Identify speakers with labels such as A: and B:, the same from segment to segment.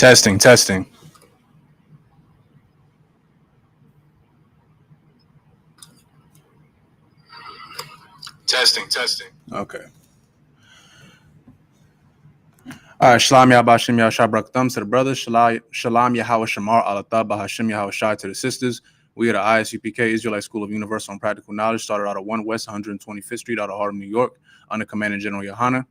A: Testing, testing.
B: Testing, testing.
A: Okay. All right. Shalom Yahbashim Yahshabraktam to the brothers. Shalom Yahweh Shamar Alatah Bahashim Yahweh Shai to the sisters. We are the Isupk Israelite School of Universal and Practical Knowledge, started out of 1 West 125th Street out of Harlem, New York, under Commander General Yohana.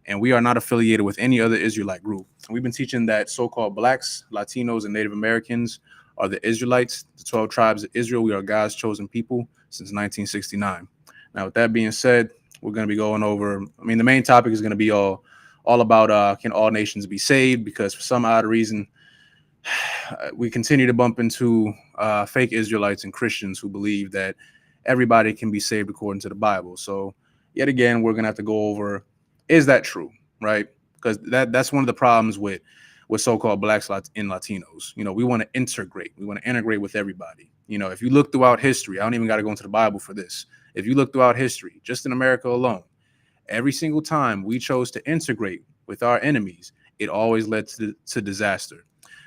A: And we are not affiliated with any other Israelite group. We've been teaching that so-called blacks, Latinos, and Native Americans are the Israelites, the 12 tribes of Israel. We are God's chosen people since 1969. Now, with that being said, we're going to be going over, the main topic is going to be all about can all nations be saved? Because for some odd reason, we continue to bump into fake Israelites and Christians who believe that everybody can be saved according to the Bible. So yet again, we're going to have to go over, is that true, right? Because that's one of the problems with so-called blacks and Latinos. We want to integrate. We want to integrate with everybody. If you look throughout history, I don't even got to go into the Bible for this. If you look throughout history, just in America alone, every single time we chose to integrate with our enemies, it always led to disaster.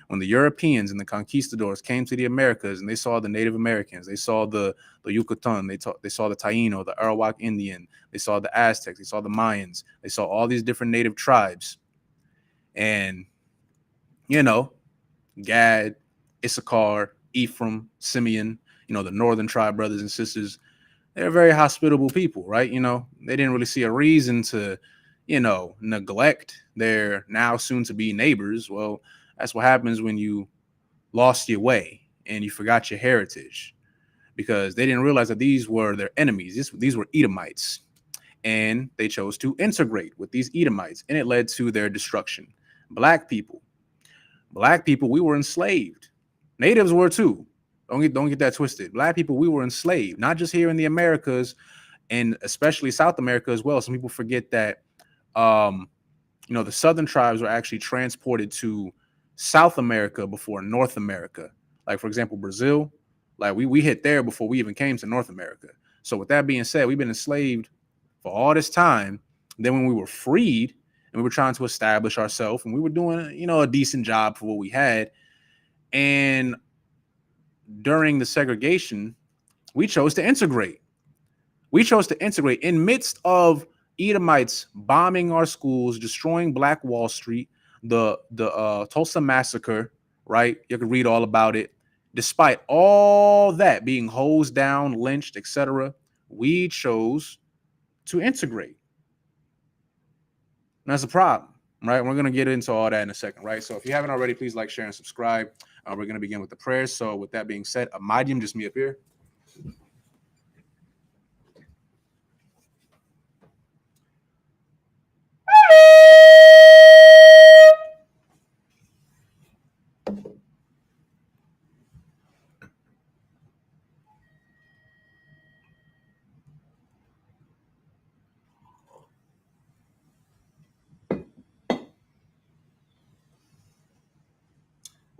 A: When the Europeans and the conquistadors came to the Americas and they saw the Native Americans, they saw the Yucatan, they saw the Taino, the Arawak Indian, they saw the Aztecs, they saw the Mayans, they saw all these different native tribes. And, Gad, Issachar, Ephraim, Simeon, the northern tribe brothers and sisters, they're very hospitable people, right? They didn't really see a reason to, neglect their now soon to be neighbors. Well, that's what happens when you lost your way and you forgot your heritage, because they didn't realize that these were their enemies. These were Edomites, and they chose to integrate with these Edomites, and it led to their destruction. Black people, we were enslaved. Natives were too. Don't get that twisted. Black people, we were enslaved, not just here in the Americas, and especially South America as well. Some people forget that, the southern tribes were actually transported to South America before North America. Like, for example, Brazil, like we hit there before we even came to North America. So with that being said, we've been enslaved for all this time. Then when we were freed and we were trying to establish ourselves and we were doing, a decent job for what we had, and during the segregation, we chose to integrate. We chose to integrate in midst of Edomites bombing our schools, destroying Black Wall Street, the Tulsa massacre, right? You can read all about it. Despite all that, being hosed down, lynched, etc., we chose to integrate. And that's a problem, right? We're going to get into all that in a second, right? So if you haven't already, please like, share, and subscribe. We're going to begin with the prayers. So with that being said, Amadium, just me up here.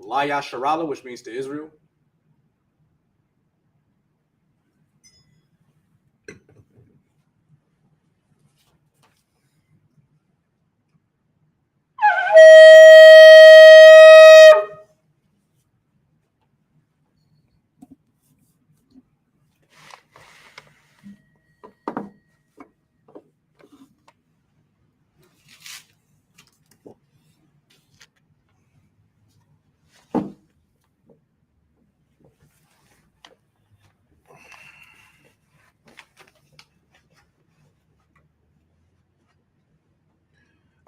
A: La Yasharala, which means to Israel.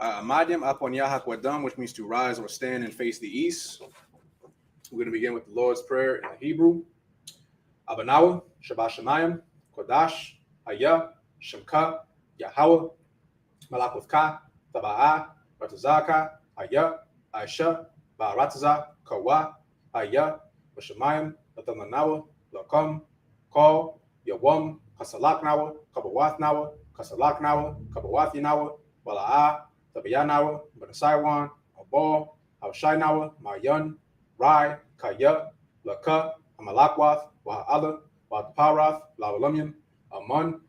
A: Amadim Apon Yahakwadam, which means to rise or stand and face the east. We're going to begin with the Lord's Prayer in Hebrew. Abanawa, Shabbat Shemayim, Kodash, Haya, Shemka, Yahweh, Malakuvka, Taba'ah, Ratazaka, Haya, Aisha, Ba'arataza, Kawa, Haya, Bashemayim, Latamanawa, Lakam, Call, Yawam, Kasalaknawa, Kabawathnawa, Kasalaknawa, Kabawathinawa, Bala'ah, Tabiyanawa, Banasaiwan, Abal, Hawshainawa, Mayan, Rai, Kaya, Laka, Amalakwath, Waha'ala, Wathparath, Lawalumian, Amun.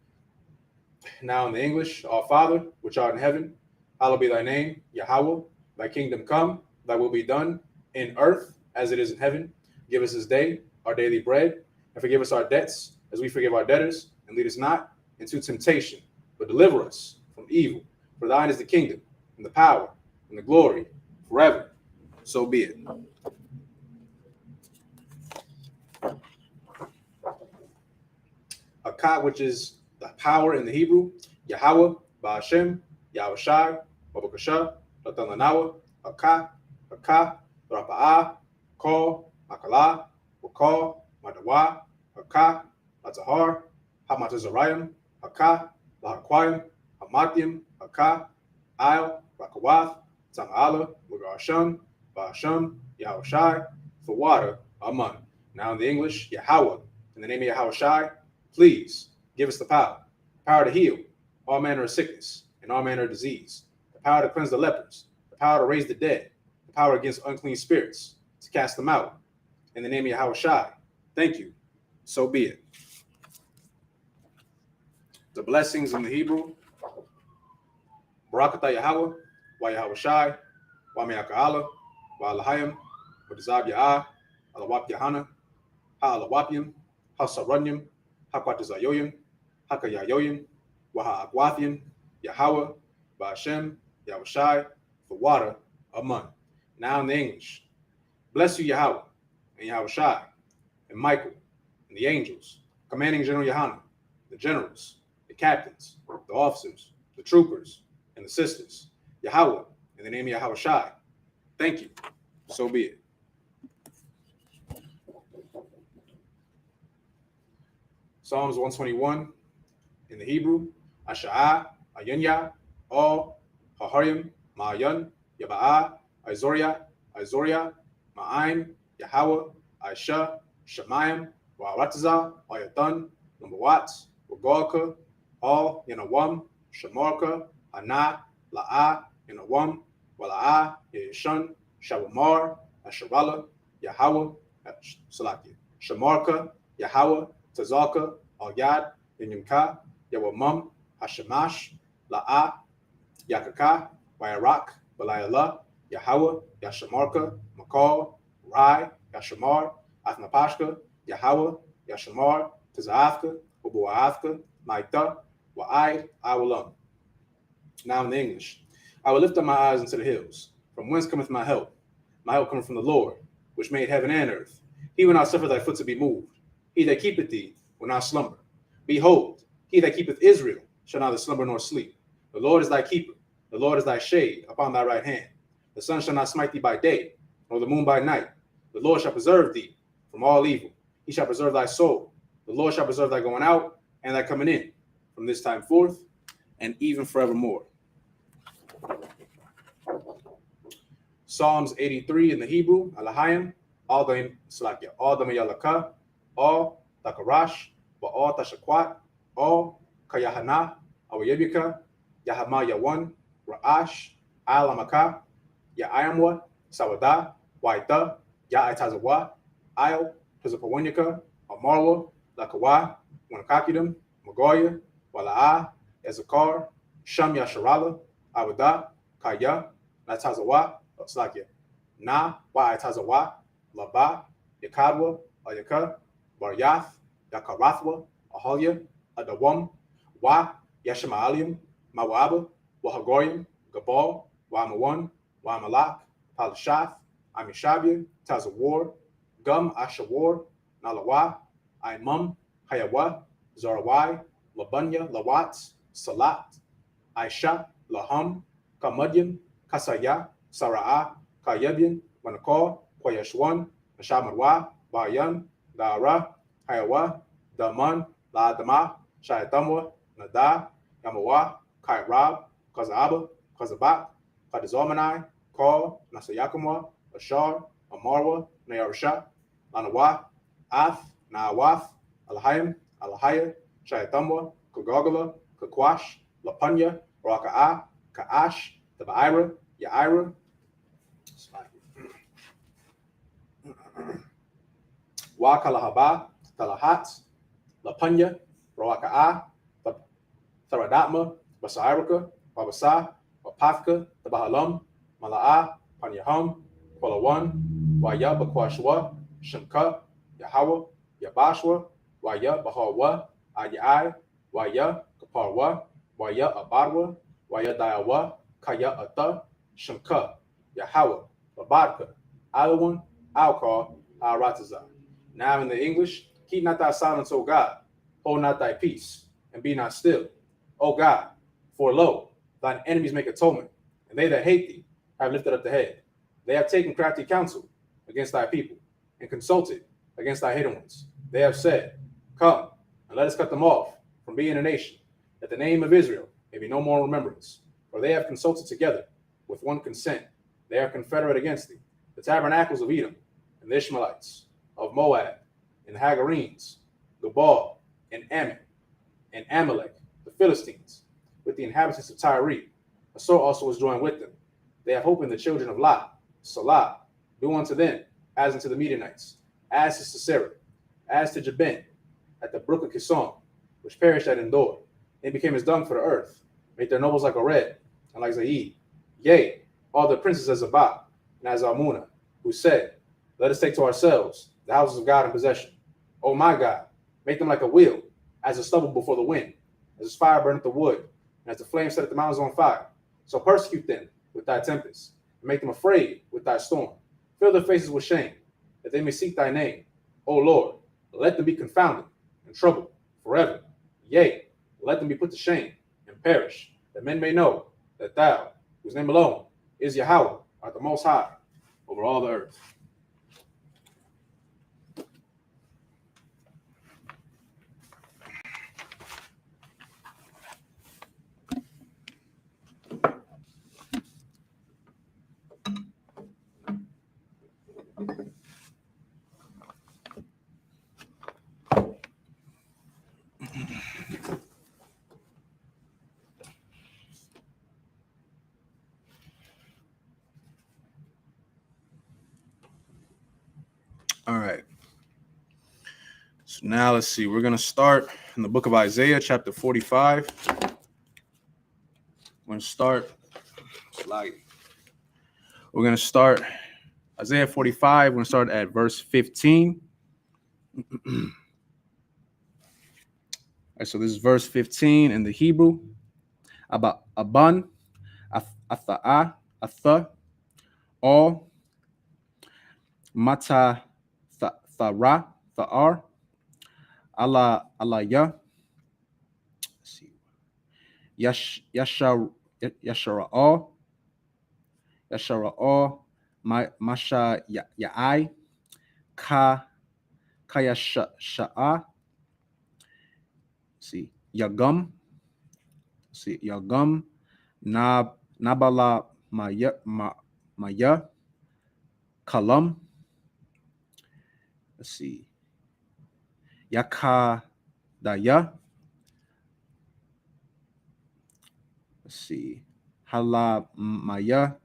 A: Now in the English, Our Father, which art in heaven, hallowed be thy name, Yahweh, thy kingdom come, thy will be done in earth as it is in heaven. Give us this day our daily bread, and forgive us our debts as we forgive our debtors, and lead us not into temptation, but deliver us from evil. For thine is the kingdom, and the power, and the glory, forever. So be it. Akkad, which is the power in the Hebrew, Yahweh, Ba'ashem, Yahweh Shai, Babakasha, Latalanawa, Akkad, Akkad, Rapa'ah, Kal, Makala, Wakal, Madawa, Akkad, Latahar, Hamatazarayim, Akkad, Lahaquayim, Hamatim, Akkad, Al, Rakawath, Tama'ala, Mugarasham, Ba'asham, Yahweh Shai, for water, Aman. Now in the English, Yahweh, in the name of Yahweh Shai, please give us the power to heal all manner of sickness and all manner of disease, the power to cleanse the lepers, the power to raise the dead, the power against unclean spirits, to cast them out. In the name of Yahweh Shai, thank you. So be it. The blessings in the Hebrew, Barakatah Yahweh, Wa Yahweh Shai, Wa Me'aka'ala, Wa Alahayim, Wa Dizab Ya'ah, Alawap Yahana, Ha Alawapim, Ha Saranyim, Hakwatazayoyim, Hakayayoyim, Waha Akwathiim, Yahweh, Ba'ashem, Yahweh Shai, for water, Aman. Now in the English, bless you, Yahweh, and Yahweh Shai, and Michael, and the angels, commanding General Yohanan, the generals, the captains, the officers, the troopers, and the sisters, Yahweh, in the name of Yahweh Shai. Thank you. So be it. Psalms 121 in the Hebrew, Asha'ah, Ayunya, All, Haharim, Ma'ayan, Yaba'ah, Izoria, Ma'aim, Yahweh, Aisha, Shemayim, Wa'arataza, Ayatan, Numawat, Wagolka, All, Yanawam, Shamarka, Ana, La'ah, Yanawam, Wala'ah, Yeshun, Shawamar, Asharala, Yahweh, Salakia, Shamarka, Yahweh, Tazalka, Al-Yad, Yanyamka, Yawamum, Hashemash, La'ah, Yakaka, Wayarak, Balayallah, Yahweh, Yashamarka, Makal, Rai, Yashamar, Athnapashka, Yahweh, Yashamar, Tazafka, Ubuafka, Maita, Wa'ai, Awalam. Now in the English, I will lift up my eyes into the hills. From whence cometh my help? My help cometh from the Lord, which made heaven and earth. He will not suffer thy foot to be moved. He that keepeth thee will not slumber. Behold, he that keepeth Israel shall neither slumber nor sleep. The Lord is thy keeper. The Lord is thy shade upon thy right hand. The sun shall not smite thee by day, nor the moon by night. The Lord shall preserve thee from all evil. He shall preserve thy soul. The Lord shall preserve thy going out and thy coming in, from this time forth and even forevermore. Psalms 83 in the Hebrew, Alahayim, all the Mayalaka, all Takarash, all Tashakwat, all Kayahana, Awayebika, Yahama Yawan, Ra'ash, Alamaka, Ya'ayamwa, Sawada, Waita, Ya'itazawa, Ayo, Tazapawanyaka, Amarwa, Lakawa, Wanakakidam, Magoya, Wala'a, Ezekar, Sham Yasharala, Awada, Kaya, Natazawa, Slakia, Na, Wa'itazawa, Laba, Yakadwa, Ayaka, Baryath, Yakarathwa, Ahalya, Adawam, Wa, Yashma'alium, Mawaba, Wahagoyim, Gabal, Wamawan, Wamalak, Palashath, Amishabia, Tazawar, Gum Ashawar, Nalawa, Imam, Hayawa, Zarawai, Labunya, Lawat, Salat, Aisha, Laham, Kamudyam, Kasaya, Sara'ah, Kayebian, Manakor, Koyashwan, Ashamarwa, Bayan, Dara, Hayawa, Daman, La Dama, Shayatamwa, Nada, Yamawa, Kairab, Kazaaba, Kazabak, Kadizalmanai, Kal, Nasayakamwa, Ashar, Amarwa, Nayarasha, Lanawa, Ath, Naawath, Alahayim, Alahaya, Shayatamwa, Kagagala, Kakwash, Lapanya, Raka'a, Ka'ash, Tabaira, Yaira, Wa Kalahaba, Talahat, Lapanya, Rawaka'a, Tharadatma, Basairaka, Babasa, Wapathka, Tabahalam, Mala'a, Panyaham, Kapala 1, Waya Bakwashwa, Shimka, Yahweh, Yabashwa, Waya Bahawa, Ayai, Waya Kaparwa, Waya Abarwa, Waya Dayawa, Kaya Ata, Shimka, Yahweh, Babadka, Alawan, Alkar, Arataza. Now in the English, keep not thy silence, O God, hold not thy peace, and be not still. O God, for lo, thine enemies make atonement, and they that hate thee have lifted up the head. They have taken crafty counsel against thy people, and consulted against thy hidden ones. They have said, Come, and let us cut them off from being a nation, that the name of Israel may be no more in remembrance. For they have consulted together with one consent. They are confederate against thee, the tabernacles of Edom, and the Ishmaelites, of Moab, and the Hagarenes, Gabal, and Ammon, and Amalek, the Philistines, with the inhabitants of Tyre. A sword also was joined with them. They have hope in the children of Lot. Salah, do unto them as unto the Midianites, as to Sisera, as to Jabin, at the brook of Kison, which perished at Endor. They became as dung for the earth, made their nobles like Ored, and like Zaid. Yea, all the princes as Zabak, and as Almuna, who said, Let us take to ourselves the houses of God in possession. O my God, make them like a wheel, as the stubble before the wind, as the fire burneth the wood, and as the flame set the mountains on fire. So persecute them with thy tempest, and make them afraid with thy storm. Fill their faces with shame, that they may seek thy name. O Lord, let them be confounded and troubled forever. Yea, let them be put to shame and perish, that men may know that thou, whose name alone is Yahweh, art the most high over all the earth. All right. So now let's see. We're going to start in the book of Isaiah, chapter 45. We're going to start. We're going to start Isaiah 45. We're going to start at verse 15. All right, so this is verse 15 in the Hebrew. Aban, atha'a, atha, all, mata, thara, tha'ar, alaya, yashara'ah, masha ya'ai, kayasha'a, yagum, yagum, nabala maya, kalam, yakadaya, hala maya,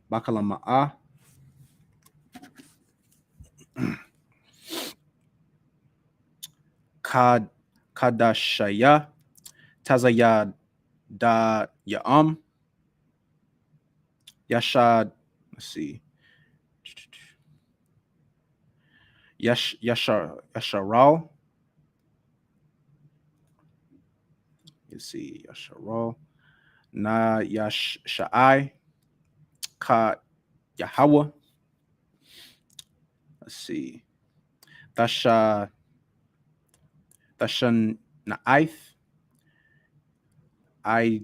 A: bakalama'a, kadashaya, tazaya da ya'am, yashad, yasharal, yasharal, na yashai, ka Yahweh, Tashan Naith, Aya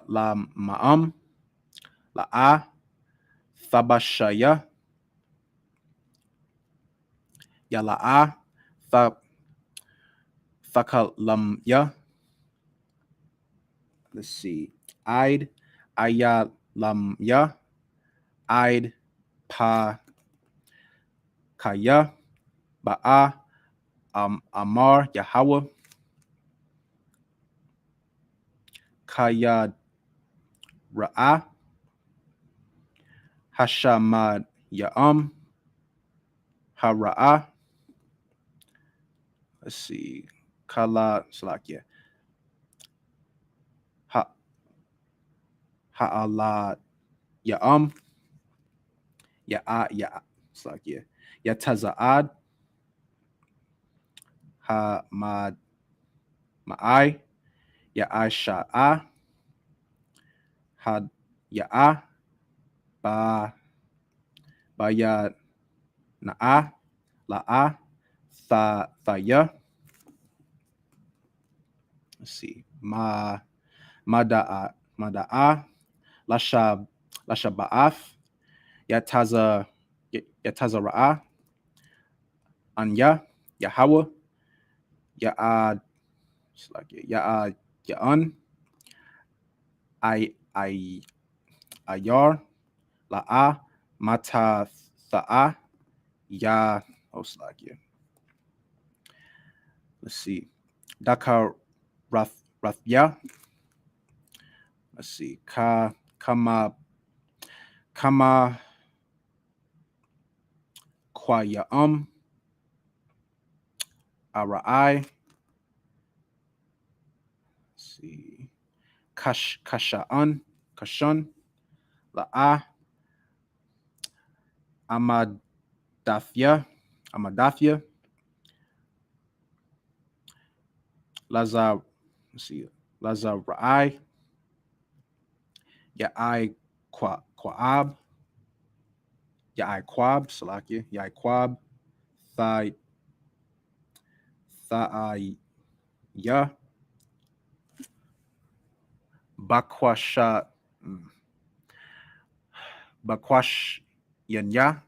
A: la Ma'am, La'a, Thabashaya, Yala'a, Thakalamya. Id, Ayalamya, Id Pa Kaya, Ba'a, Amar Yahweh, Kaya Ra'a, Hashamad Ya'am, Hara'a. Kala Salakia. Ha'ala ya ya it's like ya taza'ad ha ma'ai ya sha'a ha ya ba ya na'a la'a ya. Let's see. Mada'a lasha ba'af yataza ra'a anya yahawa ya'a it's like ya'an I ayar la'a mata tha'a ya like let's see. Dakar rathya. Let's see. Kama kwaya arai. Let's see. Kashan la'a amadafya laza. Let's see. Laza ra'i ya'ai kwab ya'ai kwab salakia ya'ai kwab thai ya bakwasha bakwash yanya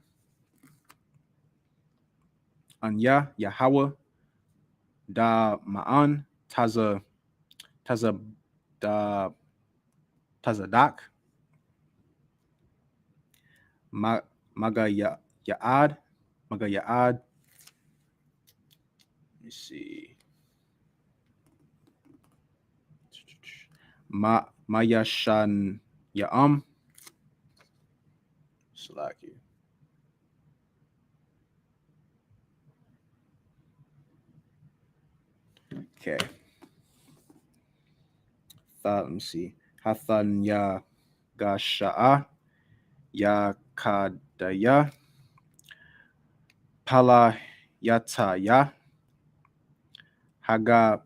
A: anya yahawa da ma'an taza da tazadak maga ya'ad. Let me see. Mayashan Salaki. Okay. Let me see. Hathan ya gasha'a ya kadaya pala yata ya haga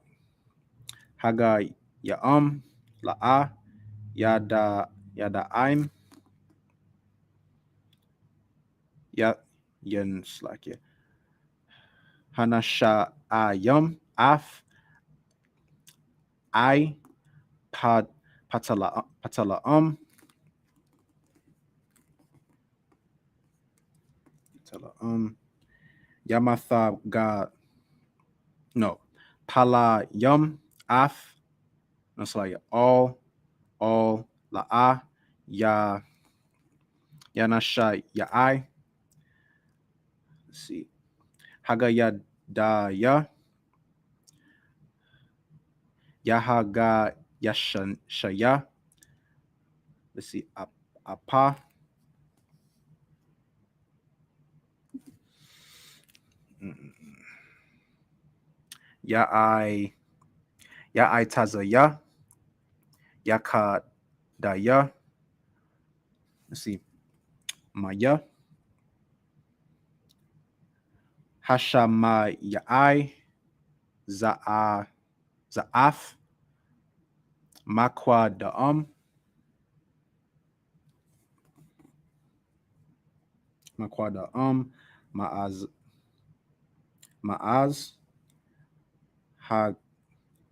A: la'a yada ya yen slakia hanasha af I patala yamatha ga no pala af. That's like all la'a yanasha ya'ai. Let's see. Haga ya yahaga shaya. Let's see. Apa ya'ai taza ya yaka daya. Let's see. Maya hashama ya'ai za'af makwa ma'az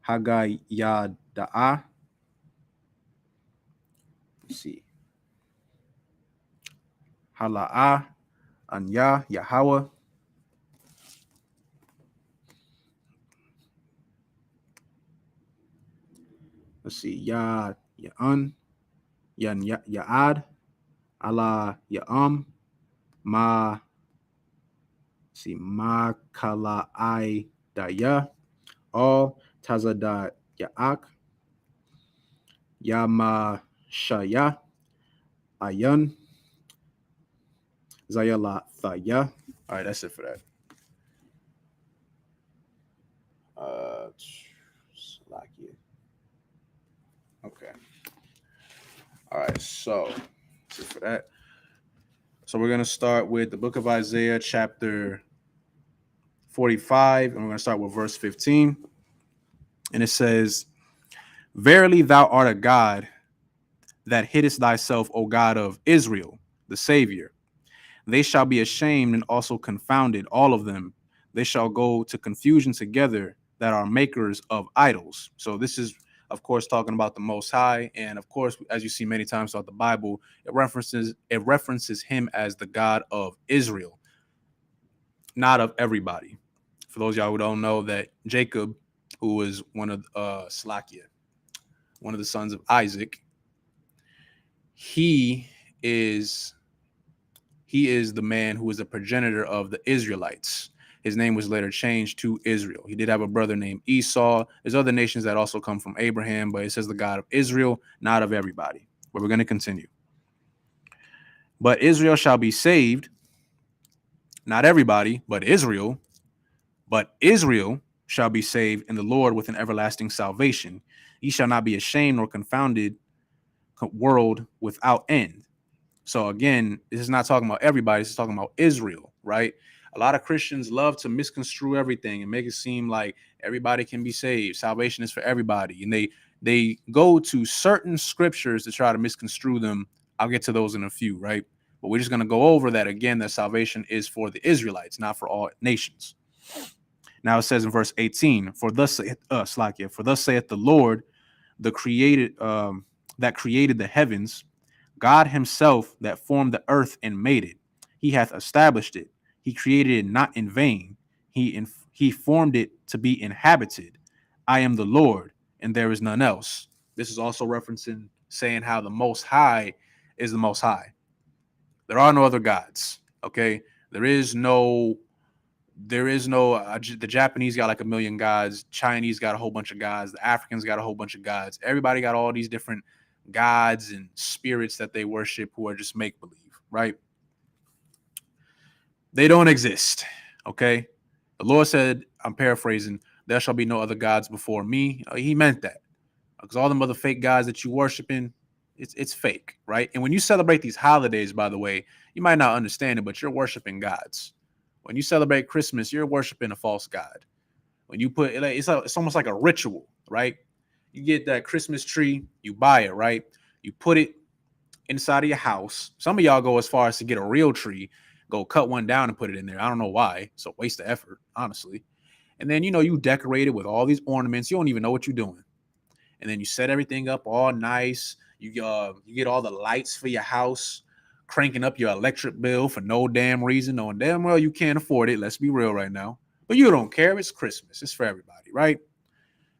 A: haga ya da'a. Let's see. Hala'a anya yahawa. Let's see. Ya'an ya'ad ala ma. See ma kala daya all tazada ya'ak yama shaya ayan zayala thaya. All right, that's it for that. Okay. All right, so that's it for that. So we're going to start with the book of Isaiah, chapter 45, and we're going to start with verse 15. And it says, "Verily thou art a God that hiddest thyself, O God of Israel, the Savior. They shall be ashamed and also confounded, all of them. They shall go to confusion together that are makers of idols." So this is, of course, talking about the Most High. And of course, as you see many times throughout the Bible, it references him as the God of Israel, not of everybody. For those of y'all who don't know, that Jacob, who was one of Slakia, one of the sons of Isaac, he is the man who is the progenitor of the Israelites. His name was later changed to Israel. He did have a brother named Esau. There's other nations that also come from Abraham, but it says the God of Israel, not of everybody. But we're going to continue. "But Israel shall be saved," not everybody, but Israel. "But Israel shall be saved in the Lord with an everlasting salvation. Ye shall not be ashamed nor confounded, world without end." So again, this is not talking about everybody. This is talking about Israel, right? A lot of Christians love to misconstrue everything and make it seem like everybody can be saved. Salvation is for everybody. And they go to certain scriptures to try to misconstrue them. I'll get to those in a few, right? But we're just going to go over that again, that salvation is for the Israelites, not for all nations. Now it says in verse 18, "For thus saith the Lord, the created that created the heavens, God himself that formed the earth and made it. He hath established it. He created it not in vain. He formed it to be inhabited. I am the Lord, and there is none else." This is also referencing saying how the Most High is the Most High. There are no other gods. Okay, there is no. The Japanese got like a million gods. Chinese got a whole bunch of gods. The Africans got a whole bunch of gods. Everybody got all these different gods and spirits that they worship who are just make believe, right? They don't exist. Okay. The Lord said, I'm paraphrasing, "There shall be no other gods before me." He meant that, because all them other fake gods that you worshiping, it's fake, right? And when you celebrate these holidays, by the way, you might not understand it, but you're worshiping gods. When you celebrate Christmas, you're worshiping a false god. When you put it's almost like a ritual, right? You get that Christmas tree, you buy it, right? You put it inside of your house. Some of y'all go as far as to get a real tree, go cut one down and put it in there. I don't know why. It's a waste of effort, honestly. And then, you decorate it with all these ornaments. You don't even know what you're doing. And then you set everything up all nice. You get all the lights for your house, cranking up your electric bill for no damn reason, knowing damn well you can't afford it. Let's be real right now. But you don't care. It's Christmas. It's for everybody, right?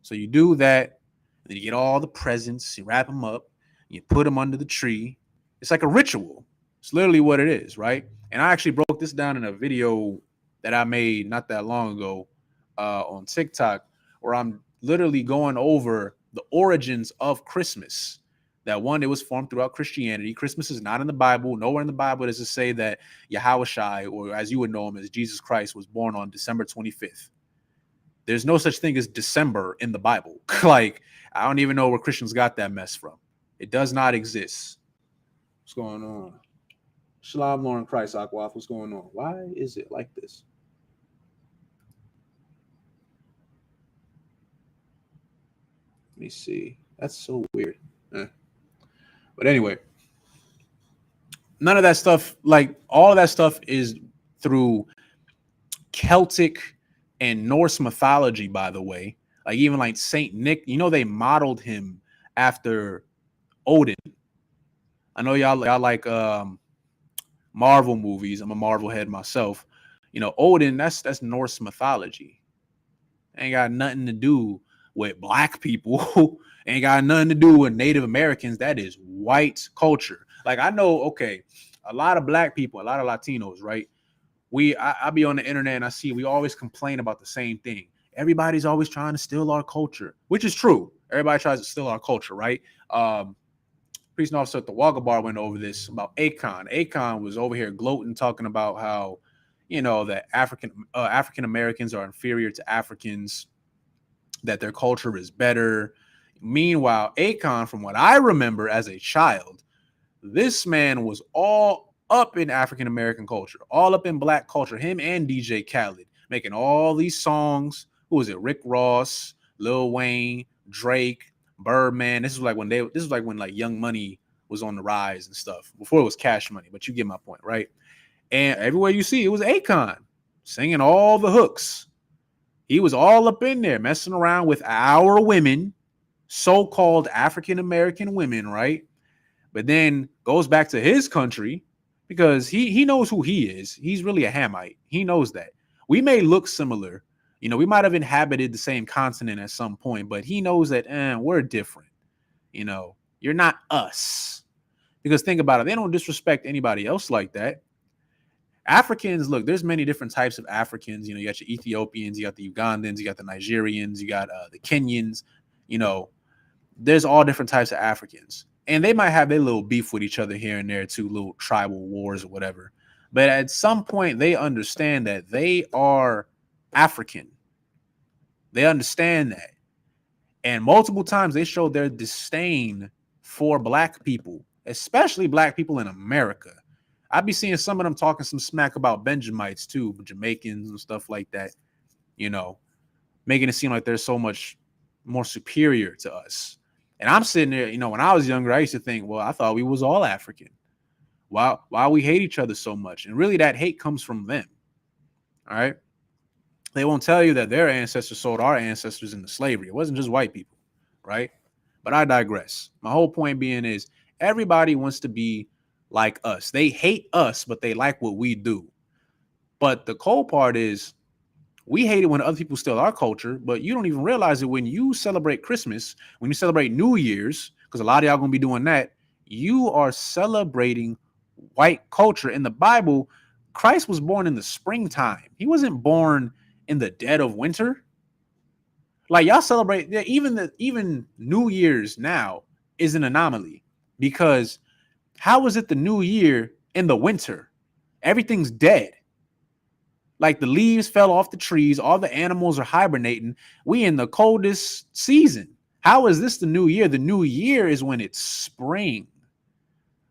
A: So you do that. Then you get all the presents. You wrap them up. You put them under the tree. It's like a ritual. It's literally what it is, right? And I actually broke this down in a video that I made not that long ago on TikTok, where I'm literally going over the origins of Christmas. That one, it was formed throughout Christianity. Christmas is not in the Bible. Nowhere in the Bible does it say that Yahushua, or as you would know him as Jesus Christ, was born on December 25th. There's no such thing as December in the Bible. Like, I don't even know where Christians got that mess from. It does not exist. What's going on? Shalom, Lauren Christ, Aquaf. What's going on? Why is it like this? Let me see. That's so weird. But anyway, none of that stuff, like all of that stuff is through Celtic and Norse mythology, by the way. Like even like Saint Nick, they modeled him after Odin. I know y'all like Marvel movies. I'm a Marvel head myself. Odin, that's Norse mythology. Ain't got nothing to do with black people. Ain't got nothing to do with Native Americans. That is white culture. Like I know, okay, a lot of black people, a lot of Latinos, right? I be on the internet and I see we always complain about the same thing. Everybody's always trying to steal our culture, which is true. Everybody tries to steal our culture, right? Priest and Officer at the Wagga Bar went over this about Akon. Akon was over here gloating, talking about how, that African Americans are inferior to Africans, that their culture is better. Meanwhile, Akon, from what I remember as a child, This man was all up in African American culture, all up in black culture. Him and DJ Khaled making all these songs. Who was it? Rick Ross, Lil Wayne, Drake, Birdman. This is like when like Young Money was on the rise and stuff. Before it was Cash Money, but you get my point, right? And everywhere you see, it was Akon singing all the hooks. He was all up in there messing around with our women, so-called African American women, right? But then goes back to his country because he knows who he is. He's really a Hamite. He knows that. We may look similar. You know, we might have inhabited the same continent at some point, but he knows that we're different. You know, you're not us. Because think about it, they don't disrespect anybody else like that. Africans, look, there's many different types of Africans. You know, you got your Ethiopians, you got the Ugandans, you got the Nigerians, you got the Kenyans. You know, there's all different types of Africans. And they might have their little beef with each other here and there too, little tribal wars or whatever. But at some point, they understand that they are African. They understand that. And multiple times they show their disdain for black people, especially black people in America. I'd be seeing some of them talking some smack about Benjamites too, Jamaicans and stuff like that, you know, making it seem like they're so much more superior to us. And I'm sitting there, you know, when I was younger, I used to think, well, I thought we was all African. Why we hate each other so much? And really that hate comes from them. All right. They won't tell you that their ancestors sold our ancestors into slavery. It wasn't just white people, right? But I digress. My whole point being is everybody wants to be like us. They hate us, but they like what we do. But the cold part is we hate it when other people steal our culture, but you don't even realize it when you celebrate Christmas, when you celebrate New Year's, because a lot of y'all going to be doing that, you are celebrating white culture. In the Bible, Christ was born in the springtime. He wasn't born in the dead of winter. Like y'all celebrate, yeah, even New Year's now is an anomaly because how is it the new year in the winter? Everything's dead. Like the leaves fell off the trees, all the animals are hibernating. We in the coldest season. How is this the new year? The new year is when it's spring.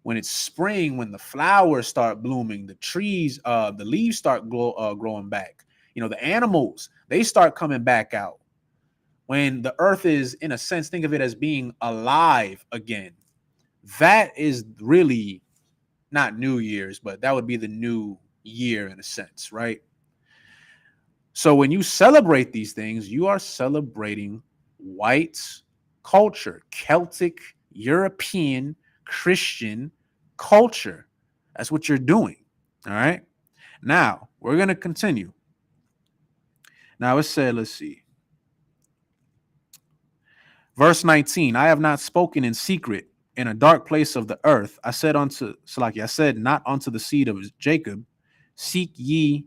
A: When it's spring, when the flowers start blooming, the trees, the leaves start growing back. You know, the animals, they start coming back out. When the earth is, in a sense, think of it as being alive again. That is really not New Year's, but that would be the new year in a sense, right? So when you celebrate these things, you are celebrating white culture, Celtic, European, Christian culture. That's what you're doing. All right. Now we're going to continue. Now it said, let's see. Verse 19, I have not spoken in secret in a dark place of the earth. I said not unto the seed of Jacob, seek ye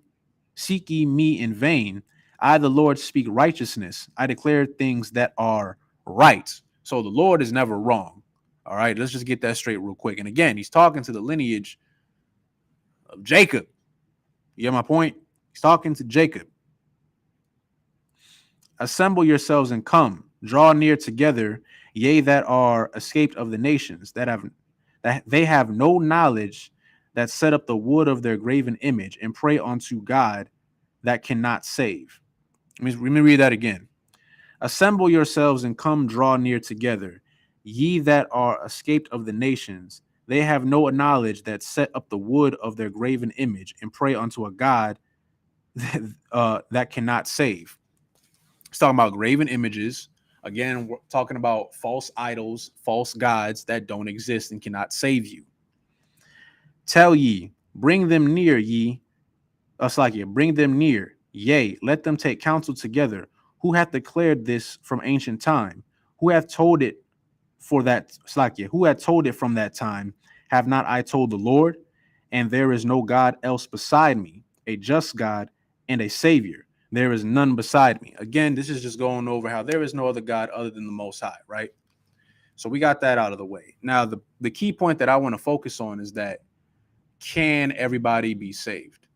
A: me in vain. I, the Lord, speak righteousness. I declare things that are right. So the Lord is never wrong. All right, let's just get that straight real quick. And again, he's talking to the lineage of Jacob. You get my point? He's talking to Jacob. Assemble yourselves and come, draw near together, ye that are escaped of the nations, that they have no knowledge, that set up the wood of their graven image, and pray unto God that cannot save. Let me read that again. Assemble yourselves and come draw near together, ye that are escaped of the nations, they have no knowledge, that set up the wood of their graven image, and pray unto a God that cannot save. It's talking about graven images. Again, we're talking about false idols, false gods that don't exist and cannot save you. Tell ye, bring them near, bring them near. Yea, let them take counsel together. Who hath declared this from ancient time? Who hath told it for that, who hath told it from that time? Have not I told the Lord? And there is no God else beside me, a just God and a Savior. There is none beside me. Again, this is just going over how there is no other God other than the Most High, right? So we got that out of the way. Now, the key point that I want to focus on is that can everybody be saved?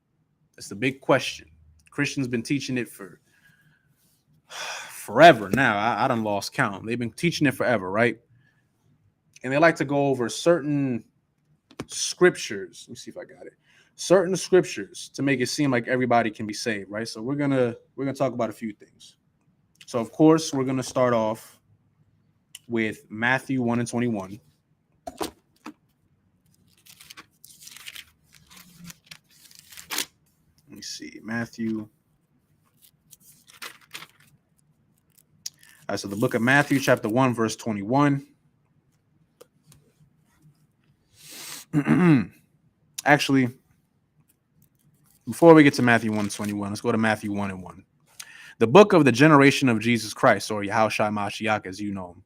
A: That's the big question. Christians been teaching it for forever now. I done lost count. They've been teaching it forever, right? And they like to go over certain scriptures. Let me see if I got it. Certain scriptures to make it seem like everybody can be saved, right? So we're gonna talk about a few things. So of course we're gonna start off with Matthew 1 and 21. Let me see. Matthew. All right, so the book of Matthew, chapter 1, verse 21. Actually, before we get to Matthew 1 and 21, let's go to Matthew 1 and 1. The book of the generation of Jesus Christ, or Yahushua Mashiach, as you know him,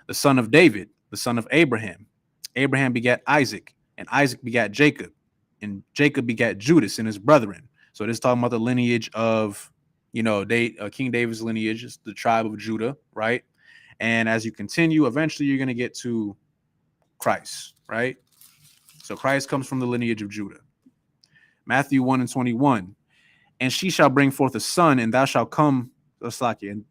A: the son of David, the son of Abraham. Abraham begat Isaac, and Isaac begat Jacob, and Jacob begat Judas and his brethren. So this is talking about the lineage of, King David's lineage, is the tribe of Judah, right? And as you continue, eventually you're going to get to Christ, right? So Christ comes from the lineage of Judah. Matthew 1 and 21. And she shall bring forth a son, and thou shalt come, and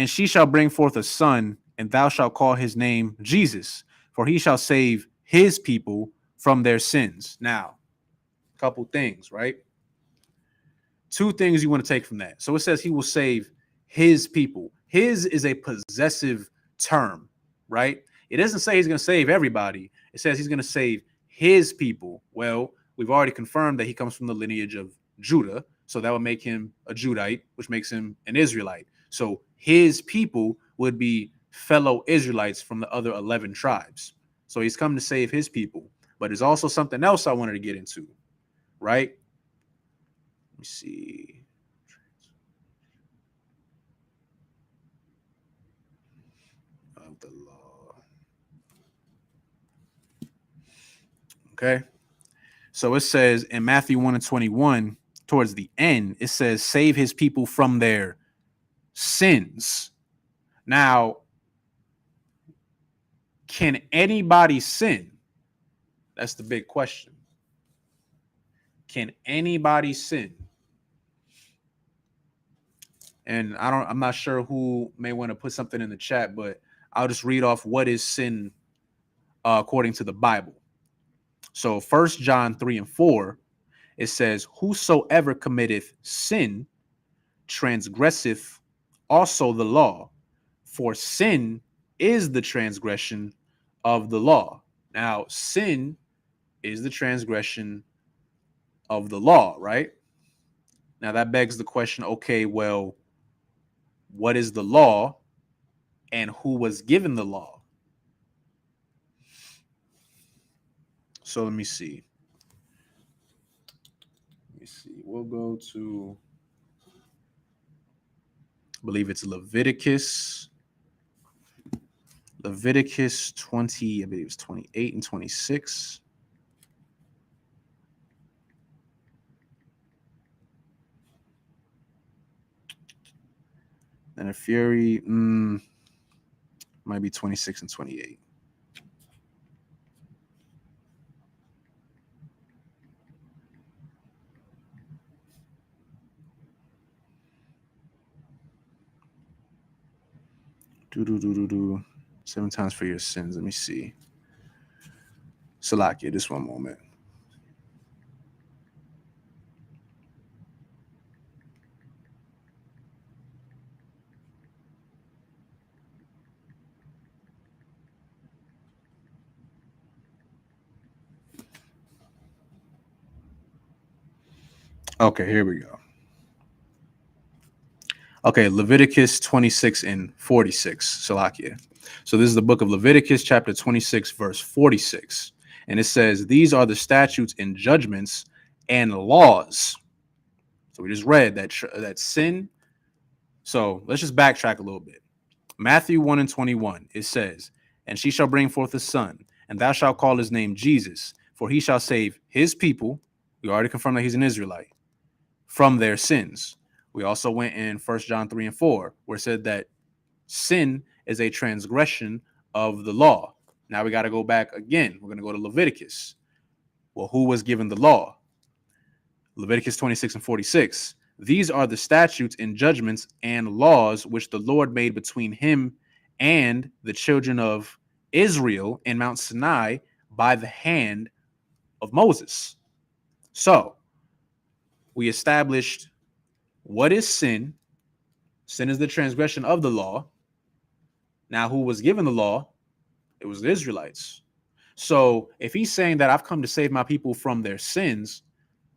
A: she shall bring forth a son, and thou shalt call his name Jesus, for he shall save his people from their sins. Now, a couple things, right? Two things you want to take from that. So it says he will save his people. His is a possessive term, right? It doesn't say he's going to save everybody. It says he's going to save his people. Well, we've already confirmed that he comes from the lineage of Judah. So that would make him a Judite, which makes him an Israelite. So his people would be fellow Israelites from the other 11 tribes. So he's come to save his people. But there's also something else I wanted to get into, right? Let me see. Of the law. Okay. So it says in Matthew 1 and 21, towards the end, it says, save his people from their sins. Now, can anybody sin? That's the big question. Can anybody sin? And I'm not sure who may want to put something in the chat, but I'll just read off what is sin according to the Bible. So 1 John 3 and 4, it says, whosoever committeth sin transgresseth also the law, for sin is the transgression of the law. Now, sin is the transgression of the law, right? Now that begs the question, okay, well, what is the law and who was given the law? So let me see. We'll go to, I believe it's Leviticus 20, I believe it's 28 and 26. And a fury might be 26 and 28. Do 7 times for your sins. Let me see. Salakia, just one moment. Okay, here we go. Okay, Leviticus 26 and 46, Salakia. So this is the book of Leviticus, chapter 26, verse 46. And it says, these are the statutes and judgments and laws. So we just read that sin. So let's just backtrack a little bit. Matthew 1 and 21, it says, and she shall bring forth a son, and thou shalt call his name Jesus, for he shall save his people. We already confirmed that he's an Israelite, from their sins. We also went in 1 John 3 and 4, where it said that sin is a transgression of the law. Now we got to go back again. We're going to go to Leviticus. Well, who was given the law? Leviticus 26 and 46. These are the statutes and judgments and laws which the Lord made between him and the children of Israel in Mount Sinai by the hand of Moses. So we established what is sin. Sin is the transgression of the law. Now, who was given the law? It was the Israelites. So if he's saying that I've come to save my people from their sins,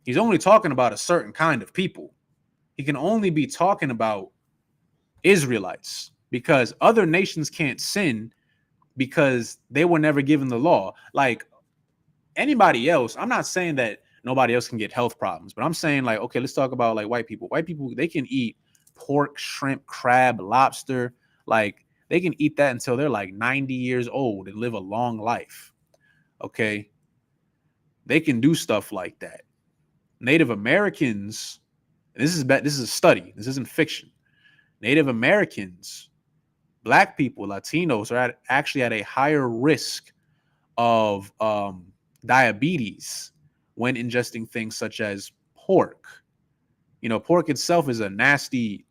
A: he's only talking about a certain kind of people. He can only be talking about Israelites, because other nations can't sin because they were never given the law. Like anybody else, I'm not saying that nobody else can get health problems, but I'm saying, like, okay, let's talk about like white people. White people, they can eat pork, shrimp, crab, lobster. Like they can eat that until they're like 90 years old and live a long life. Okay. They can do stuff like that. Native Americans, this is a study. This isn't fiction. Native Americans, Black people, Latinos are actually at a higher risk of diabetes when ingesting things such as pork. You know, pork itself is a nasty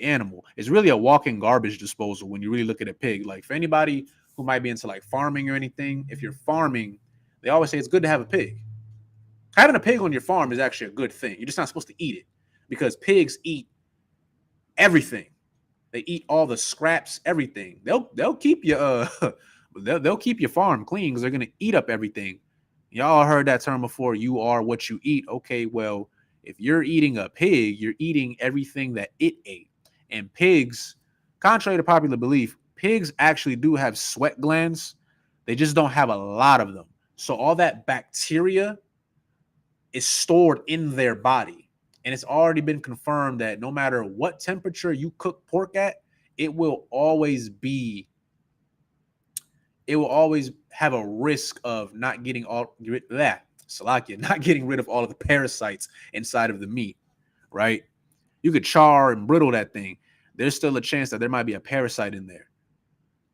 A: animal. It's really a walking garbage disposal when you really look at a pig. Like for anybody who might be into like farming or anything, if you're farming, they always say it's good to have a pig. Having a pig on your farm is actually a good thing. You're just not supposed to eat it because pigs eat everything. They eat all the scraps, everything. They'll keep you they'll keep your farm clean because they're gonna eat up everything. Y'all heard that term before. You are what you eat. Okay, well, if you're eating a pig, you're eating everything that it ate. And pigs, contrary to popular belief, pigs actually do have sweat glands. They just don't have a lot of them. So all that bacteria is stored in their body. And it's already been confirmed that no matter what temperature you cook pork at, it will always have a risk of not getting not getting rid of all of the parasites inside of the meat, right? You could char and brittle that thing. There's still a chance that there might be a parasite in there.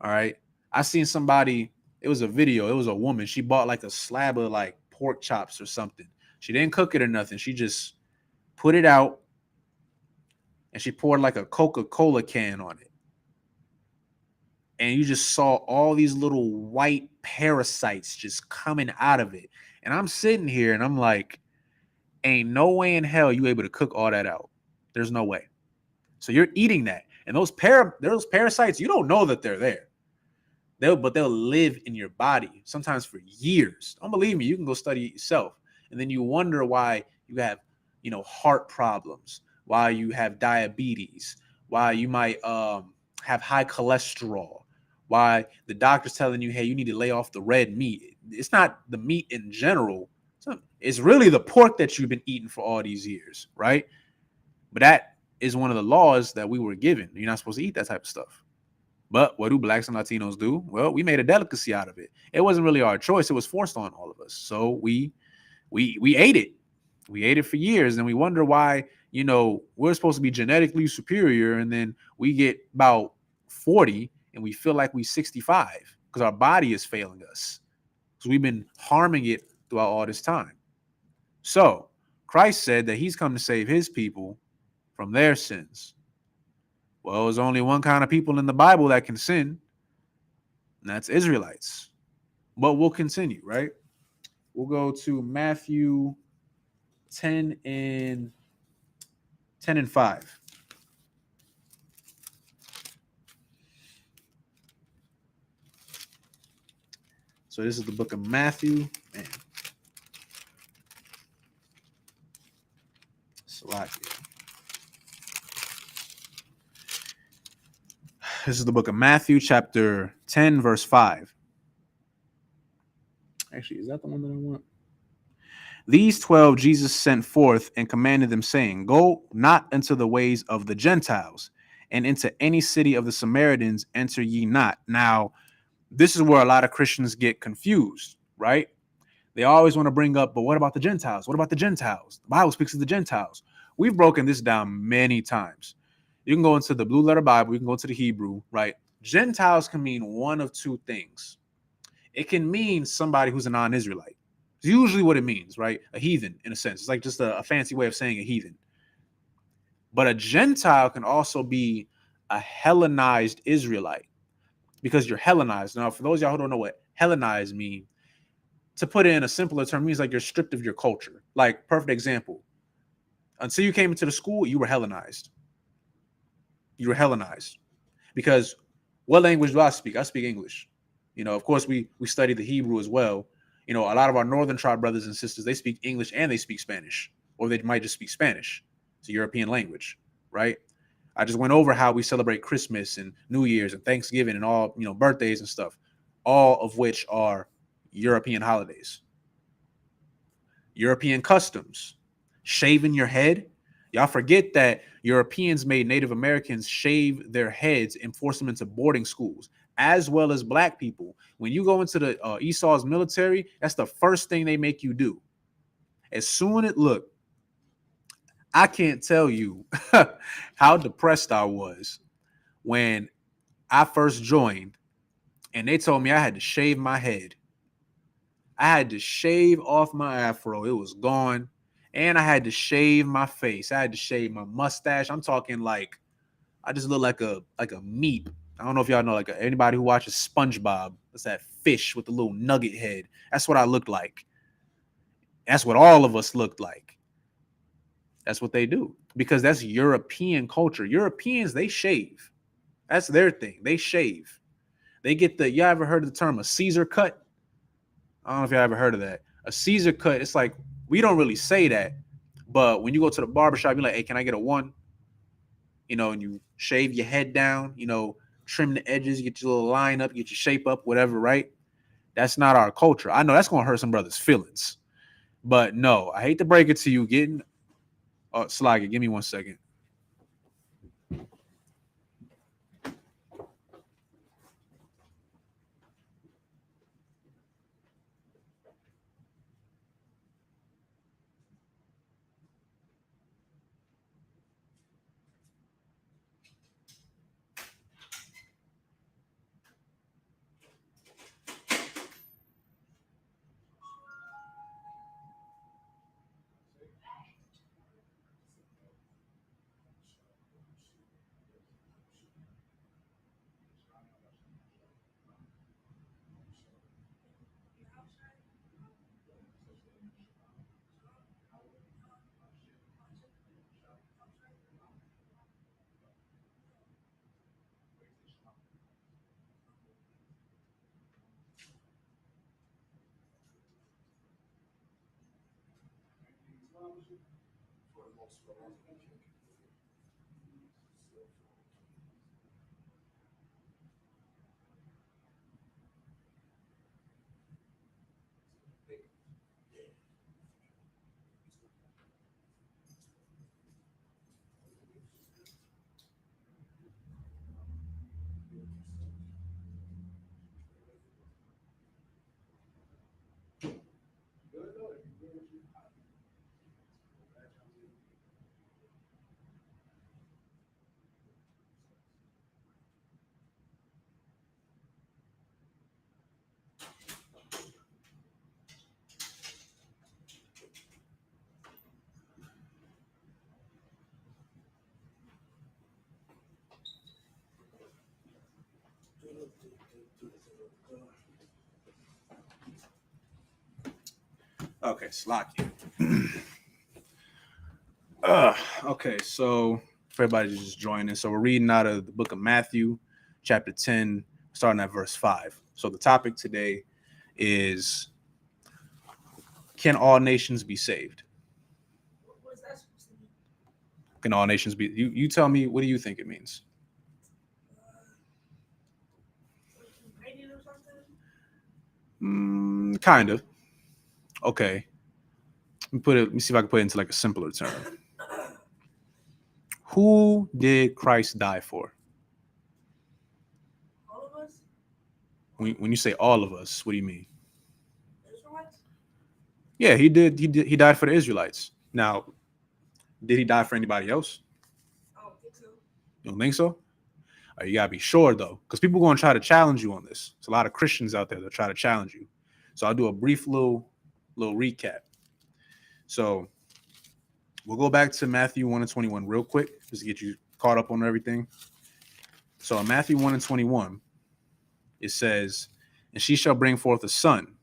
A: All right. I seen somebody, it was a video, it was a woman. She bought like a slab of like pork chops or something. She didn't cook it or nothing. She just put it out and she poured like a Coca-Cola can on it. And you just saw all these little white parasites just coming out of it. And I'm sitting here and I'm like, ain't no way in hell you able to cook all that out. There's no way. So you're eating that. And those parasites, you don't know that they're there. But they'll live in your body sometimes for years. Don't believe me, you can go study it yourself. And then you wonder why you have, heart problems, why you have diabetes, why you might have high cholesterol, why the doctor's telling you, hey, you need to lay off the red meat. It's not the meat in general. It's really the pork that you've been eating for all these years, right? But that is one of the laws that we were given. You're not supposed to eat that type of stuff. But what do blacks and Latinos do? Well, we made a delicacy out of it. It wasn't really our choice. It was forced on all of us. So we ate it. We ate it for years. And we wonder why, we're supposed to be genetically superior. And then we get about 40 and we feel like we're 65 because our body is failing us. Because we've been harming it throughout all this time. So Christ said that he's come to save his people from their sins. Well, there's only one kind of people in the Bible that can sin, and that's Israelites. But we'll continue, right? We'll go to Matthew 10 and 5. So this is the book of Matthew. Man. This is the book of Matthew, chapter 10, verse 5. Actually, is that the one that I want? These 12 Jesus sent forth and commanded them, saying, go not into the ways of the Gentiles, and into any city of the Samaritans enter ye not. Now, this is where a lot of Christians get confused, right? They always want to bring up, but what about the Gentiles? What about the Gentiles? The Bible speaks of the Gentiles. We've broken this down many times. You can go into the blue letter Bible. You can go to the Hebrew, right? Gentiles can mean one of two things. It can mean somebody who's a non-Israelite. It's usually what it means, right? A heathen, in a sense. It's like just a fancy way of saying a heathen. But a Gentile can also be a Hellenized Israelite because you're Hellenized. Now, for those of y'all who don't know what Hellenized mean, To put it in a simpler term, means like you're stripped of your culture. Like, perfect example. Until you came into the school, you were Hellenized. You were Hellenized. Because what language do I speak? I speak English. Of course, we study the Hebrew as well. A lot of our northern tribe brothers and sisters, they speak English and they speak Spanish, or they might just speak Spanish. It's a European language, right? I just went over how we celebrate Christmas and New Year's and Thanksgiving and all, birthdays and stuff, all of which are European holidays. European customs, shaving your head. Y'all forget that Europeans made Native Americans shave their heads and force them into boarding schools, as well as black people. When you go into the Esau's military, that's the first thing they make you do. As soon as, look, I can't tell you how depressed I was when I first joined and they told me I had to shave my head. I had to shave off my afro. It was gone. And I had to shave my face. I had to shave my mustache. I'm talking like I just look like a meat. I don't know if y'all know, like anybody who watches SpongeBob. That's that fish with the little nugget head. That's what I looked like. That's what all of us looked like. That's what they do because that's European culture. Europeans, they shave. That's their thing. They shave. They get y'all ever heard of the term a Caesar cut? I don't know if y'all ever heard of that. A Caesar cut, it's like, we don't really say that, but when you go to the barbershop, you're like, hey, can I get a one? And you shave your head down, trim the edges, get your little line up, get your shape up, whatever, right? That's not our culture. I know that's going to hurt some brothers' feelings. But no, I hate to break it to you. Slaggy, give me 1 second. Okay, Slocky. Okay, so for everybody just joining, so we're reading out of the book of Matthew, chapter 10, starting at verse 5. So the topic today is, can all nations be saved?
C: What is that supposed to mean?
A: Can all nations be? You tell me, what do you think it means?
C: Like united or something?
A: Kind of. Okay. Let me see if I can put it into like a simpler term. Who did Christ die for?
C: All of us?
A: When you say all of us, what do you mean?
C: Israelites?
A: Yeah, he did. He died for the Israelites. Now, did he die for anybody else?
C: I don't think so.
A: You don't think so? You gotta be sure though, because people are gonna try to challenge you on this. There's a lot of Christians out there that try to challenge you. So I'll do a brief little recap. So we'll go back to Matthew 1:21 real quick, just to get you caught up on everything. So in Matthew 1:21, it says, "And she shall bring forth a son,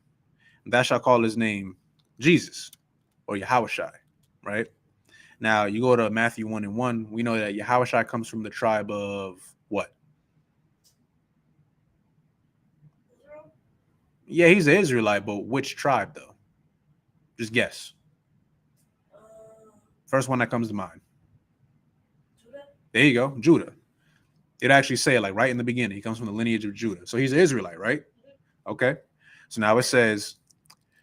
A: thou shalt call his name Jesus or Yahushai, right? Now you go to Matthew 1:1, we know that Yahushai comes from the tribe of what?
C: Israel?
A: Yeah, he's an Israelite, but which tribe though? Just guess.
C: Uh,
A: First one that comes to mind.
C: Judah?
A: There you go, Judah. It actually say it like right in the beginning. He comes from the lineage of Judah. So he's an Israelite, right? Okay. So now it says,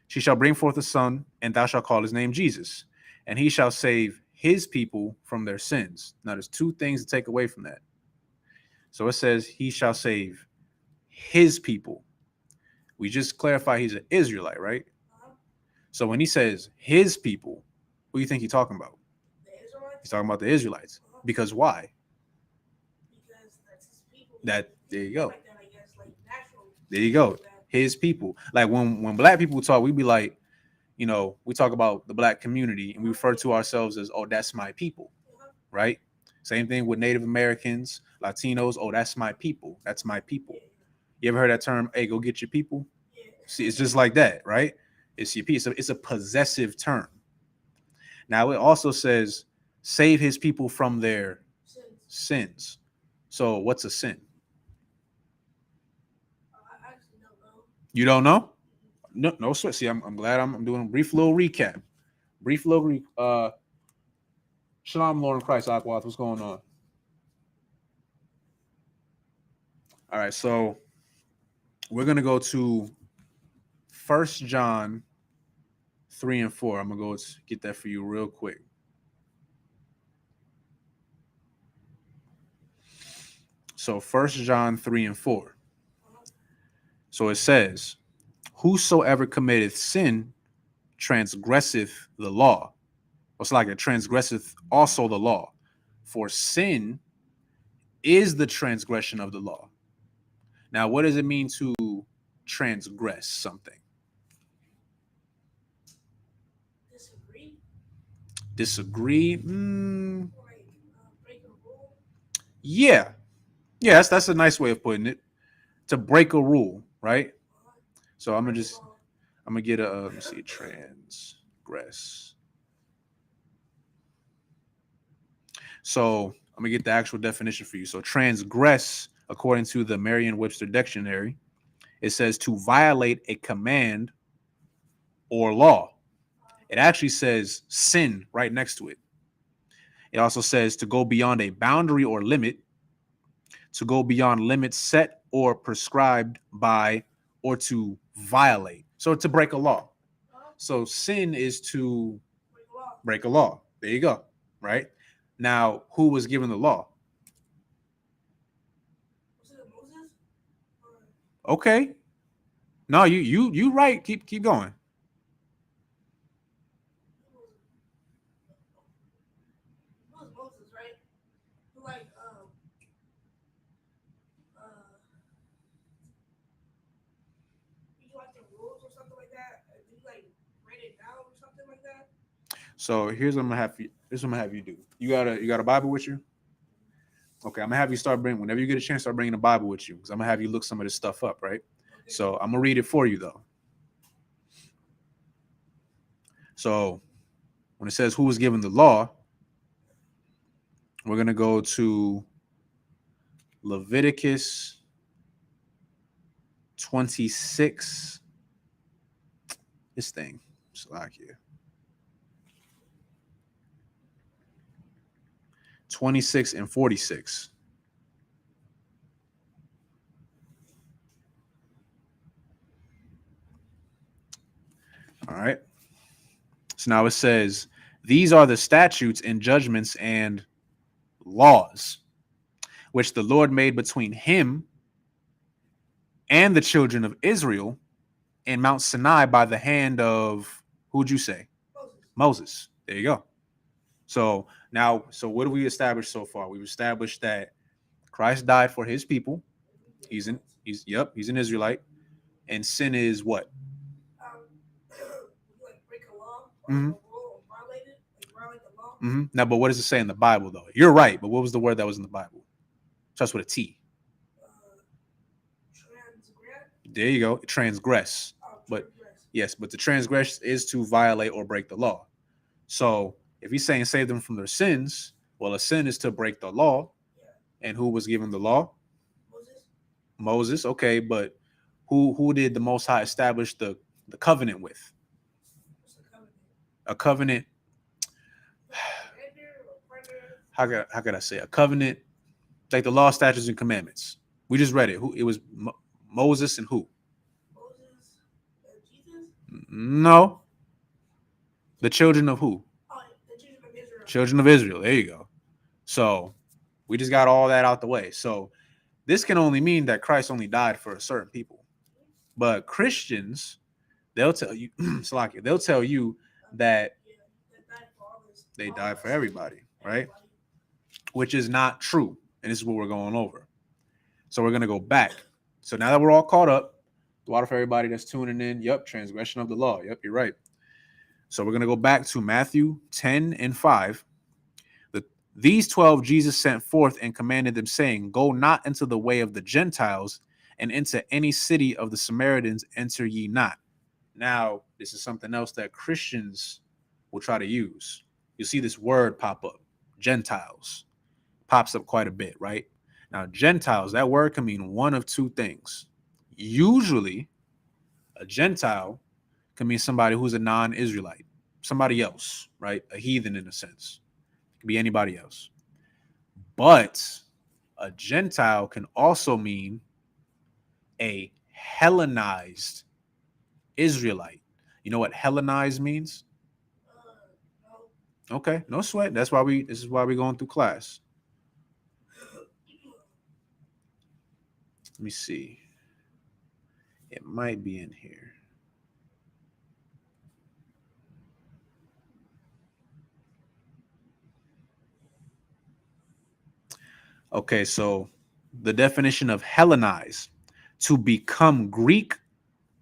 A: she shall bring forth a son, and thou shalt call his name Jesus, and he shall save his people from their sins. Now there's two things to take away from that. So it says he shall save his people. We just clarify he's an Israelite, right?
C: Uh-huh.
A: So when he says his people, who do you think he's talking about?
C: The Israelites?
A: He's talking about the Israelites. Because why?
C: Because that's his people.
A: There you go.
C: Like that, I guess, like natural.
A: There you go. His people. Like when black people talk, we be like, you know, we talk about the black community and we refer to ourselves as, oh, that's my people, right? Same thing with Native Americans, Latinos. Oh, that's my people. That's my people. You ever heard that term? Hey, go get your people. See, it's just like that, right? It's your people. It's a possessive term. Now it also says save his people from their sins. So what's a sin?
C: I actually don't know.
A: You don't know? No sweat. See, I'm glad I'm doing a brief little recap. Shalom, Lord in Christ, Aquath. What's going on? All right, so we're gonna go to 1 John 3 and 4. I'm gonna go get that for you real quick. So 1 John 3 and 4. So it says, whosoever committeth sin transgresseth the law. It's like it transgresseth also the law. For sin is the transgression of the law. Now, what does it mean to transgress something? Disagree?
C: Like, break a rule?
A: Yeah. Yeah, that's a nice way of putting it. To break a rule, right? So I'm gonna get a let me see, transgress. So I'm gonna get the actual definition for you. So transgress, according to the Merriam-Webster dictionary, it says to violate a command or law. It actually says sin right next to it. It also says to go beyond a boundary or limit, to go beyond limits set or prescribed by, or to violate. So to break a law. So sin is to break a law. There you go. Right? Now, who was given the law?
C: Was it Moses?
A: Okay. No, you right. Keep going.
C: It was Moses, right? Who like you like the rules or something like that? Did you like write it down or something like that?
A: So here's what I'm gonna have you. This is what I'm gonna have you do. You got a Bible with you? Okay, I'm gonna have you start bringing. Whenever you get a chance, start bringing the Bible with you, because I'm gonna have you look some of this stuff up, right?
C: Okay.
A: So I'm gonna read it for you though. So when it says who was given the law, we're gonna go to Leviticus 26. This thing, Slovakia. 26 and 46. All right. So now it says, these are the statutes and judgments and laws which the Lord made between him and the children of Israel in Mount Sinai by the hand of, who'd you say? Moses. There you go. So now, so what do we establish so far? We've established that Christ died for his people. He's an Israelite. And sin is what?
C: Like break a law
A: Mhm.
C: or rule or violate it, like violate the law.
A: Now, but what does it say in the Bible though? You're right, but what was the word that was in the Bible? Starts with a T.
C: Transgress.
A: There you go. Transgress.
C: Oh,
A: But
C: transgress.
A: Yes, but to transgress is to violate or break the law. So if he's saying save them from their sins, well, a sin is to break the law.
C: Yeah.
A: And who was given the law?
C: Moses.
A: Moses. Okay, but who did the Most High establish the covenant with?
C: What's the covenant?
A: A covenant.
C: Render or partner?
A: How could I say a covenant? Like the law, statutes, and commandments. We just read it. Who it was? Moses and who?
C: Moses and Jesus?
A: No, the children of who?
C: Oh, the children of Israel.
A: Children of Israel. There you go. So we just got all that out the way. So this can only mean that Christ only died for a certain people. But Christians, they'll tell you, Salakia, they'll tell you that
C: Yeah, that died for all this.
A: they
C: all
A: died
C: of
A: for
C: us.
A: everybody, right?
C: Everybody.
A: Which is not true. And this is what we're going over. So we're going to go back. So now that we're all caught up, the water for everybody that's tuning in. Yep, transgression of the law. Yep, you're right. So we're going to go back to Matthew 10 and 5. These 12 Jesus sent forth and commanded them, saying, go not into the way of the Gentiles, and into any city of the Samaritans enter ye not. Now, this is something else that Christians will try to use. You see this word pop up, Gentiles. Pops up quite a bit, right? Now, Gentiles, that word can mean one of two things. Usually, a Gentile can mean somebody who's a non-Israelite, somebody else, right? A heathen in a sense. It could be anybody else. But a Gentile can also mean a Hellenized Israelite. You know what Hellenized means?
C: No.
A: Okay, no sweat. This is why we're going through class. Let me see. It might be in here. Okay, so the definition of Hellenize, to become Greek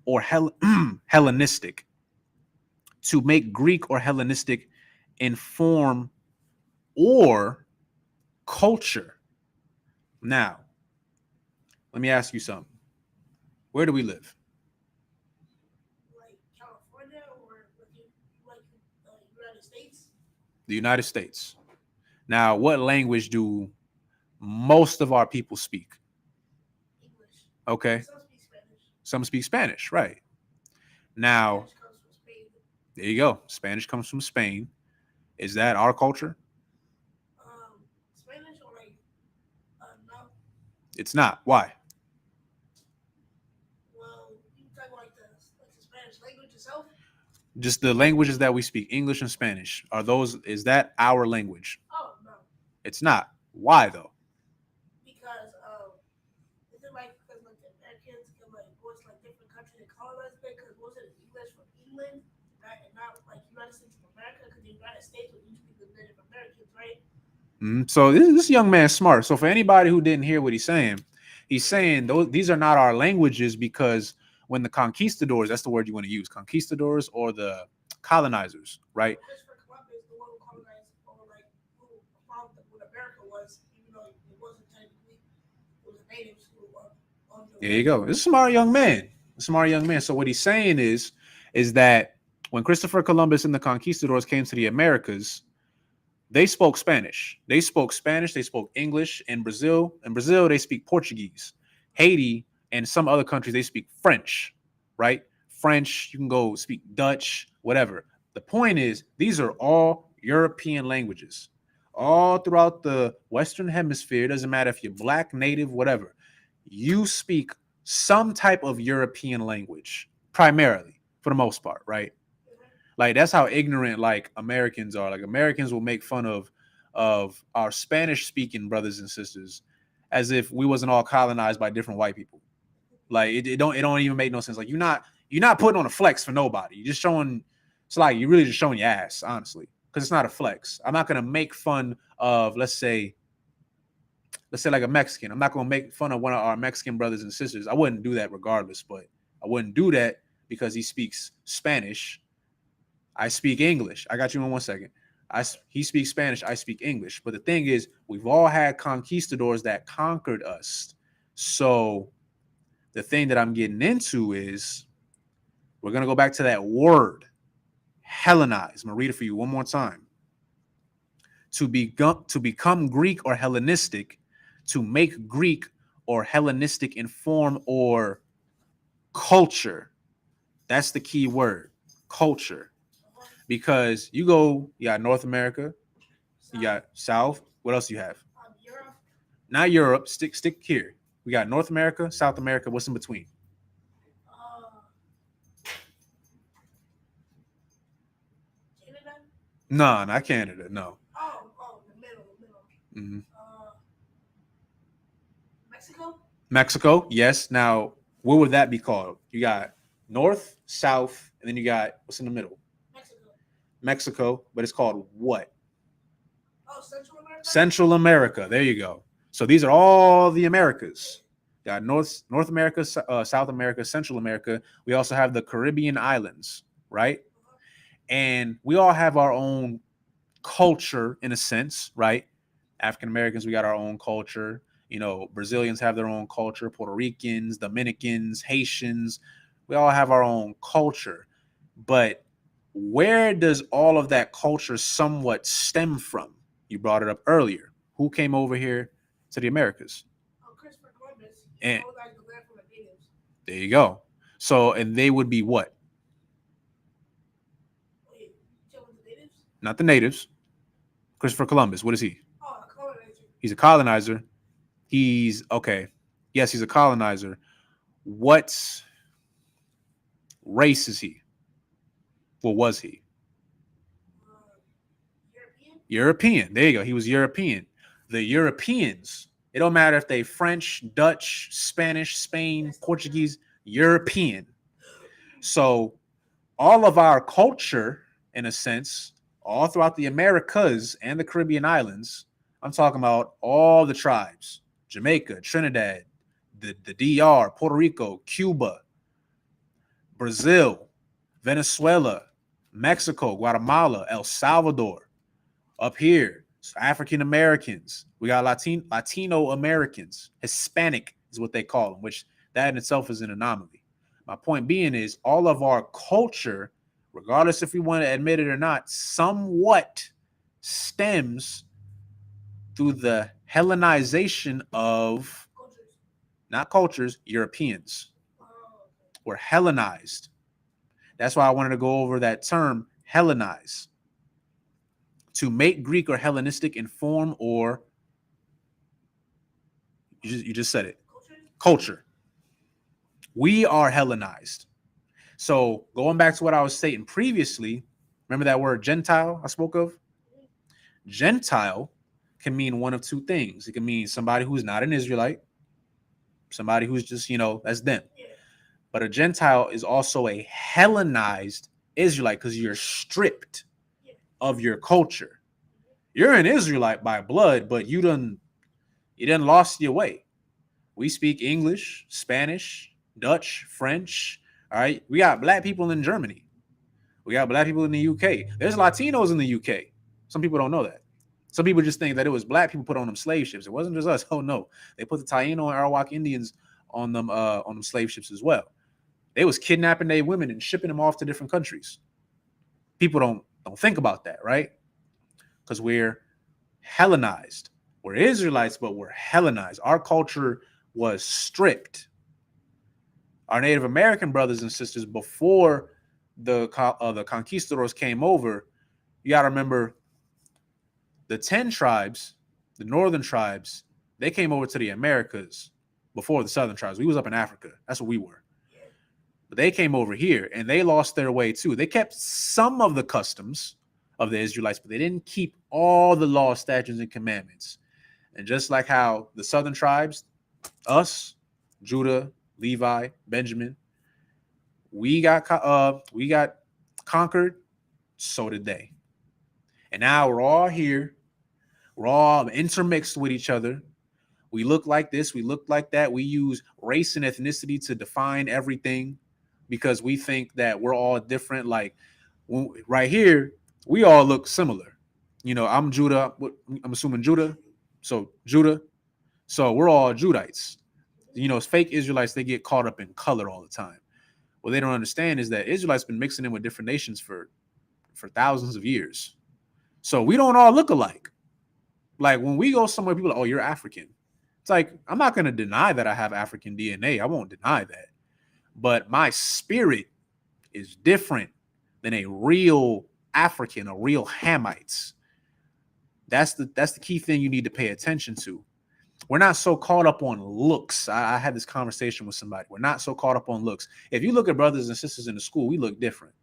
A: or Hellenistic, to make Greek or Hellenistic in form or culture. Now, let me ask you something. Where do we live?
C: Like California or like United States?
A: The United States. Now, what language do most of our people speak?
C: English.
A: Okay.
C: Some speak Spanish.
A: Some speak Spanish, right? Now,
C: Spanish comes from Spain.
A: there you go. Spanish comes from Spain. Is that our culture?
C: Spanish or like no.
A: It's not. Why?
C: Well, you talk like the Spanish language itself.
A: Just the languages that we speak, English and Spanish. Is that our language?
C: Oh no.
A: It's not. Why though?
C: Because is it like because like the Americans can like voice like different countries and colonize it because most of the English from England, right, and not like United States of America because the United States would usually be the Native Americans, right?
A: So this young man's smart. So for anybody who didn't hear what he's saying these are not our languages because when the conquistadors, that's the word you want to use, conquistadors or the colonizers, right?
C: Christopher Columbus, the one who colonized or like who found what America was, even though it wasn't technically, it was the natives who on the.
A: There you go. This is a smart young man. So what he's saying is that when Christopher Columbus and the conquistadors came to the Americas, they spoke Spanish. They spoke English. In Brazil, they speak Portuguese. Haiti and some other countries, they speak French, right? French, you can go speak Dutch, whatever. The point is, these are all European languages. All throughout the Western Hemisphere, it doesn't matter if you're black, native, whatever. You speak some type of European language, primarily, for the most part, right? Like that's how ignorant like Americans are. Like Americans will make fun of our Spanish speaking brothers and sisters as if we wasn't all colonized by different white people. Like it don't even make no sense. Like you're not putting on a flex for nobody. You're just showing. It's like you're really just showing your ass, honestly, because it's not a flex. I'm not gonna make fun of let's say like a Mexican. I'm not gonna make fun of one of our Mexican brothers and sisters. I wouldn't do that regardless, but I wouldn't do that because he speaks Spanish. I speak English. I got you in 1 second. He speaks Spanish. I speak English. But the thing is, we've all had conquistadors that conquered us. So the thing that I'm getting into is We're going to go back to that word, Hellenize. I'm going to read it for you one more time. To become Greek or Hellenistic, to make Greek or Hellenistic in form or culture. That's the key word, culture. Because you got North America, you got South. What else do you have?
C: Europe.
A: Not Europe. Stick here. We got North America, South America. What's in between?
C: Canada.
A: No, not Canada. No.
C: The middle.
A: Mm-hmm.
C: Mexico.
A: Mexico. Yes. Now, what would that be called? You got North, South, and then you got what's in the middle? Mexico, but it's called what?
C: Central America.
A: Central America. There you go. So these are all the Americas. You got North America, South America, Central America. We also have the Caribbean islands, right? And we all have our own culture in a sense, right? African Americans, we got our own culture. You know, Brazilians have their own culture, Puerto Ricans, Dominicans, Haitians. We all have our own culture. But where does all of that culture somewhat stem from? You brought it up earlier. Who came over here to the Americas?
C: Christopher Columbus.
A: And
C: the land from the natives.
A: there you go. So, and they would be what?
C: Wait, the natives?
A: Not the natives. Christopher Columbus. What is he?
C: A colonizer.
A: He's a colonizer. He's okay. Yes, he's a colonizer. What race is he? What was he? European. There you go. He was European. The Europeans, it don't matter if they French, Dutch, Spanish, Spain, Portuguese, European. So all of our culture, in a sense, all throughout the Americas and the Caribbean islands, I'm talking about all the tribes, Jamaica, Trinidad, the DR, Puerto Rico, Cuba, Brazil, Venezuela, Mexico, Guatemala, El Salvador. Up here, African Americans. We got Latino Americans. Hispanic is what they call them, which that in itself is an anomaly. My point being is all of our culture, regardless if we want to admit it or not, somewhat stems through the Hellenization of, not cultures, Europeans. We're Hellenized. That's why I wanted to go over that term, Hellenize. To make Greek or Hellenistic in form or, you just said it, culture. We are Hellenized. So going back to what I was stating previously, remember that word Gentile I spoke of? Gentile can mean one of two things. It can mean somebody who's not an Israelite, somebody who's just, that's them. But a Gentile is also a Hellenized Israelite because you're stripped of your culture. You're an Israelite by blood, but you done lost your way. We speak English, Spanish, Dutch, French. All right. We got black people in Germany. We got black people in the UK. There's Latinos in the UK. Some people don't know that. Some people just think that it was black people put on them slave ships. It wasn't just us. Oh no. They put the Taino and Arawak Indians on them slave ships as well. They was kidnapping their women and shipping them off to different countries. People don't think about that, right? Because we're Hellenized. We're Israelites, but we're Hellenized. Our culture was stripped. Our Native American brothers and sisters, before the conquistadors came over, you got to remember the 10 tribes, the northern tribes, they came over to the Americas before the southern tribes. We was up in Africa. That's what we were. But they came over here and they lost their way too. They kept some of the customs of the Israelites, but they didn't keep all the laws, statutes, and commandments. And just like how the southern tribes, us, Judah, Levi, Benjamin, we got conquered, so did they. And now we're all here. We're all intermixed with each other. We look like this. We look like that. We use race and ethnicity to define everything because we think that we're all different. Like right here, we all look similar. I'm Judah. I'm assuming Judah. So Judah. So we're all Judites. Fake Israelites, they get caught up in color all the time. What they don't understand is that Israelites been mixing in with different nations for thousands of years. So we don't all look alike. Like when we go somewhere, people are like, oh, you're African. It's like, I'm not going to deny that I have African DNA. I won't deny that. But my spirit is different than a real African, a real Hamites. That's the key thing you need to pay attention to. We're not so caught up on looks. I had this conversation with somebody. We're not so caught up on looks. If you look at brothers and sisters in the school, we look different.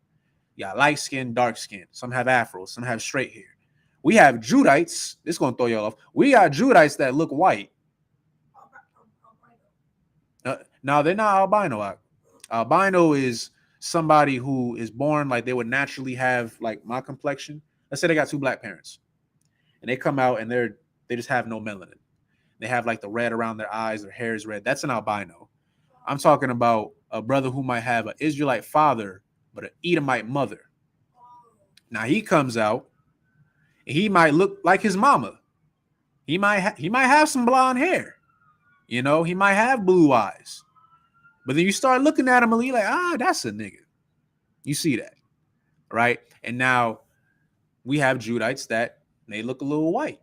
A: Yeah, light skin, dark skin. Some have afros, some have straight hair. We have Judites. This is going to throw y'all off. We got Judites that look white. Now, they're not albino. Albino is somebody who is born like they would naturally have like my complexion. Let's say they got two black parents and they come out and they just have no melanin. They have like the red around their eyes, their hair is red. That's an albino. I'm talking about a brother who might have an Israelite father, but an Edomite mother. Now he comes out and he might look like his mama. He might have some blonde hair. You know, he might have blue eyes. But then you start looking at him and you're like, that's a nigga. You see that, right? And now we have Judites that they look a little white.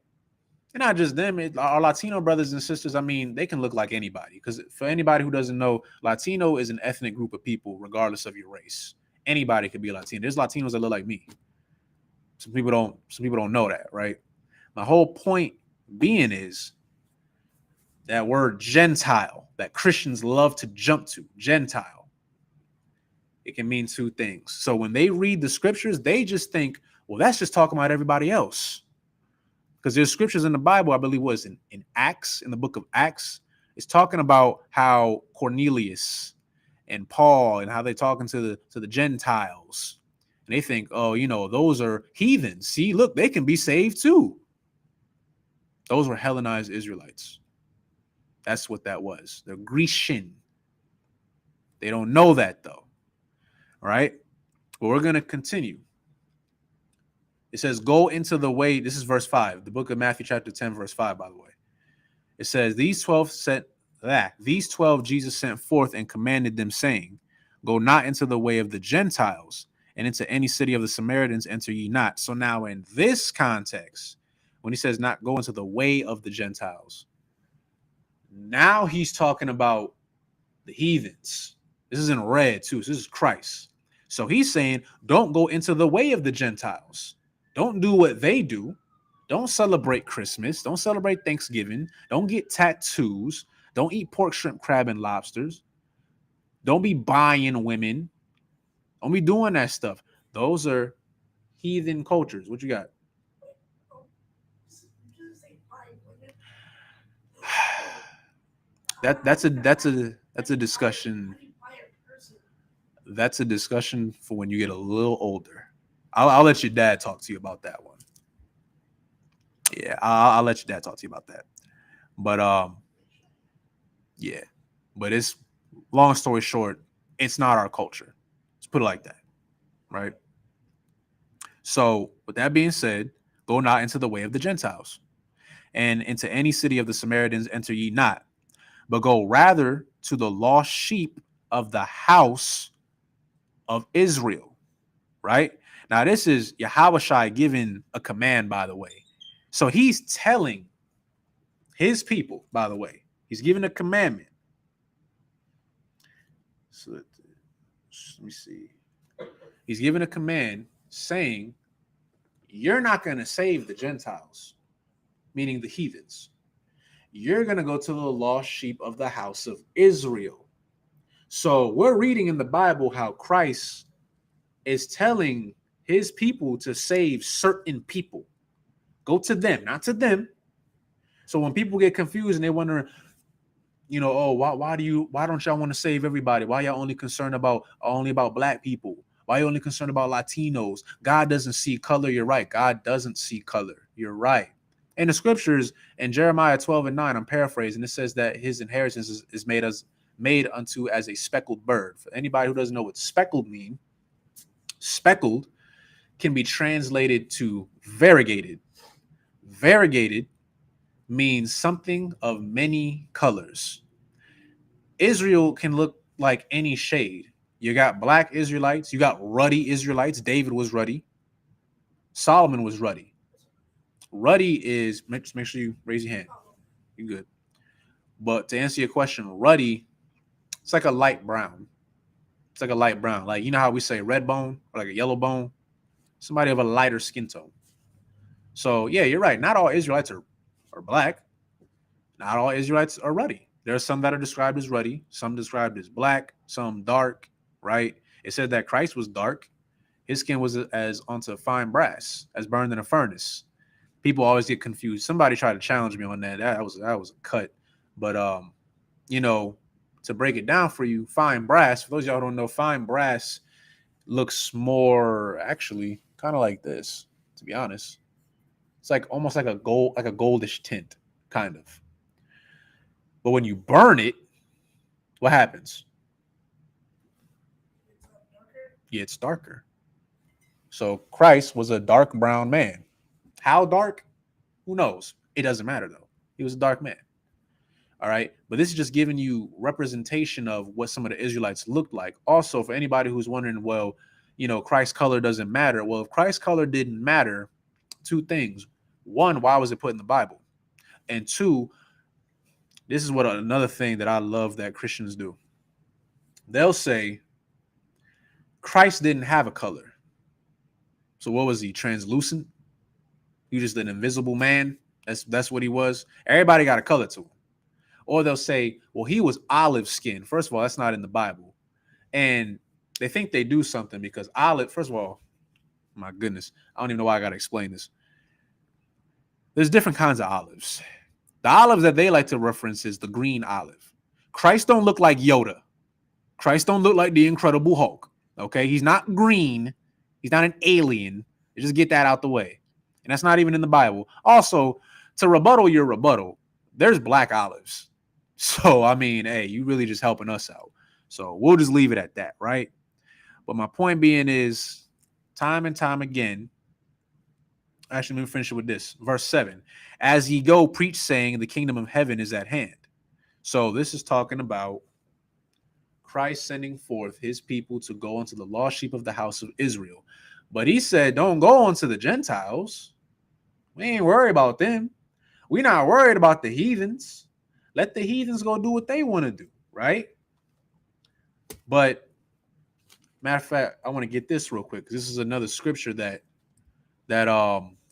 A: And not just them, our Latino brothers and sisters, I mean, they can look like anybody. Because for anybody who doesn't know, Latino is an ethnic group of people, regardless of your race. Anybody could be a Latino. There's Latinos that look like me. Some people don't know that, right? My whole point being is that word Gentile that Christians love to jump to, Gentile. It can mean two things. So when they read the scriptures, they just think, well, that's just talking about everybody else. Because there's scriptures in the Bible, I believe was in Acts, in the book of Acts, it's talking about how Cornelius and Paul and how they're talking to the Gentiles. And they think, oh, you know, those are heathens. See, look, they can be saved too. Those were Hellenized Israelites. That's what that was. They're Grecian. They don't know that though. All right. But we're going to continue. It says, go into the way. This is verse 5, the book of Matthew chapter 10, verse 5, by the way. It says, these 12 Jesus sent forth and commanded them, saying, go not into the way of the Gentiles, and into any city of the Samaritans enter ye not. So now in this context, when he says not go into the way of the Gentiles, now he's talking about the heathens. This is in red too. So this is Christ. So he's saying, don't go into the way of the Gentiles. Don't do what they do. Don't celebrate Christmas. Don't celebrate Thanksgiving. Don't get tattoos. Don't eat pork, shrimp, crab, and lobsters. Don't be buying women. Don't be doing that stuff. Those are heathen cultures. What you got? That's a discussion. That's a discussion for when you get a little older. I'll let your dad talk to you about that one. Yeah, I'll let your dad talk to you about that. But yeah. But it's long story short, it's not our culture. Let's put it like that. Right? So with that being said, go not into the way of the Gentiles, and into any city of the Samaritans enter ye not, but go rather to the lost sheep of the house of Israel. Right? Now, this is Yahushua giving a command, by the way. So he's telling his people, by the way, he's giving a commandment. So let me see. He's giving a command saying, you're not going to save the Gentiles, meaning the heathens. You're going to go to the lost sheep of the house of Israel. So we're reading in the Bible how Christ is telling his people to save certain people. Go to them, not to them. So when people get confused and they wonder, you know, oh, why don't y'all want to save everybody? Why y'all only concerned about black people? Why you only concerned about Latinos? God doesn't see color. You're right. God doesn't see color. You're right. In the scriptures in Jeremiah 12:9, I'm paraphrasing, it says that his inheritance is made unto as a speckled bird. For anybody who doesn't know what speckled mean, speckled can be translated to variegated. Variegated means something of many colors. Israel can look like any shade. You got black Israelites. You got ruddy Israelites. David was ruddy. Solomon was ruddy. Ruddy is, make sure you raise your hand. You good. But to answer your question, ruddy, it's like a light brown. It's like a light brown. Like, you know how we say red bone or like a yellow bone? Somebody of a lighter skin tone. So, yeah, you're right. Not all Israelites are black. Not all Israelites are ruddy. There are some that are described as ruddy, some described as black, some dark, right? It said that Christ was dark. His skin was as onto fine brass, as burned in a furnace. People always get confused. Somebody tried to challenge me on that. That was a cut. But you know, to break it down for you, fine brass, for those of y'all who don't know, fine brass looks more actually kind of like this, to be honest. It's like almost like a goldish tint, kind of. But when you burn it, what happens? Yeah, it's darker. So Christ was a dark brown man. How dark? Who knows? It doesn't matter though. He was a dark man. All right. But this is just giving you representation of what some of the Israelites looked like. Also, for anybody who's wondering, well, you know, Christ's color doesn't matter. Well, if Christ's color didn't matter, two things. One, why was it put in the Bible? And two, this is what another thing that I love that Christians do. They'll say Christ didn't have a color. So what was he? Translucent? He just an invisible man. That's what he was. Everybody got a color to him. Or they'll say, well, he was olive skin. First of all, that's not in the Bible. And they think they do something because olive, first of all, my goodness, I don't even know why I got to explain this. There's different kinds of olives. The olives that they like to reference is the green olive. Christ don't look like Yoda. Christ don't look like the Incredible Hulk. Okay, he's not green. He's not an alien. Just get that out the way. And that's not even in the Bible. Also, to rebuttal your rebuttal, there's black olives. So, I mean, hey, you really just helping us out. So we'll just leave it at that, right? But my point being is, time and time again, actually, let me finish it with this. Verse 7, as ye go, preach, saying, the kingdom of heaven is at hand. So this is talking about Christ sending forth his people to go unto the lost sheep of the house of Israel. But he said, don't go unto the Gentiles. We ain't worried about them. We're not worried about the heathens. Let the heathens go do what they want to do, right? But matter of fact, I want to get this real quick because this is another scripture that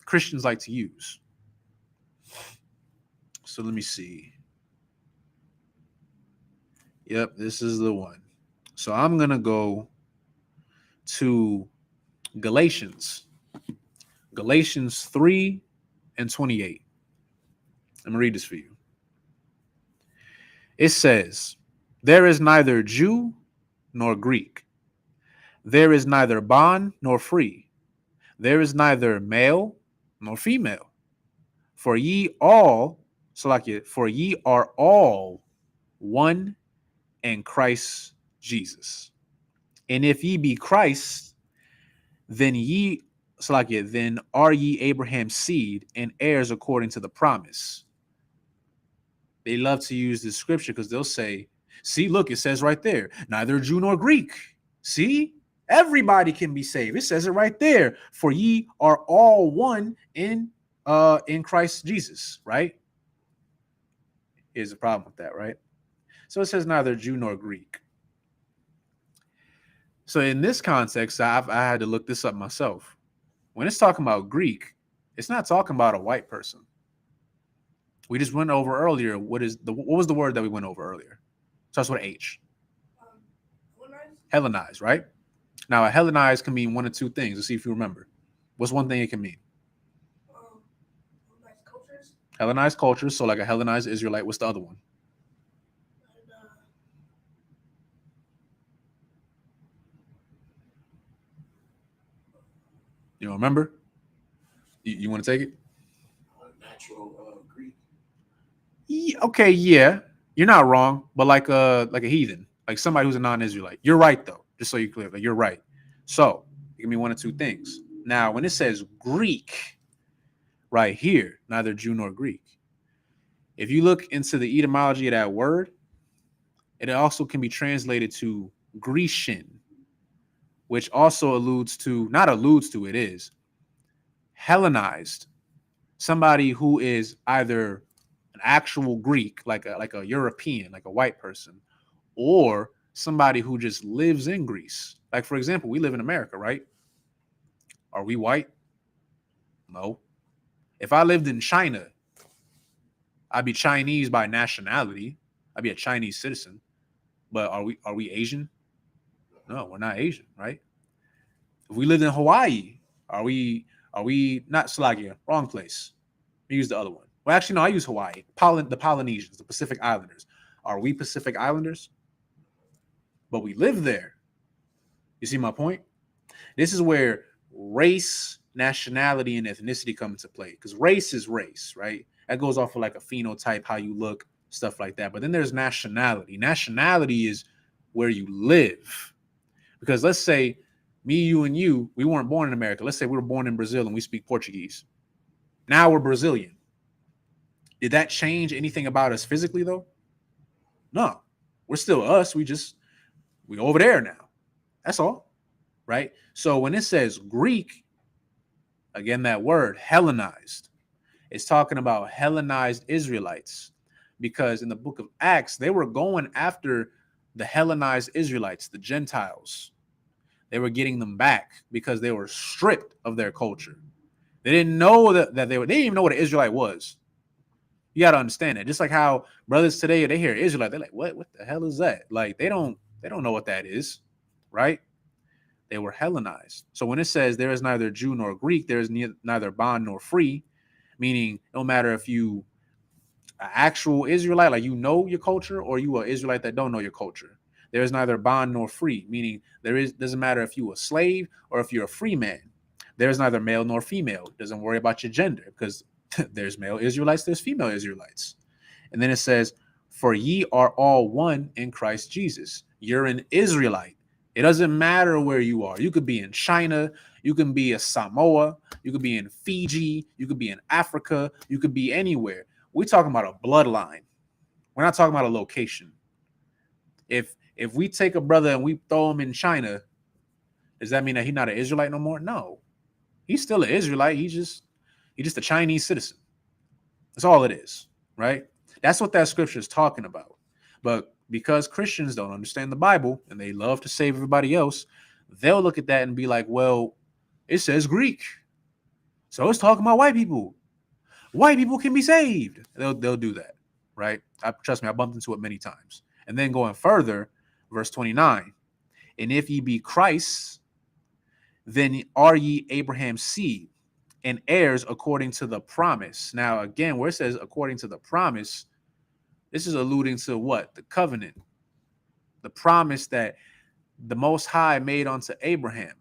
A: Christians like to use. So let me see. Yep, this is the one. So I'm going to go to Galatians 3 and 28. Let me read this for you. It says, there is neither Jew nor Greek. There is neither bond nor free. There is neither male nor female. For ye are all one in Christ Jesus. And if ye be Christ, then are ye Abraham's seed and heirs according to the promise. They love to use this scripture because they'll say, see, look, it says right there, neither Jew nor Greek. See, everybody can be saved. It says it right there. For ye are all one in Christ Jesus, right? Here's the problem with that, right? So it says neither Jew nor Greek. So in this context, I had to look this up myself. When it's talking about Greek, it's not talking about a white person. We just went over earlier. What was the word that we went over earlier? Starts with H. Hellenized, right? Now, a Hellenized can mean one of two things. Let's see if you remember. What's one thing it can mean? Hellenized cultures. So like a Hellenized Israelite. What's the other one? You don't remember? You want to take it?
B: Natural Greek.
A: Yeah, okay, yeah. You're not wrong, but like a heathen, like somebody who's a non-Israelite. You're right, though, just so you're clear. Like, you're right. So it can be one of two things. Now, when it says Greek right here, neither Jew nor Greek, if you look into the etymology of that word, it also can be translated to Grecian. which also it is Hellenized, somebody who is either an actual Greek, like a European, like a white person, or somebody who just lives in Greece. Like, for example, we live in America, right? Are we white? No. If I lived in China, I'd be Chinese by nationality. I'd be a Chinese citizen. But are we Asian? No, we're not Asian, right? If we lived in Hawaii, are we not Slovakia? Wrong place. We use the other one. Well, actually, no, I use Hawaii. The Polynesians, the Pacific Islanders. Are we Pacific Islanders? But we live there. You see my point? This is where race, nationality, and ethnicity come into play. Because race is race, right? That goes off of like a phenotype, how you look, stuff like that. But then there's nationality. Nationality is where you live. Because let's say me, you, and you, we weren't born in America. Let's say we were born in Brazil and we speak Portuguese. Now we're Brazilian. Did that change anything about us physically, though? No. We're still us. We over there now. That's all. Right? So when it says Greek, again, that word, Hellenized, it's talking about Hellenized Israelites. Because in the book of Acts, they were going after the Hellenized Israelites, the Gentiles. They were getting them back because they were stripped of their culture. They didn't know that they didn't even know what an Israelite was. You got to understand that. Just like how brothers today, they hear Israelite, they're like, what the hell is that? Like, they don't know what that is, right? They were Hellenized. So when it says there is neither Jew nor Greek, there is neither bond nor free, meaning no matter if you an actual Israelite, like you know your culture, or you are Israelite that don't know your culture. There is neither bond nor free, meaning doesn't matter if you a slave or if you're a free man. There is neither male nor female. Doesn't worry about your gender, because there's male Israelites, there's female Israelites. And then it says, for ye are all one in Christ Jesus. You're an Israelite. It doesn't matter where you are. You could be in China. You can be a Samoa. You could be in Fiji. You could be in Africa. You could be anywhere. We're talking about a bloodline. We're not talking about a location. If we take a brother and we throw him in China, does that mean that he's not an Israelite no more? No. He's still an Israelite. He's just a Chinese citizen. That's all it is, right? That's what that scripture is talking about. But because Christians don't understand the Bible and they love to save everybody else, they'll look at that and be like, well, it says Greek. So it's talking about white people. White people can be saved. They'll do that, right? Trust me, I bumped into it many times. And then going further, verse 29, and if ye be Christ, then are ye Abraham's seed and heirs according to the promise. Now, again, where it says according to the promise, this is alluding to what? The covenant. The promise that the Most High made unto Abraham.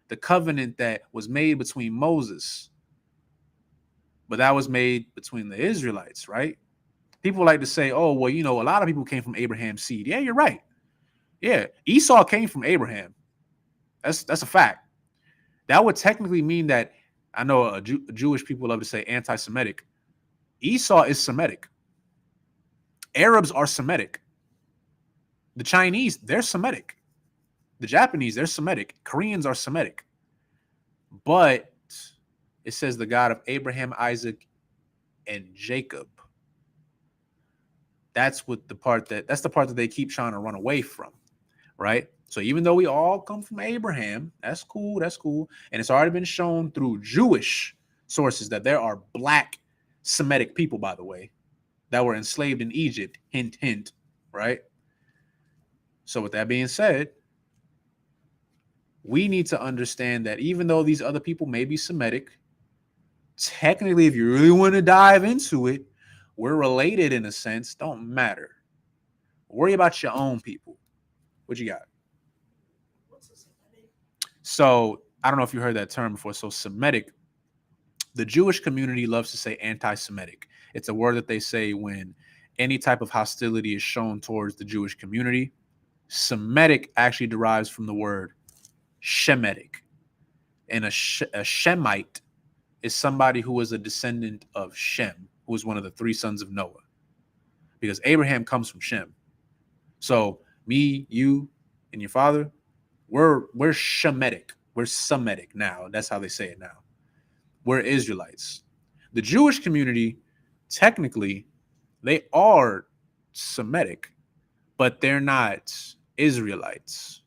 A: The covenant that was made between Moses. But that was made between the Israelites, right? People like to say, oh, well, a lot of people came from Abraham's seed. Yeah, you're right. Yeah, Esau came from Abraham. That's a fact. That would technically mean that, I know Jewish people love to say anti-Semitic. Esau is Semitic. Arabs are Semitic. The Chinese, they're Semitic. The Japanese, they're Semitic. Koreans are Semitic. But it says the God of Abraham, Isaac, and Jacob. That's the part that they keep trying to run away from, right? So even though we all come from Abraham, that's cool. And it's already been shown through Jewish sources that there are black Semitic people, by the way, that were enslaved in Egypt. Hint, hint, right? So with that being said, we need to understand that even though these other people may be Semitic, technically, if you really want to dive into it, we're related in a sense. Don't matter. Worry about your own people. What you got? So I don't know if you heard that term before. So Semitic, the Jewish community loves to say anti-Semitic. It's a word that they say when any type of hostility is shown towards the Jewish community. Semitic actually derives from the word Shemitic. And a Shemite is somebody who was a descendant of Shem, who was one of the three sons of Noah. Because Abraham comes from Shem. So me, you, and your father, We're Shemitic. We're Semitic now. That's how they say it now. We're Israelites. The Jewish community, technically, they are Semitic, but they're not Israelites.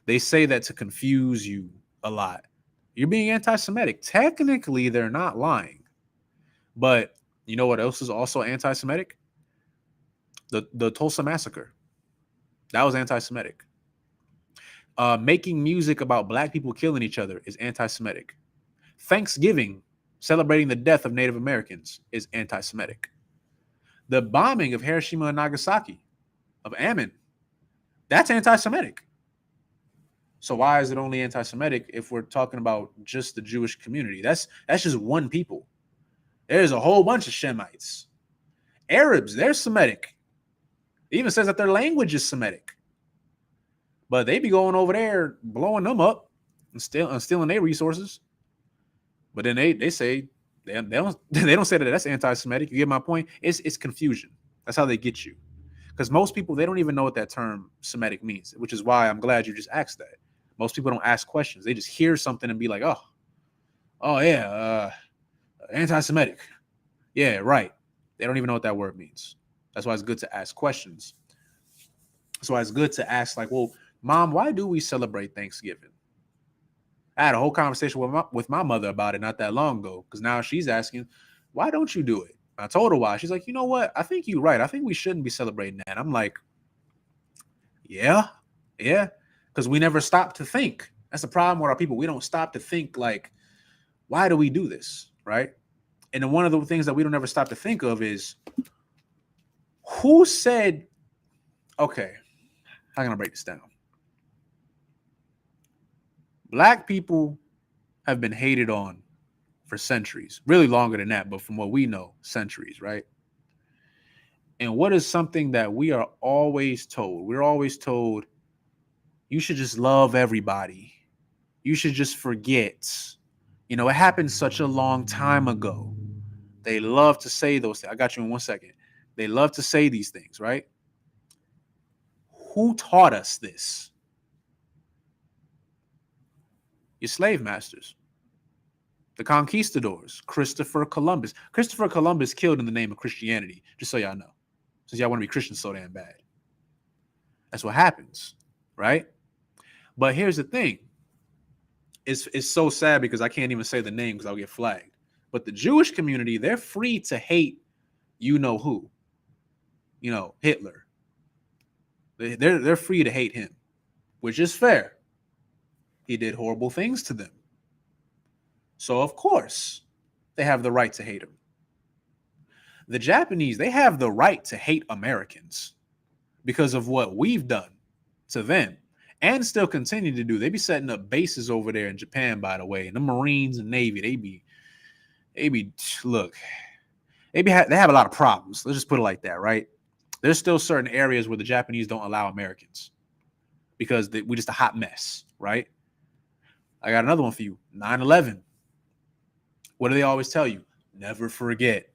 A: They say that to confuse you a lot. You're being anti-Semitic. Technically, they're not lying. But you know what else is also anti-Semitic? The Tulsa massacre. That was anti-Semitic. Making music about black people killing each other is anti-Semitic. Thanksgiving, celebrating the death of Native Americans, is anti-Semitic. The bombing of Hiroshima and Nagasaki, of Ammon, that's anti-Semitic. So why is it only anti-Semitic if we're talking about just the Jewish community? That's just one people. There's a whole bunch of Shemites. Arabs, they're Semitic. It even says that their language is Semitic. But they be going over there, blowing them up and stealing their resources. But then they say they don't they don't say that that's anti-Semitic. You get my point? It's confusion. That's how they get you. Because most people, they don't even know what that term Semitic means, which is why I'm glad you just asked that. Most people don't ask questions. They just hear something and be like, oh yeah, anti-Semitic. Yeah, right. They don't even know what that word means. That's why it's good to ask questions. That's why it's good to ask, like, well, Mom, why do we celebrate Thanksgiving? I had a whole conversation with my mother about it not that long ago, because now she's asking, why don't you do it? I told her why. She's like, you know what? I think you're right. I think we shouldn't be celebrating that. I'm like, yeah, because we never stop to think. That's the problem with our people. We don't stop to think, like, why do we do this, right? And then one of the things that we don't ever stop to think of is, who said, okay, how can I break this down? Black people have been hated on for centuries, really longer than that, but from what we know, centuries, right? And what is something that we are always told? We're always told, you should just love everybody. You should just forget. You know, it happened such a long time ago. They love to say those things. I got you in 1 second. They love to say these things, right? Who taught us this? Your slave masters. The conquistadors, Christopher Columbus. Christopher Columbus killed in the name of Christianity, just so y'all know, since y'all want to be Christians so damn bad. That's what happens, right? But here's the thing. It's so sad because I can't even say the name because I'll get flagged. But the Jewish community, they're free to hate you know who. You know, Hitler. They're free to hate him, which is fair. He did horrible things to them. So, of course, they have the right to hate him. The Japanese, they have the right to hate Americans because of what we've done to them and still continue to do. They be setting up bases over there in Japan, by the way. And the Marines and Navy, look, they have a lot of problems. Let's just put it like that, right? There's still certain areas where the Japanese don't allow Americans because we're just a hot mess, right? I got another one for you. 9/11. What do they always tell you? Never forget.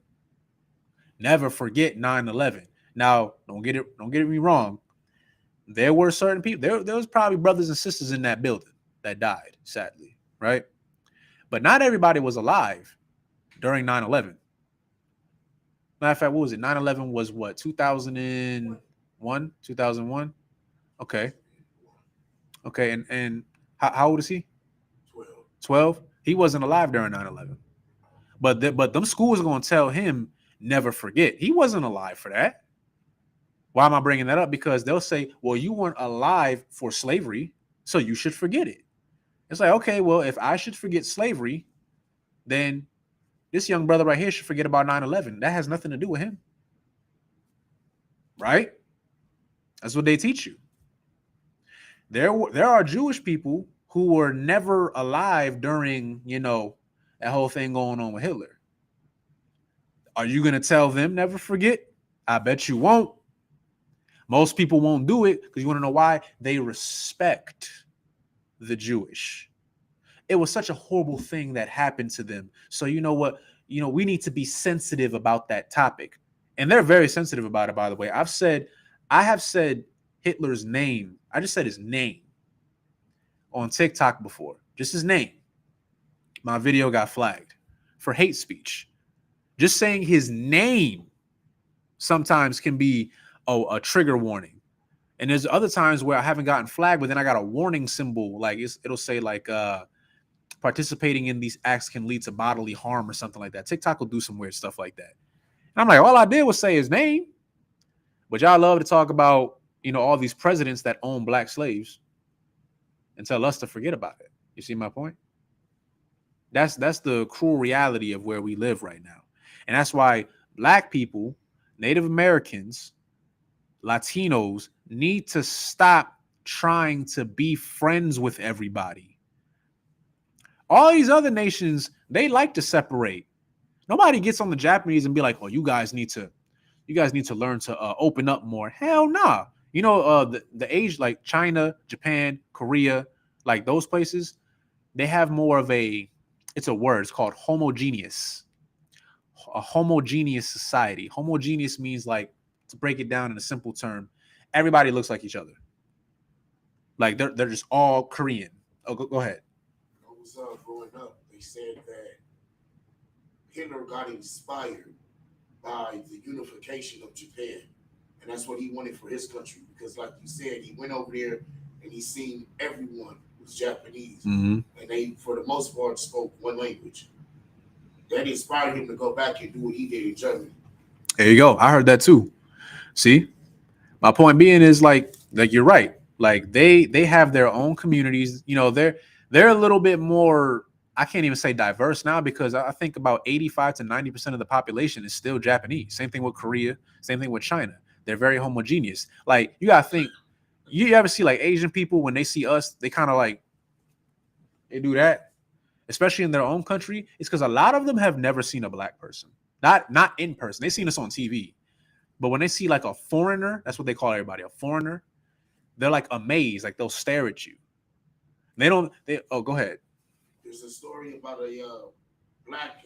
A: Never forget 9/11. Now, don't get me wrong. There were certain people. There was probably brothers and sisters in that building that died, sadly, right? But not everybody was alive during 9/11. Matter of fact, what was it? 9/11 was what? 2001? 2001? Okay. Okay, and how old is he?
B: 12.
A: 12? He wasn't alive during 9/11. But them schools are going to tell him never forget. He wasn't alive for that. Why am I bringing that up? Because they'll say, well, you weren't alive for slavery, so you should forget it. It's like, okay, well, if I should forget slavery, then this young brother right here should forget about 9/11. That has nothing to do with him. Right? That's what they teach you. There are Jewish people who were never alive during, that whole thing going on with Hitler. Are you going to tell them never forget? I bet you won't. Most people won't do it because you want to know why? They respect the Jewish. It was such a horrible thing that happened to them. So you know what? We need to be sensitive about that topic. And they're very sensitive about it, by the way. I have said Hitler's name. I just said his name on TikTok before. Just his name. My video got flagged for hate speech. Just saying his name sometimes can be a trigger warning. And there's other times where I haven't gotten flagged, but then I got a warning symbol. Like it'll say like participating in these acts can lead to bodily harm or something like that. TikTok will do some weird stuff like that. And I'm like, all I did was say his name. But y'all love to talk about, all these presidents that own black slaves and tell us to forget about it. You see my point? That's the cruel reality of where we live right now. And that's why black people, Native Americans, Latinos need to stop trying to be friends with everybody. All these other nations, they like to separate. Nobody gets on the Japanese and be like, "Oh, you guys need to learn to open up more." Hell nah. The age like China, Japan, Korea, like those places, they have more of it's a word. It's called homogeneous. A homogeneous society. Homogeneous means, like, to break it down in a simple term, everybody looks like each other. Like they're just all Korean. Oh, go ahead.
B: I was growing up, they said that Hitler got inspired by the unification of Japan. And that's what he wanted for his country. Because like you said, he went over there and he seen everyone was Japanese.
A: Mm-hmm.
B: And they, for the most part, spoke one language. That inspired him to go back and do what he did in Germany.
A: There you go. I heard that too. See? My point being is like you're right. Like they have their own communities. They're a little bit more, I can't even say diverse now, because I think about 85 to 90% of the population is still Japanese. Same thing with Korea, same thing with China. They're very homogeneous. Like, you gotta think, you ever see like Asian people, when they see us, they kind of like, they do that, especially in their own country. It's because a lot of them have never seen a black person, not in person. They've seen us on TV, but when they see like a foreigner, that's what they call everybody, a foreigner, they're like amazed, like they'll stare at you. Go ahead.
B: There's a story about a black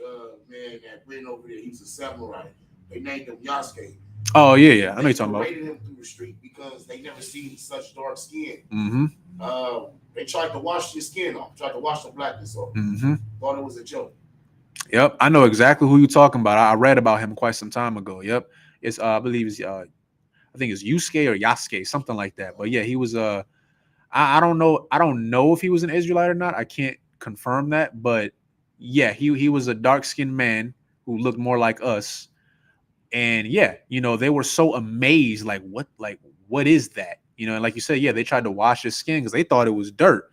B: man that went over there. He was a samurai. They named him Yasuke.
A: Oh yeah. I know you're talking about.
B: They paraded him through the street because they never seen such dark skin.
A: Mm-hmm.
B: They tried to wash his skin off, tried to wash the blackness off.
A: Mm-hmm.
B: Thought it was a joke.
A: Yep, I know exactly who you're talking about. I read about him quite some time ago. Yep, it's I believe it's I think it's Yusuke or Yasuke, something like that. But yeah, he was I don't know if he was an Israelite or not. I can't confirm that, but yeah, he was a dark-skinned man who looked more like us. And yeah, they were so amazed, like what is that? And like you said, yeah, they tried to wash his skin because they thought it was dirt.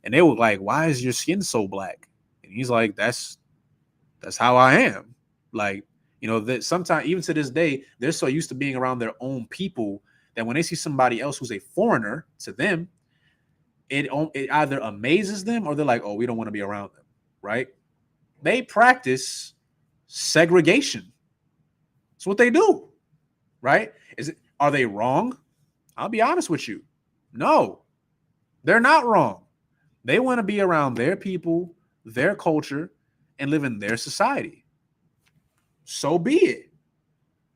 A: And they were like, "Why is your skin so black?" And he's like, That's how I am. Like, that sometimes, even to this day, they're so used to being around their own people that when they see somebody else who's a foreigner to them, it either amazes them or they're like, "Oh, we don't want to be around them," right? They practice segregation. It's what they do, right? Are they wrong? I'll be honest with you. No, they're not wrong. They want to be around their people, their culture, and live in their society. So be it.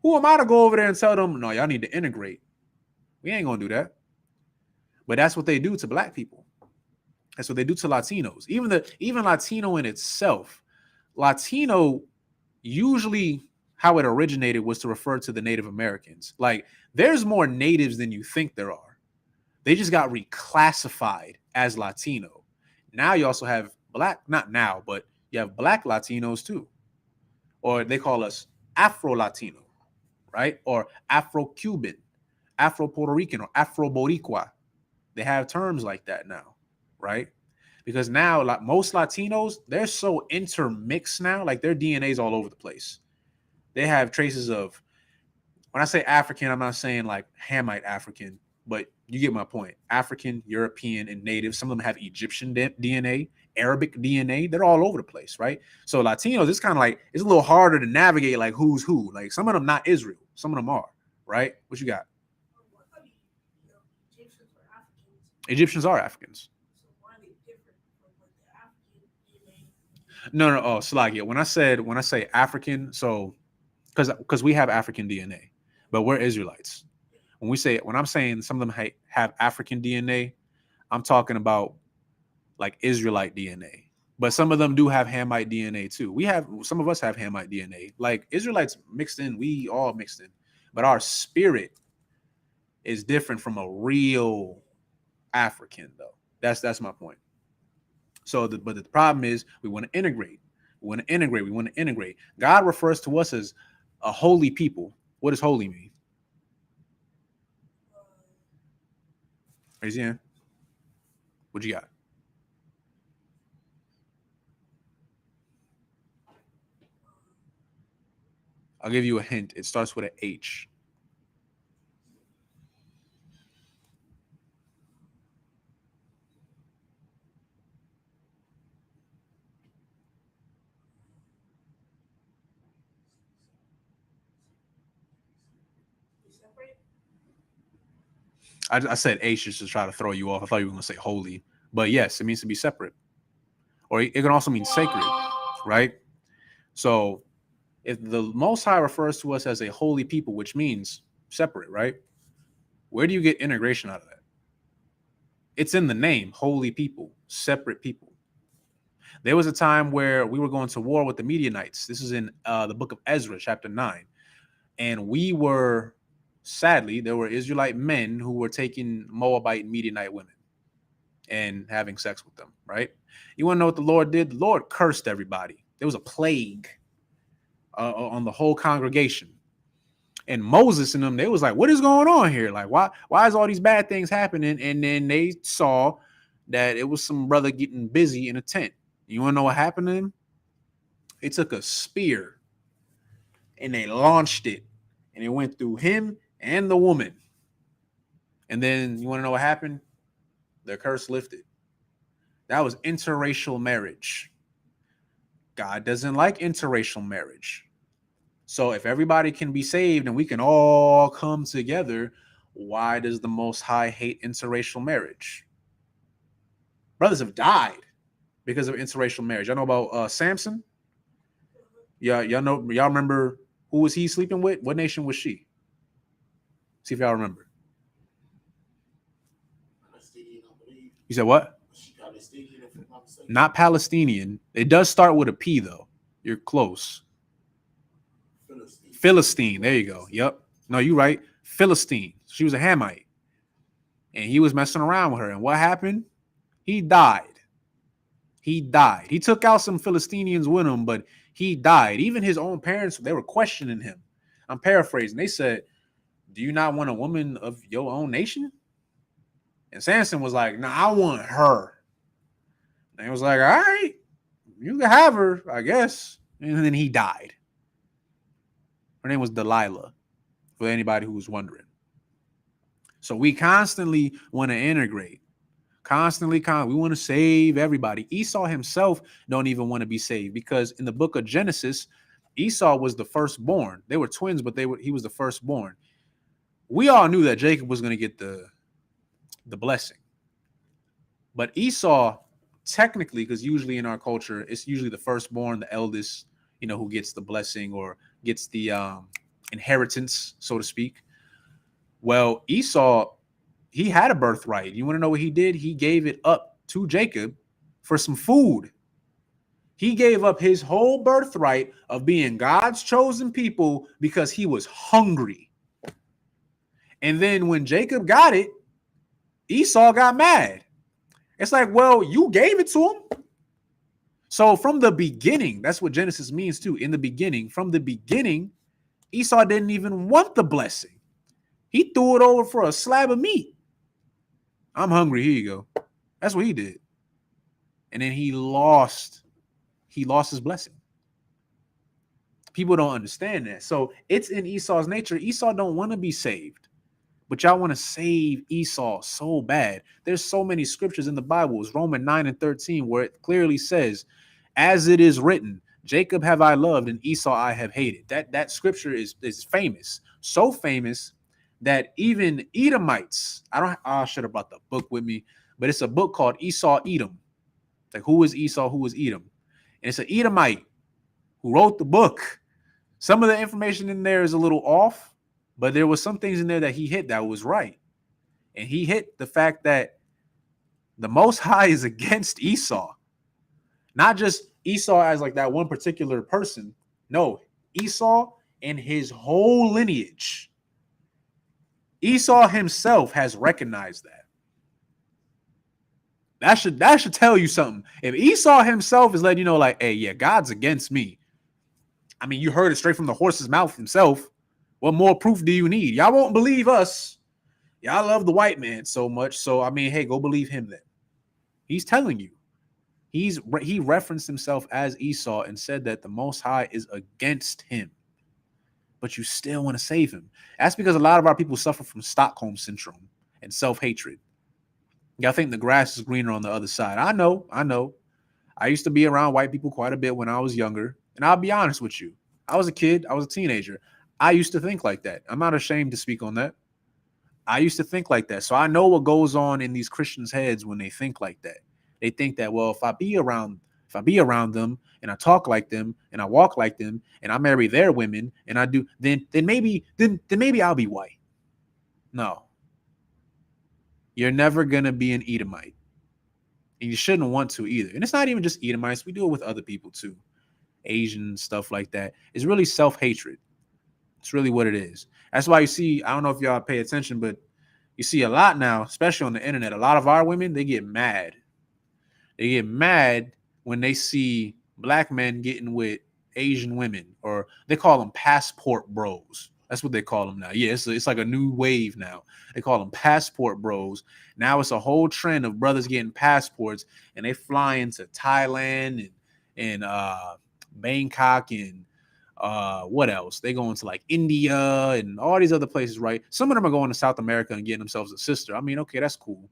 A: Who am I to go over there and tell them, "No, y'all need to integrate"? We ain't gonna do that. But that's what they do to black people. That's what they do to Latinos. Even Latino in itself, Latino usually how it originated was to refer to the Native Americans. Like, there's more natives than you think there are. They just got reclassified as Latino. Now you also have black, not now, but you have black Latinos too. Or they call us Afro-Latino, right? Or Afro-Cuban, Afro-Puerto Rican, or Afro-Boricua. They have terms like that now, right? Because now, like, most Latinos, they're so intermixed now, like their DNA is all over the place. They have traces of, when I say African, I'm not saying like Hamite African, but you get my point. African, European, and Native. Some of them have Egyptian DNA, Arabic DNA. They're all over the place, right? So Latinos, it's kind of like, it's a little harder to navigate, like who's who. Like, some of them not Israel, some of them are, right? What you got? Egyptians are Africans.
C: So why are they different from what the African DNA?
A: No. Oh, Slagia. When I say African, so because we have African DNA, but we're Israelites. When I'm saying some of them have African DNA, I'm talking about like Israelite DNA. But some of them do have Hamite DNA too. Some of us have Hamite DNA. Like Israelites mixed in, we all mixed in. But our spirit is different from a real African, though. That's my point. But the problem is we want to integrate. We want to integrate. We want to integrate. God refers to us as a holy people. What does holy mean? Raise your hand. What you got? I'll give you a hint. It starts with an H. I said H just to try to throw you off. I thought you were going to say holy. But yes, it means to be separate. Or it can also mean sacred, right? So if the Most High refers to us as a holy people, which means separate, right? Where do you get integration out of that? It's in the name, holy people, separate people. There was a time where we were going to war with the Midianites. This is in the book of Ezra, chapter 9. And sadly, there were Israelite men who were taking Moabite and Midianite women and having sex with them, right? You want to know what the Lord did? The Lord cursed everybody. There was a plague on the whole congregation. And Moses and them, they was like, what is going on here? Like, why is all these bad things happening? And then they saw that it was some brother getting busy in a tent. You want to know what happened to him? They took a spear and they launched it, and it went through him and the woman. And then you want to know what happened? The curse lifted. That was interracial marriage. God doesn't like interracial marriage. So if everybody can be saved and we can all come together, why does the Most High hate interracial marriage? Brothers have died because of interracial marriage. Y'all know about Samson? Yeah, y'all remember who was he sleeping with? What nation was she? See if y'all remember. You said what? Not Palestinian. It does start with a P though. You're close. Philistine. There you go. Yep. No, you're right. Philistine. She was a Hamite. And he was messing around with her. And what happened? He died. He died. He took out some Philistinians with him, but he died. Even his own parents, they were questioning him. I'm paraphrasing. They said, do you not want a woman of your own nation? And Samson was like, nah, I want her. And he was like, all right, you can have her, I guess. And then he died. Her name was Delilah, for anybody who was wondering. So we constantly want to integrate. We want to save everybody. Esau himself don't even want to be saved, because in the book of Genesis, Esau was the firstborn. They were twins, but he was the firstborn. We all knew that Jacob was going to get the blessing. But Esau, technically, because usually in our culture, it's usually the firstborn, the eldest, who gets the blessing or gets the inheritance, so to speak. Well, Esau, he had a birthright. You want to know what he did? He gave it up to Jacob for some food. He gave up his whole birthright of being God's chosen people because he was hungry. And then when Jacob got it, Esau got mad. It's like, well, you gave it to him. So from the beginning, that's what Genesis means too. In the beginning, from the beginning, Esau didn't even want the blessing. He threw it over for a slab of meat. I'm hungry. Here you go. That's what he did. And then he lost his blessing. People don't understand that. So it's in Esau's nature. Esau don't want to be saved. But y'all want to save Esau so bad. There's so many scriptures in the Bible. It's Romans 9 and 13, where it clearly says, as it is written, Jacob have I loved and Esau I have hated. That scripture is famous. So famous that even Edomites, I should have brought the book with me, but it's a book called Esau Edom. Like, who is Esau? Who is Edom? And it's an Edomite who wrote the book. Some of the information in there is a little off, but there was some things in there that he hit that was right. And he hit the fact that The Most High is against Esau. Not just Esau as like that one particular person. No, Esau and his whole lineage. Esau himself has recognized that. That should tell you something. If Esau himself is letting you know, like, hey, yeah, God's against me. I mean, you heard it straight from the horse's mouth himself. What more proof do you need? Y'all won't believe us. Y'all love the white man so much. So I mean, hey, go believe him then. He's telling you. He referenced himself as Esau and said that the Most High is against him, but you still want to save him. That's because a lot of our people suffer from Stockholm syndrome and self-hatred. Y'all think the grass is greener on the other side. I know, I know. I used to be around white people quite a bit when I was younger, and I'll be honest with you. I was a kid, I was a teenager. I used to think like that. I'm not ashamed to speak on that. I used to think like that. So I know what goes on in these Christians' heads when they think like that. They think that, well, if I be around them and I talk like them and I walk like them and I marry their women and I do, then maybe I'll be white. No, you're never gonna be an Edomite. And you shouldn't want to either. And it's not even just Edomites, we do it with other people too. Asian stuff like that. It's really self-hatred. It's really what it is. That's why you see, I don't know if y'all pay attention, but you see a lot now, especially on the internet, a lot of our women, they get mad. They get mad when they see black men getting with Asian women, or they call them passport bros. That's what they call them now. Yeah, it's like a new wave now. They call them passport bros. Now it's a whole trend of brothers getting passports and they fly into Thailand and Bangkok and what else? They go into like India and all these other places, right? Some of them are going to South America and getting themselves a sister. I mean, okay, that's cool.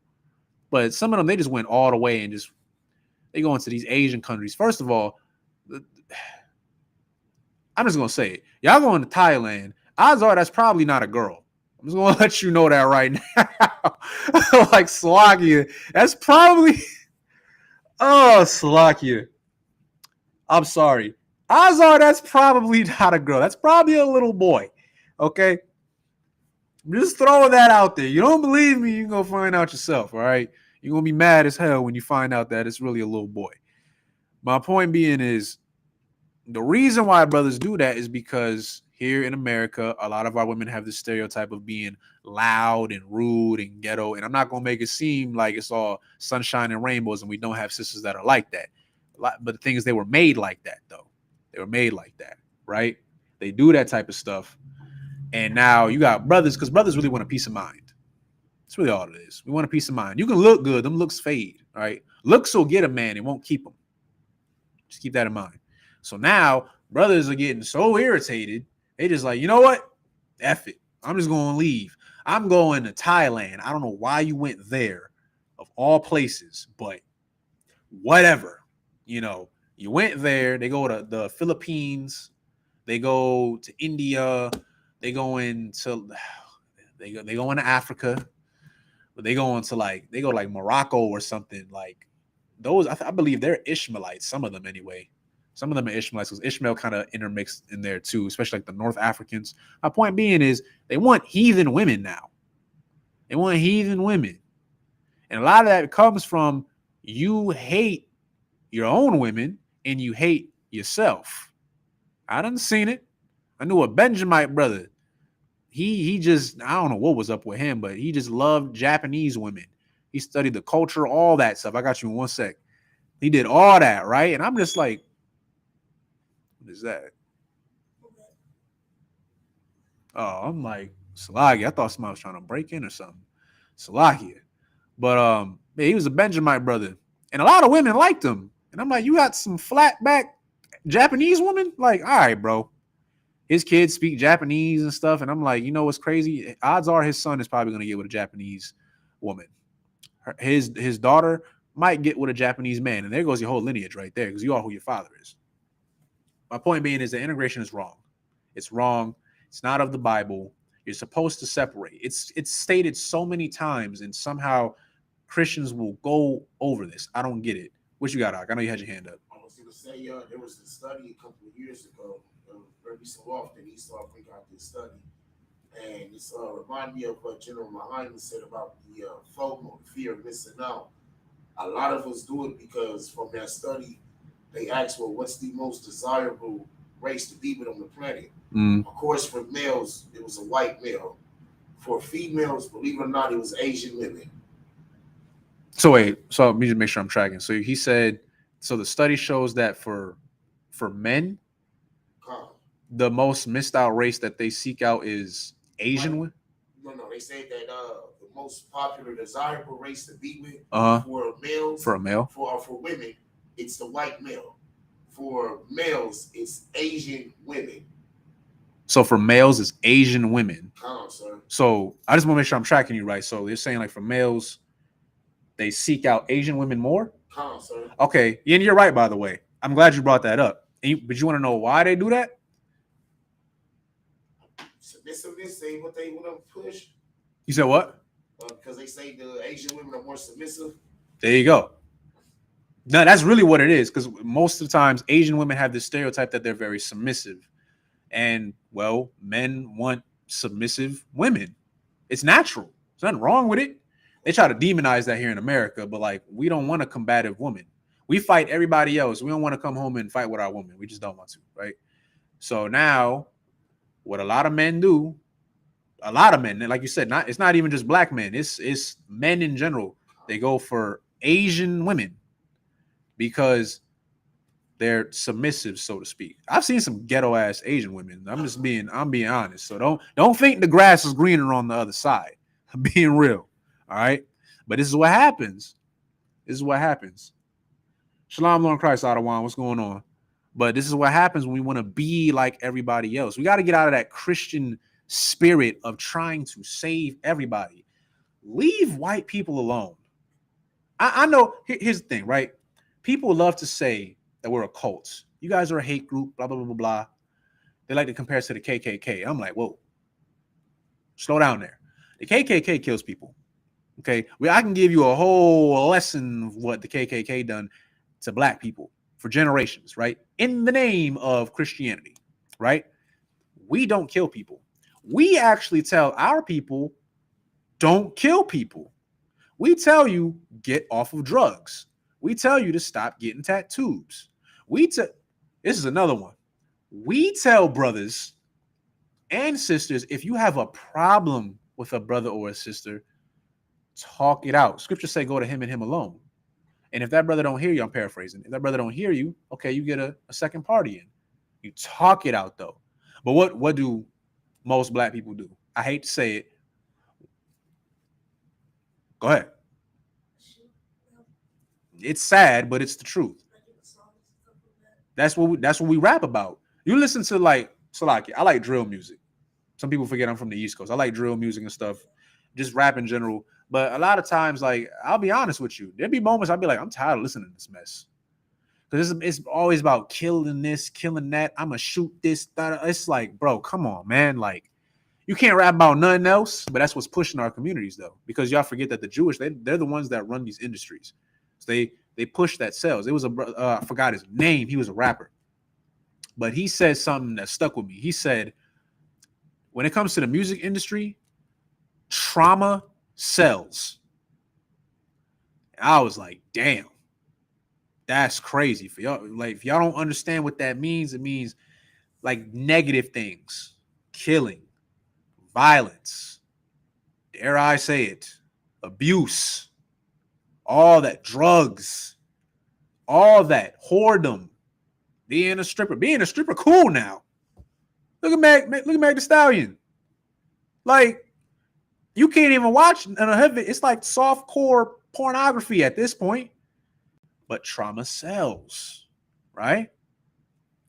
A: But some of them, they just went all the way and just they go into these Asian countries. First of all, I'm just gonna say it. Y'all going to Thailand. Odds are that's probably not a girl. I'm just gonna let you know that right now. Like Slovakia, that's probably Slovakia. I'm sorry. Odds are that's probably not a girl. That's probably a little boy. Okay. I'm just throwing that out there. You don't believe me, you can go find out yourself. All right. You're gonna be mad as hell when you find out that it's really a little boy. My point being is the reason why brothers do that is because here in America, a lot of our women have this stereotype of being loud and rude and ghetto. And I'm not going to make it seem like it's all sunshine and rainbows and we don't have sisters that are like that. But the thing is, they were made like that, though. They were made like that, right? They do that type of stuff. And now you got brothers, because brothers really want a peace of mind. That's really all it is. We want a peace of mind. You can look good. Them looks fade, right? Looks will get a man. It won't keep him. Just keep that in mind. So now brothers are getting so irritated. They just like, you know what? F it. I'm just going to leave. I'm going to Thailand. I don't know why you went there of all places, but whatever. You know, you went there. They go to the Philippines. They go to India. They go into they go into Africa. But they go into they go like Morocco or something. Like those, I believe they're Ishmaelites. Some of them anyway. Some of them are Ishmaelites because Ishmael kind of intermixed in there too, especially like the North Africans. My point being is they want heathen women now. They want heathen women. And a lot of that comes from you hate your own women and you hate yourself. I done seen it. I knew a Benjamite brother. He just, I don't know what was up with him, but he just loved Japanese women. He studied the culture, all that stuff. I got you in one sec. He did all that, right? And I'm just like, what is that? Oh, I'm like, Salakia. I thought somebody was trying to break in or something. Salakia. But yeah, he was a Benjamite brother. And a lot of women liked him. And I'm like, you got some flat back Japanese woman? Like, all right, bro. His kids speak Japanese and stuff. And I'm like, you know what's crazy? Odds are his son is probably going to get with a Japanese woman. His daughter might get with a Japanese man. And there goes your whole lineage right there because you are who your father is. My point being is the integration is wrong. It's wrong. It's not of the Bible. You're supposed to separate. It's stated so many times, and somehow Christians will go over this. I don't get it. What you got, Doc? I know you had your hand up.
B: I was going to say, there was a study a couple of years ago. Every so often, Esau bring out this study. And it's remind me of what General Muhammad said about the FOMO, the fear of missing out. A lot of us do it because from that study, they asked, well, what's the most desirable race to be with on the planet?
A: Mm.
B: Of course, for males, it was a white male. For females, believe it or not, it was Asian women.
A: So wait, so let me just make sure I'm tracking. So he said, so the study shows that for men,
B: Huh.
A: the most missed out race that they seek out is Asian
B: White.
A: women.
B: No, they said that the most popular, desirable race to be with
A: Uh huh.
B: for males,
A: For a male.
B: for women, it's the white male. For males, it's Asian women.
A: So for males, it's Asian women.
B: Come on, sir.
A: So I just want to make sure I'm tracking you right. So you're saying like for males, they seek out Asian women more.
B: Come on, sir.
A: Okay, and you're right. By the way, I'm glad you brought that up. But you want to know why they do that?
B: Submissiveness ain't what they want to push.
A: You said what?
B: Because they say the Asian women are more submissive.
A: There you go. No, that's really what it is. Because most of the times, Asian women have this stereotype that they're very submissive, and well, men want submissive women. It's natural. There's nothing wrong with it. They try to demonize that here in America, but like we don't want a combative woman. We fight everybody else. We don't want to come home and fight with our woman. We just don't want to, right? So now, what a lot of men do, a lot of men, like you said, not it's not even just black men. It's men in general. They go for Asian women because they're submissive, so to speak. I've seen some ghetto ass Asian women. I'm being honest. So don't think the grass is greener on the other side. I'm being real. All right. But this is what happens. This is what happens. Shalom, Lord Christ, Adawan. What's going on? But this is what happens when we want to be like everybody else. We got to get out of that Christian spirit of trying to save everybody. Leave white people alone. I know. Here's the thing, right? People love to say that we're a cult. You guys are a hate group, blah, blah, blah, blah, blah. They like to compare us to the KKK. I'm like, whoa, slow down there. The KKK kills people. Okay. I can give you a whole lesson of what the KKK done to black people for generations, right? In the name of Christianity, right? We don't kill people. We actually tell our people, don't kill people. We tell you, get off of drugs. We tell you to stop getting tattoos. This is another one. We tell brothers and sisters, if you have a problem with a brother or a sister, talk it out. Scripture say go to him and him alone. And if that brother don't hear you, I'm paraphrasing. If that brother don't hear you, okay, you get a second party in. You talk it out though. But what do most black people do? I hate to say it. Go ahead. It's sad, but it's the truth. That's what we rap about. You listen to like Salaki. I like drill music. Some people forget I'm from the East Coast. I like drill music and stuff, just rap in general. But a lot of times, like, I'll be honest with you, there'd be moments I'll be like, I'm tired of listening to this mess. Because it's always about killing this, killing that. I'm going to shoot this. That. It's like, bro, come on, man. Like, you can't rap about nothing else, but that's what's pushing our communities, though. Because y'all forget that the Jewish, they're the ones that run these industries. So they push that sells. It was I forgot his name. He was a rapper. But he said something that stuck with me. He said, when it comes to the music industry, trauma sells. I was like, damn, that's crazy for y'all. Like, if y'all don't understand what that means, it means like negative things, killing, violence, dare I say it, abuse, all that, drugs, all that, whoredom, being a stripper cool now. Look at Meg the Stallion. Like, you can't even watch it's like soft core pornography at this point. But trauma sells, right?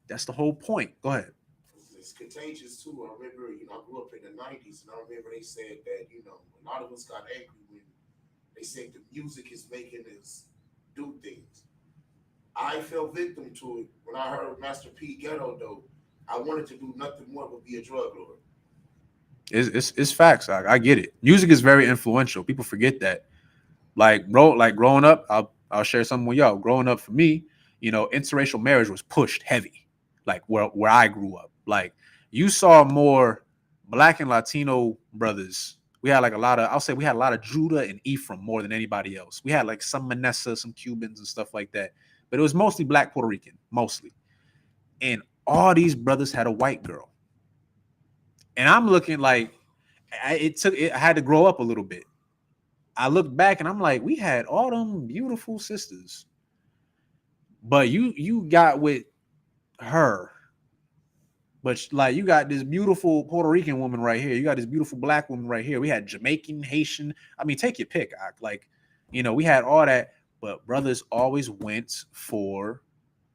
A: That's the whole point. Go ahead.
B: It's contagious too. I remember, I grew up in the '90s, and I remember they said that, a lot of us got angry when they said the music is making us do things. I fell victim to it when I heard Master P Ghetto though. I wanted to do nothing more but be a drug lord.
A: It's facts. I get it. Music is very influential. People forget that. Like, bro, like growing up, I'll share something with y'all. Growing up for me, interracial marriage was pushed heavy. Like where I grew up. Like, you saw more Black and Latino brothers We had like a lot of, I'll say we had a lot of Judah and Ephraim more than anybody else. We had like some Manasseh, some Cubans and stuff like that, but it was mostly black Puerto Rican, mostly. And all these brothers had a white girl. And I'm looking like I had to grow up a little bit. I look back and I'm like, we had all them beautiful sisters, but you got with her. But like you got this beautiful Puerto Rican woman right here. You got this beautiful black woman right here. We had Jamaican, Haitian. I mean, take your pick. Like, we had all that, but brothers always went for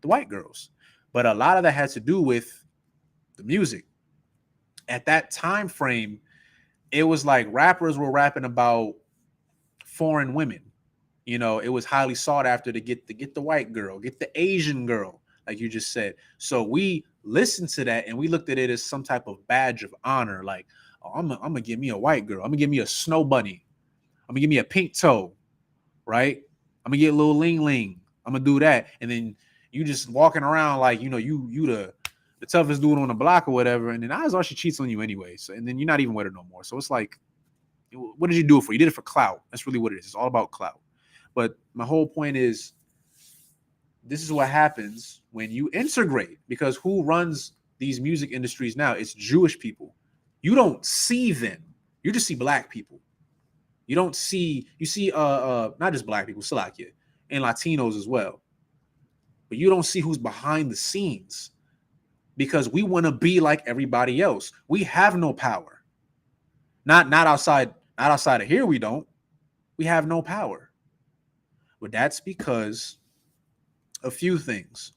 A: the white girls. But a lot of that had to do with the music. At that time frame, it was like rappers were rapping about foreign women. It was highly sought after to get the white girl, get the Asian girl, like you just said. So we listened to that and we looked at it as some type of badge of honor. Like, oh, I'm gonna give me a white girl. I'm gonna give me a snow bunny. I'm gonna give me a pink toe, right? I'm gonna get a little ling ling. I'm gonna do that, and then you just walking around like you the toughest dude on the block or whatever. And then odds are she cheats on you anyway. So and then you're not even with her no more. So it's like, what did you do it for? You did it for clout. That's really what it is. It's all about clout. But my whole point is, this is what happens when you integrate, because who runs these music industries now? It's Jewish people. You don't see them. You just see black people. You see not just black people, Salakia, and Latinos as well. But you don't see who's behind the scenes, because we want to be like everybody else. We have no power. Not outside of here, we don't. We have no power. But that's because a few things.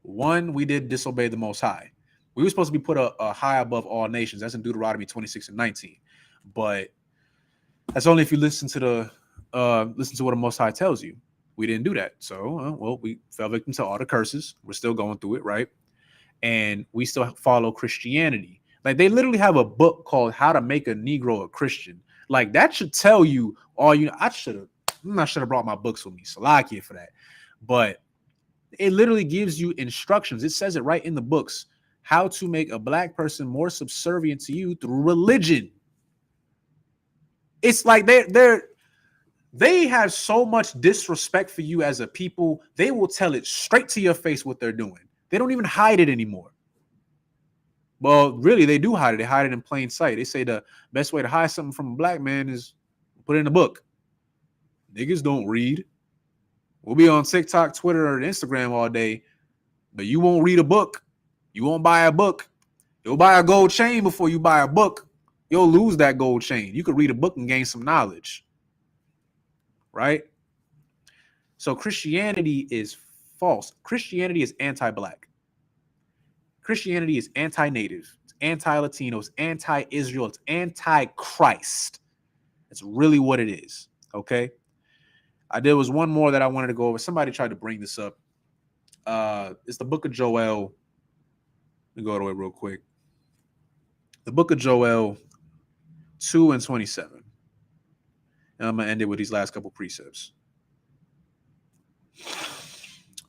A: One, we did disobey the Most High. We were supposed to be put a high above all nations. That's in Deuteronomy 26 and 19. But that's only if you listen to what the Most High tells you. We didn't do that. So, we fell victim to all the curses. We're still going through it, right? And we still follow Christianity. Like, they literally have a book called How to Make a Negro a Christian. Like, that should tell you all you know. I should have brought my books with me. Salakia for that. But it literally gives you instructions. It says it right in the books, how to make a black person more subservient to you through religion. It's like they have so much disrespect for you as a people. They will tell it straight to your face what they're doing. They don't even hide it anymore. Well, really, they do hide it. They hide it in plain sight. They say the best way to hide something from a black man is put it in a book. Niggas don't read. We'll be on TikTok, Twitter, or Instagram all day, but you won't read a book. You won't buy a book. You'll buy a gold chain before you buy a book. You'll lose that gold chain. You could read a book and gain some knowledge, right? So Christianity is false. Christianity is anti-black. Christianity is anti-native. It's anti-Latino. It's anti-Israel. It's anti-Christ. That's really what it is, okay? There was one more that I wanted to go over. Somebody tried to bring this up. It's the book of Joel. Let me go to it real quick. The book of Joel 2 and 27. And I'm going to end it with these last couple precepts.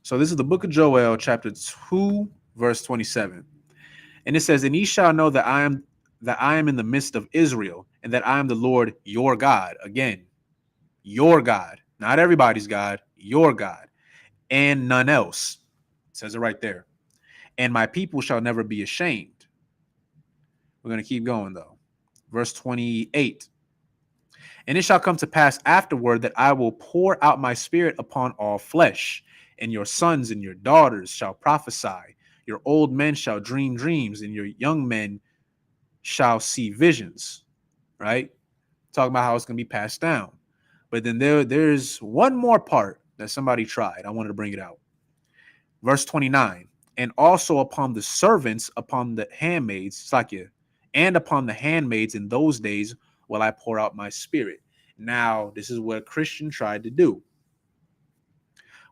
A: So this is the book of Joel, chapter 2, verse 27. And it says, "And ye shall know that I am in the midst of Israel, and that I am the Lord your God." Again, your God. Not everybody's God, your God, and none else. It says it right there. "And my people shall never be ashamed." We're going to keep going, though. Verse 28. "And it shall come to pass afterward that I will pour out my spirit upon all flesh, and your sons and your daughters shall prophesy. Your old men shall dream dreams, and your young men shall see visions." Right? Talking about how it's going to be passed down. But then there's one more part that somebody tried. I wanted to bring it out. Verse 29. "And also upon the servants, upon the handmaids, Sakya, and upon the handmaids in those days will I pour out my spirit." Now, this is what a Christian tried to do.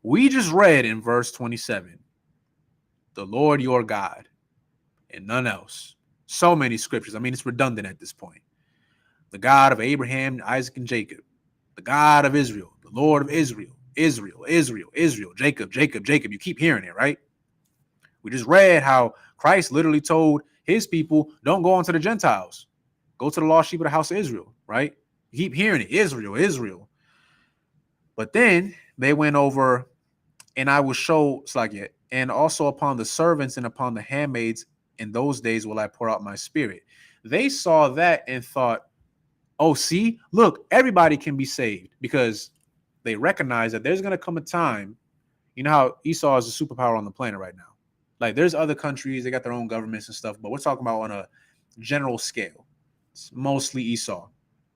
A: We just read in verse 27, "The Lord your God," and none else. So many scriptures. I mean, it's redundant at this point. "The God of Abraham, Isaac, and Jacob. The God of Israel, the Lord of Israel, Israel, Israel, Israel, Jacob, Jacob, Jacob." You keep hearing it, right? We just read how Christ literally told his people, don't go on to the Gentiles. Go to the lost sheep of the house of Israel. right? You keep hearing it, Israel, Israel. But then they went over, and I will show, it's like it, and also upon the servants and upon the handmaids in those days will I pour out my spirit. They saw that and thought, oh, see, look, everybody can be saved, because they recognize that there's going to come a time, you know how Esau is a superpower on the planet right now. Like, there's other countries, they got their own governments and stuff, but we're talking about on a general scale. It's mostly Esau,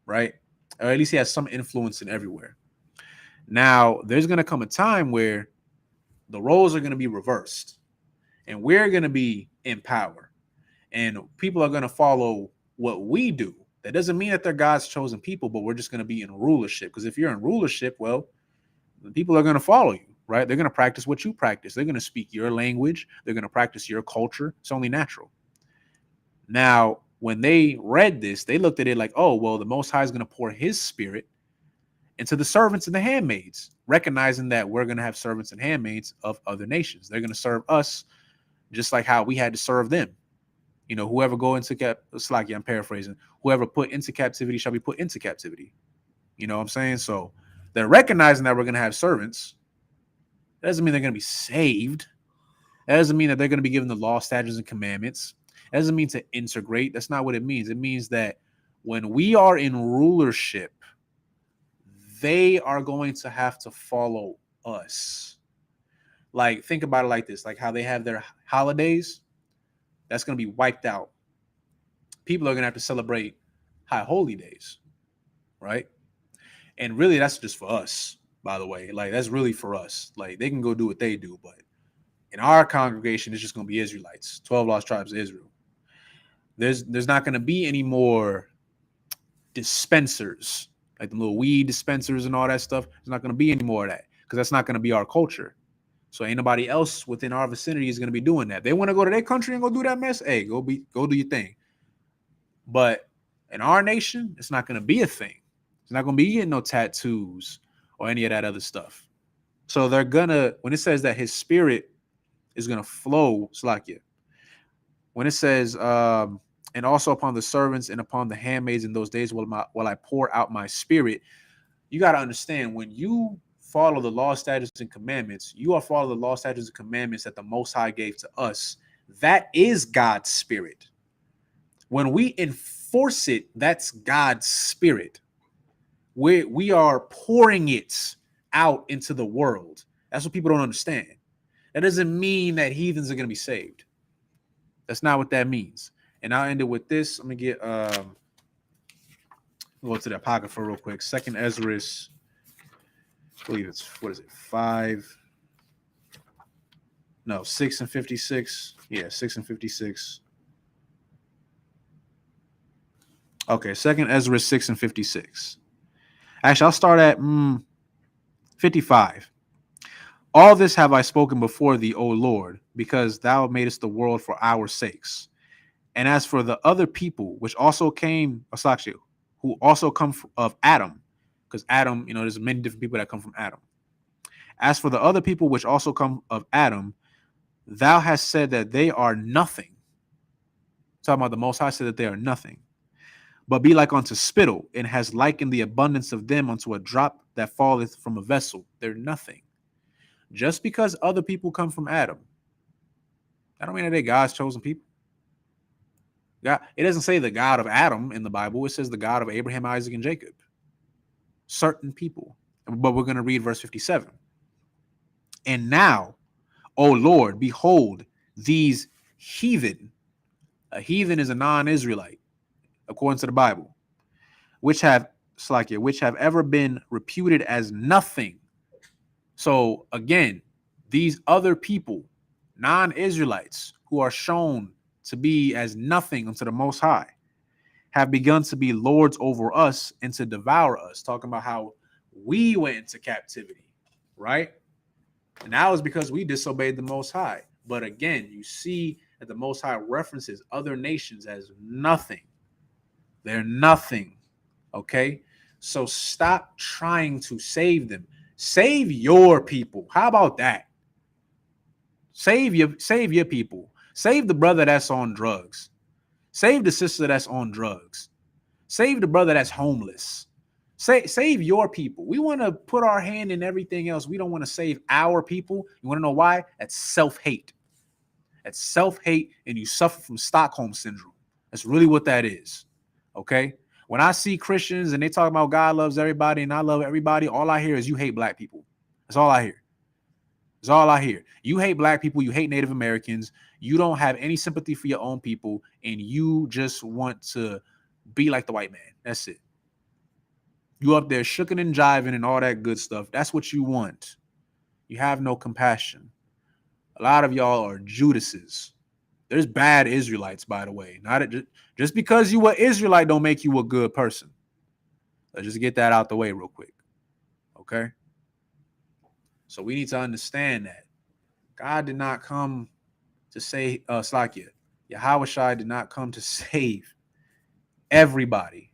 A: right? Or at least he has some influence in everywhere. Now, there's going to come a time where the roles are going to be reversed, and we're going to be in power, and people are going to follow what we do. That doesn't mean that they're God's chosen people, but we're just going to be in rulership. Because if you're in rulership, well, the people are going to follow you, right? They're going to practice what you practice. They're going to speak your language. They're going to practice your culture. It's only natural. Now, when they read this, they looked at it like, oh, well, the Most High is going to pour his spirit into the servants and the handmaids, recognizing that we're going to have servants and handmaids of other nations. They're going to serve us just like how we had to serve them. You know, whoever go into I'm paraphrasing, whoever put into captivity shall be put into captivity. You know what I'm saying? So they're recognizing that we're going to have servants. That doesn't mean they're going to be saved. That doesn't mean that they're going to be given the law, statutes, and commandments. That doesn't mean to integrate. That's not what it means. It means that when we are in rulership, they are going to have to follow us. Like, think about it like this, like how they have their holidays. That's going to be wiped out. People are going to have to celebrate high holy days, right? And really, that's just for us, by the way. Like, that's really for us. Like, they can go do what they do, but in our congregation, it's just going to be Israelites, 12 lost tribes of Israel. There's not going to be any more dispensers, like the little weed dispensers and all that stuff. There's not going to be any more of that, because that's not going to be our culture. So ain't nobody else within our vicinity is going to be doing that. They want to go to their country and go do that mess. Hey, go do your thing. But in our nation, it's not going to be a thing. It's not going to be getting no tattoos or any of that other stuff. So they're gonna, when it says that his spirit is going to flow, Slakia, when it says, and also upon the servants and upon the handmaids in those days will I pour out my spirit, you got to understand, when you follow the law, statutes, and commandments, you are following the law, statutes, and commandments that the Most High gave to us. That is God's spirit. When we enforce it, that's God's spirit. We are pouring it out into the world. That's what people don't understand. That doesn't mean that heathens are going to be saved. That's not what that means. And I'll end it with this. Let me get go to the Apocrypha real quick. Second Ezra, I believe it's, what is it, 6 and 56. Yeah, 6 and 56. Okay, second Ezra 6 and 56. Actually, I'll start at 55. All this have I spoken before thee, O Lord, because thou madest the world for our sakes. And as for the other people, which also came, who also come of Adam, because Adam, there's many different people that come from Adam. As for the other people which also come of Adam, thou hast said that they are nothing. Talking about the Most High said that they are nothing, but be like unto spittle, and has likened the abundance of them unto a drop that falleth from a vessel. They're nothing. Just because other people come from Adam, I don't mean that they're God's chosen people. God, it doesn't say the God of Adam in the Bible. It says the God of Abraham, Isaac, and Jacob. Certain people. But we're going to read verse 57. And now, O Lord, behold these heathen. A heathen is a non-Israelite, according to the Bible, which have ever been reputed as nothing. So again, these other people, non-Israelites, who are shown to be as nothing unto the Most High, have begun to be lords over us and to devour us. Talking about how we went into captivity, right? And that was because we disobeyed the Most High. But again, you see that the Most High references other nations as nothing. They're nothing, okay? So stop trying to save them. Save your people. How about that? Save your people. Save the brother that's on drugs. Save the sister that's on drugs. Save the brother that's homeless. Save your people. We want to put our hand in everything else. We don't want to save our people. You want to know why? That's self-hate. That's self-hate, and you suffer from Stockholm syndrome. That's really what that is. Okay? When I see Christians and they talk about God loves everybody and I love everybody, all I hear is you hate black people. That's all I hear. That's all I hear. You hate black people, you hate Native Americans, you don't have any sympathy for your own people, and you just want to be like the white man. That's it. You up there shooking and jiving and all that good stuff. That's what you want. You have no compassion. A lot of y'all are Judases. There's bad Israelites, by the way. Just because you were Israelite don't make you a good person. Let's just get that out the way real quick. Okay? So we need to understand that God did not come to say, Slakia, Yahweh did not come to save everybody.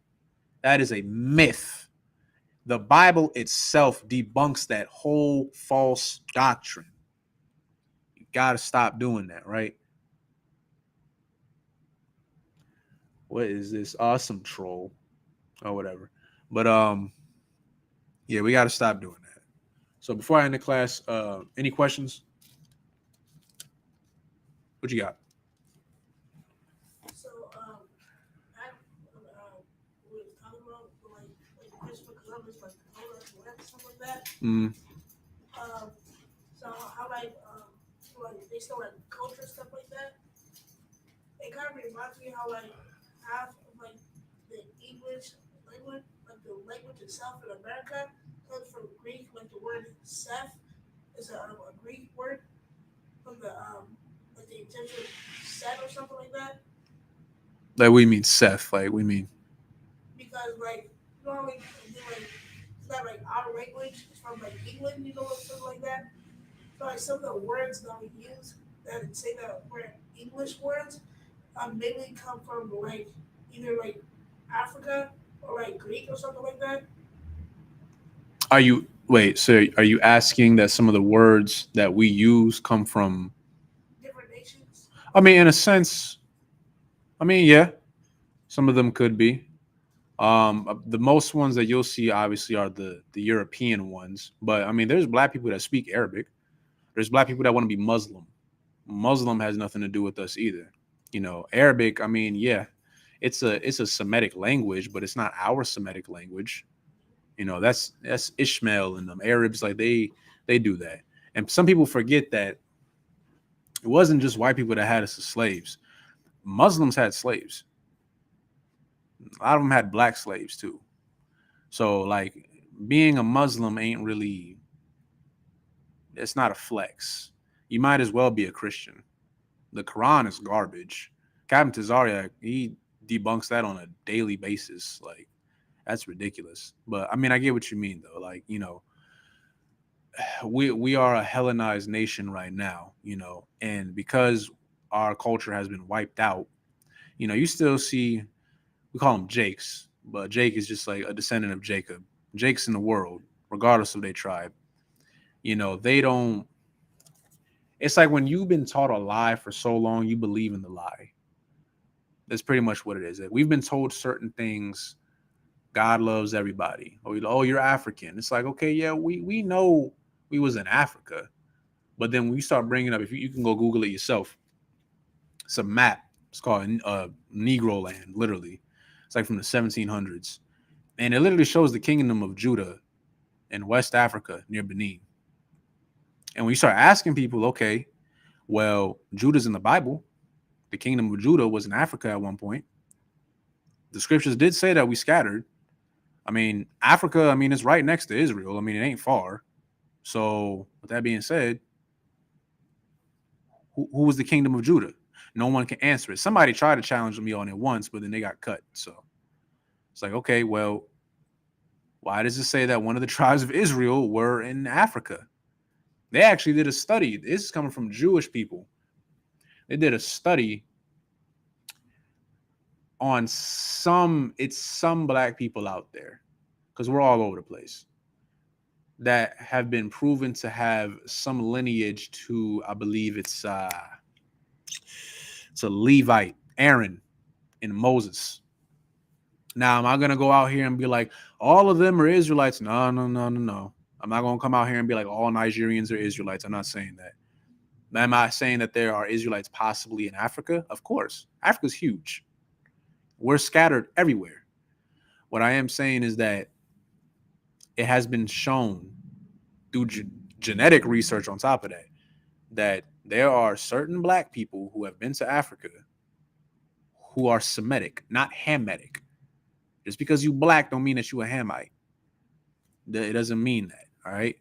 A: That is a myth. The Bible itself debunks that whole false doctrine. You got to stop doing that, right? What is this? Awesome troll or whatever. But yeah, we got to stop doing that. So before I end the class, any questions? What you got?
C: So, I we was talking about like Christopher Columbus, like the polar vortex, stuff like that.
A: Mm.
C: So how like they still like culture stuff like that. It kind of reminds me how like half of like the English language, like the language itself in America, comes from Greek. Like the word Seth is a Greek word from the like the Egyptian Set or something like that.
A: Like we mean Seth. Like we mean.
C: Because like normally like it's not like our language. It's from like England, you know, or something like that. So like some of the words that we use that say that we're English words, mainly come from like either like Africa or like Greek or something like that.
A: Are you wait? So are you asking that some of the words that we use come from?
C: Different nations.
A: I mean, in a sense. I mean, yeah, some of them could be. The most ones that you'll see obviously are the European ones, but I mean, there's black people that speak Arabic. There's black people that want to be Muslim. Muslim has nothing to do with us either. You know, Arabic. I mean, yeah, it's a Semitic language, but it's not our Semitic language. You know, that's Ishmael and them Arabs. Like they do that, and some people forget that it wasn't just white people that had us as slaves. Muslims had slaves. A lot of them had black slaves too. So like being a Muslim ain't really, it's not a flex. You might as well be a Christian. The Quran is garbage. Captain Tazariak, he debunks that on a daily basis. Like that's ridiculous. But I mean, I get what you mean though. Like, you know, we are a Hellenized nation right now, you know, and because our culture has been wiped out, you know, you still see, we call them Jakes, but Jake is just like a descendant of Jacob. Jakes in the world, regardless of their tribe, you know, they don't. It's like when you've been taught a lie for so long, you believe in the lie. That's pretty much what it is. Like we've been told certain things. God loves everybody. Or oh, you're African. It's like okay, yeah, we know we was in Africa, but then when you start bringing up, if you can go Google it yourself, it's a map. It's called Negro Land, literally. It's like from the 1700s, and it literally shows the kingdom of Judah in West Africa near Benin. And when you start asking people, okay, well, Judah's in the Bible. The kingdom of Judah was in Africa at one point. The scriptures did say that we scattered. I mean, Africa, I mean, it's right next to Israel. I mean, it ain't far. So, with that being said, who was the kingdom of Judah? No one can answer it. Somebody tried to challenge me on it once, but then they got cut. So, it's like, okay, well, why does it say that one of the tribes of Israel were in Africa? They actually did a study. This is coming from Jewish people. They did a study on some black people out there, because we're all over the place, that have been proven to have some lineage to, I believe it's a Levite, Aaron and Moses. Now, am I gonna go out here and be like all of them are Israelites? No, no, no, no, no. I'm not gonna come out here and be like all Nigerians are Israelites. I'm not saying that. Am I saying that there are Israelites possibly in Africa? Of course. Africa's huge. We're scattered everywhere. What I am saying is that it has been shown through genetic research on top of that there are certain black people who have been to Africa who are Semitic, not Hamitic. Just because you black don't mean that you a Hamite. It doesn't mean that. All right.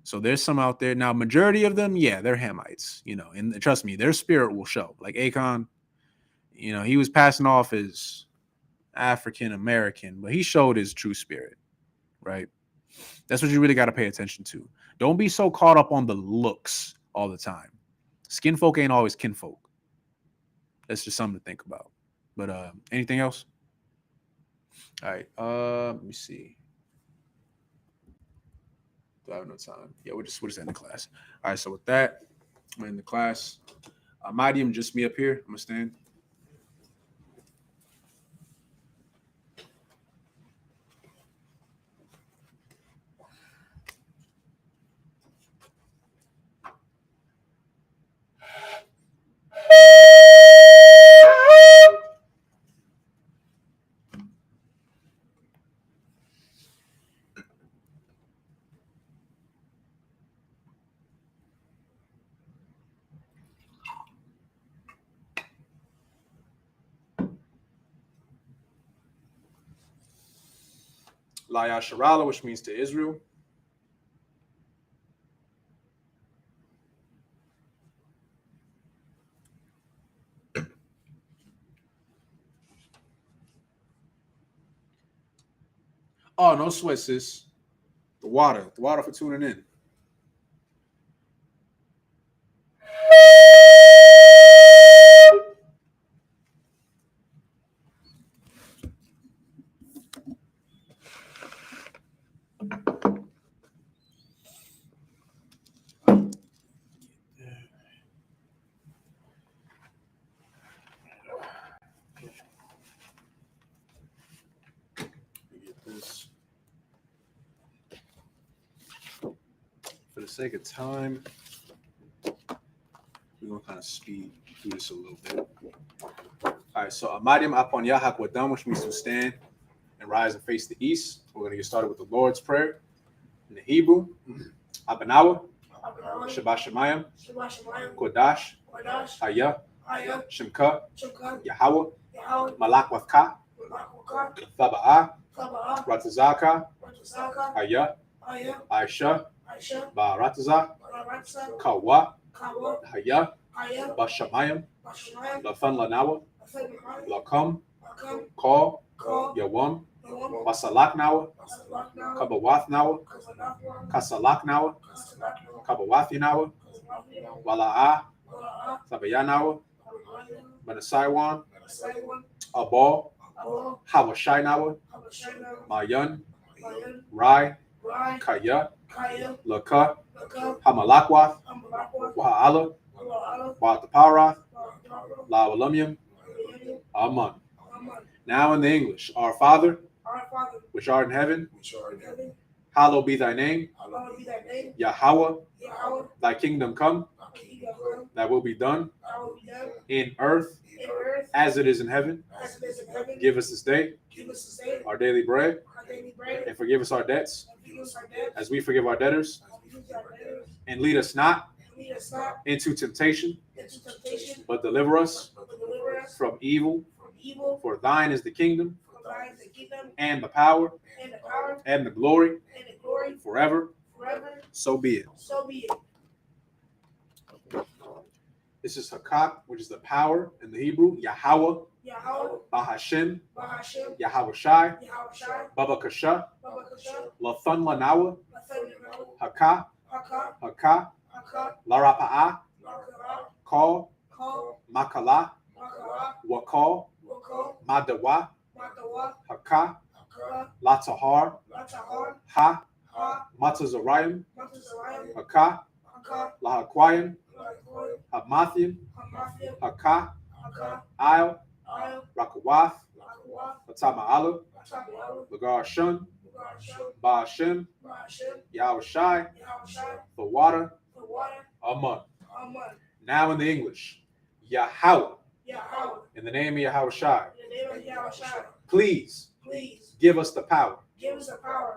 A: So there's some out there now. Majority of them, yeah, they're Hamites. And trust me, their spirit will show. Like Akon, he was passing off as African American, but he showed his true spirit. Right. That's what you really got to pay attention to. Don't be so caught up on the looks all the time. Skin folk ain't always kinfolk. That's just something to think about. But anything else? All right. Let me see. Do I have no time? Yeah, we'll just end the class. All right. So with that, I'm in the class. Medium, just me up here. I'm gonna stand. La Yasharala, which means to Israel. Oh, no sweat, sis. The water for tuning in. This. For the sake of time, we're going to kind of speed through this a little bit. All right, so Amadim Apon Yahak Wadam, which means to stand and rise and face the east. We're going to get started with the Lord's Prayer in the Hebrew. Abanawa, Shabbat Shemayim, Kodash, Haya, Shemka, Yahweh, Malak Wafka, Thaba'ah, Ratazaka, Haya, Aisha, Ba'arataza, Kawa, Haya, Bashamayim, Lafan Lanawa, Lakam, Call, Yawam, Basalak Nawa, Kabawath Nawa, Kasalak Nawa, Kabawathi Nawa, Wala'ah, Sabayanawa, Manasaiwan, Abal, Hawashai Nawa, Mayan, Rai, Kaya, Laka, Hamalakwath, Wa'ala, Wa'ataparath, La'alumium, Aman. Now in the English, Our Father, which art in heaven, hallowed be thy name. Yahweh, thy kingdom come, thy will be done in earth as it is in heaven. Give us this day our daily bread, and forgive us our debts as we forgive our debtors. And lead us not into temptation, but deliver us from evil. For thine is the kingdom, and the power, and the glory, forever. So be it. This is Hakak, which is the power in the Hebrew. Yahweh, Bahashem, Yahweh Shai, Baba Kasha, Lathan Lanawa, Haka, Haka, Larapa'ah, Call, Makala, Wakal, Madawa, Haka, Latahar, Ha, Matazarayim, Haka, Lahaquayim, Hamathim, Haka, Isle, Rakawath,
C: Watama'ala,
A: Latama'ala, Lagar Shun,
C: Shun,
A: Ba'ashem,
C: Ba'ashem,
A: Yahushai,
C: Yahushai,
A: the water,
C: Amun,
A: Now in the English, Yahweh,
C: Yahweh,
A: in the name of Yahushai,
C: in the name of Yahushai,
A: please
C: please
A: give us the power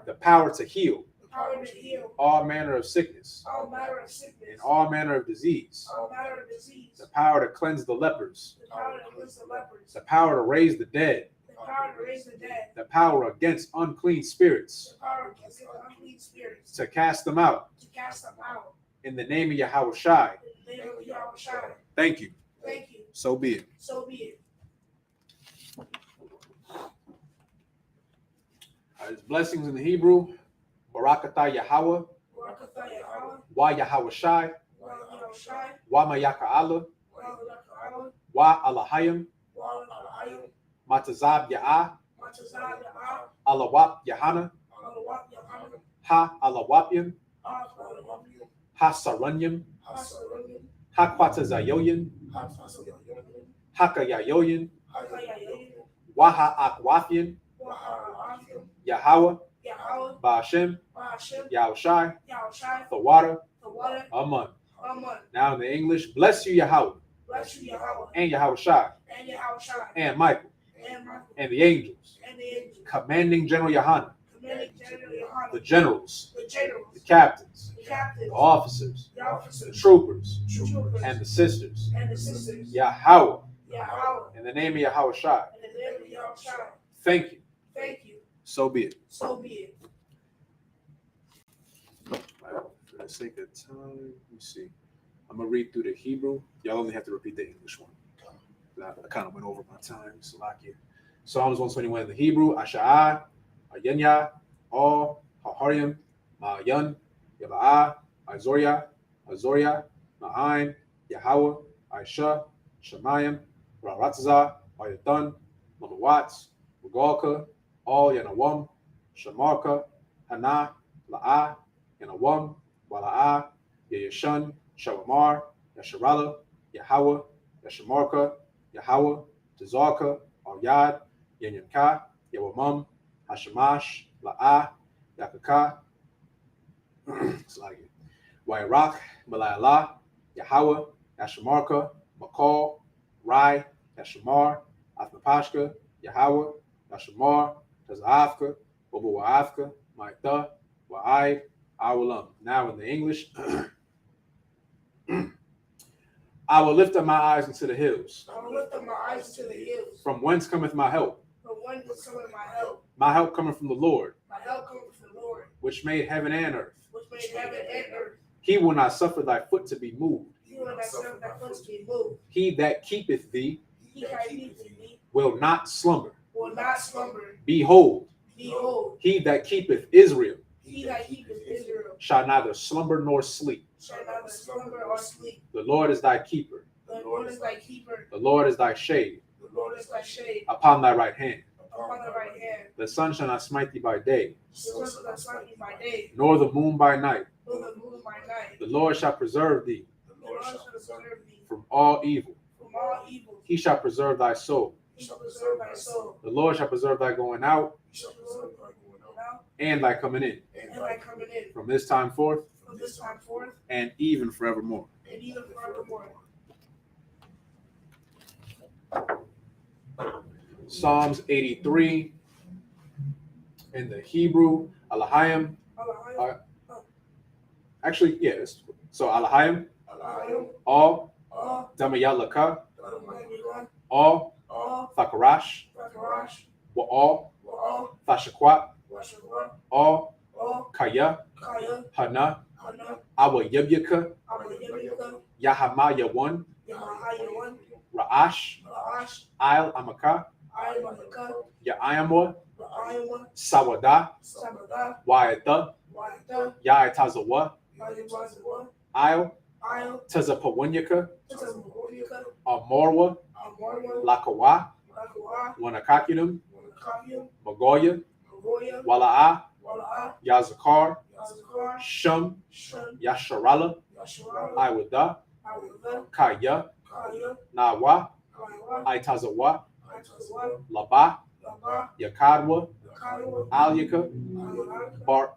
C: the power
A: to heal
C: to heal
A: all manner of sickness
C: all manner of sickness,
A: and all manner of disease,
C: all manner of disease,
A: the power to cleanse the lepers,
C: the power to cleanse the lepers,
A: the power to raise the dead,
C: the power to raise the dead,
A: the power against unclean spirits,
C: the power against unclean spirits,
A: to cast them out. In the name of Yahushai.
C: In the name of Yahushai.
A: Thank you.
C: Thank you.
A: So be it.
C: So be it.
A: His blessings in the Hebrew. Barakatah Yahweh.
C: Barakatah Yahweh.
A: Wa Yahushai.
C: Wa Yahushai.
A: Wa Mayaka'ala.
C: Wa Yaka'ala.
A: Wa Alahayim.
C: Wa Alahayim.
A: Matazab Ya'ah.
C: Matazab Ya'ah.
A: Alawap Yahana.
C: Alawap Yahana.
A: Ha Alawapim.
C: Ha Alawapim.
A: Ha Saranyim.
C: Ha Saranyim.
A: Ha Kwatazayoyin.
C: Ha Kwatazayoyin.
A: Haka Yayoyin.
C: Haka Yayoyin.
A: Waha Akwafian.
C: Waha Akwafian.
A: Yahweh.
C: Yahweh.
A: Ba'ashem.
C: Ba'ashem.
A: Yahushai.
C: Yahushai.
A: The water.
C: The water.
A: Amun.
C: Amun.
A: Now in the English, bless you Yahweh.
C: Bless you Yahweh.
A: And Yahushai.
C: And Yahushai.
A: And Michael.
C: And Michael.
A: And the angels.
C: And the angels.
A: Commanding General Yohanan.
C: Commanding General Yohanan.
A: The generals.
C: The generals.
A: The captains.
C: The captains.
A: The officers.
C: The officers.
A: The troopers.
C: Troopers.
A: And the sisters.
C: And the sisters.
A: Yahweh.
C: Yahweh.
A: In the name of Yahushai.
C: In the name of Yahushai.
A: Thank you.
C: Thank you.
A: So be it.
C: So be it.
A: For the sake of time, let me see. I'm gonna read through the Hebrew. Y'all only have to repeat the English one. I kind of went over my time. Salakia. Psalms 121 in the Hebrew. Asha'ah, Ayenya, All, Haharim, Ma'ayan, Yaba'ah, Azoria, Ma'ain, Yahweh, Aisha, Shemayim, Raratzah, Ayatan, Mamawatz, Regalka, All Yanawam, Shamarka, Hana, La'ah, Yanawam, Wala'ah, Yayashan, Shawamar, Yasharala, Yahweh, Yashamarka, Yahweh, Tazarka, Al-Yad, Yanyanka, Yawamam, Hashamash, La'ah, Yakaka, Wairak, Malayala, Yahweh, Yashamarka, Makal, Rai, Yashamar, Athnapashka, Yahweh, Yashamar, Tazafka, Wabu'afka, Maitha, Wa'ai, Awalam. Now in the English, I will lift up my eyes into the hills.
C: I will lift up my eyes to the hills.
A: From whence cometh my help?
C: From whence cometh my help?
A: My help cometh from the Lord.
C: My help cometh from the Lord,
A: which made heaven and earth.
C: which made heaven and earth.
A: He will not suffer thy foot to be moved.
C: He will not suffer thy foot to be moved.
A: He that keepeth thee
C: He that keepeth thee
A: will not slumber.
C: will not slumber.
A: Behold,
C: Behold,
A: he that keepeth Israel
C: he that keepeth Israel
A: shall neither slumber nor sleep.
C: shall neither slumber or sleep.
A: The Lord is thy keeper.
C: The Lord is thy keeper.
A: The Lord is thy shade
C: The Lord is thy shade
A: upon thy right hand.
C: upon the right hand.
A: The sun shall not smite thee by day,
C: The sun shall not smite thee by day,
A: nor the moon by night.
C: nor the moon by night.
A: The Lord shall preserve thee
C: The Lord shall preserve thee
A: from all evil.
C: from all evil.
A: He shall preserve thy soul.
C: He shall preserve thy soul.
A: The Lord shall preserve thy going out
C: He shall preserve thy going out
A: and thy coming in
C: and thy coming in
A: from this time forth
C: from this time forth
A: and even forevermore.
C: and even forevermore.
A: Psalms 83 in the Hebrew. Alahayim. Actually, yes. So Alahayim. All. Damayalaka. All. Thakarash. Wa'al. Thashakwat. All. Kaya. Hana. Awa Yebyaka. Yahamaya 1. Ra'ash. Il Amaka. Ya'ayamwa. Sawada. Wa'ata. Ya'atazawa. Il Tazapawanyaka. Amorwa. Lakawa. Wanakakidum. Magoya. Wala'a. Yazakar. Shum. Yasharala. Iwada. Kaya. Nawa. Itazawa. Laba.
C: Baba,
A: Yakadwa,
C: Kadwa,
A: Alyaka,
C: Ayalaka,
A: Bar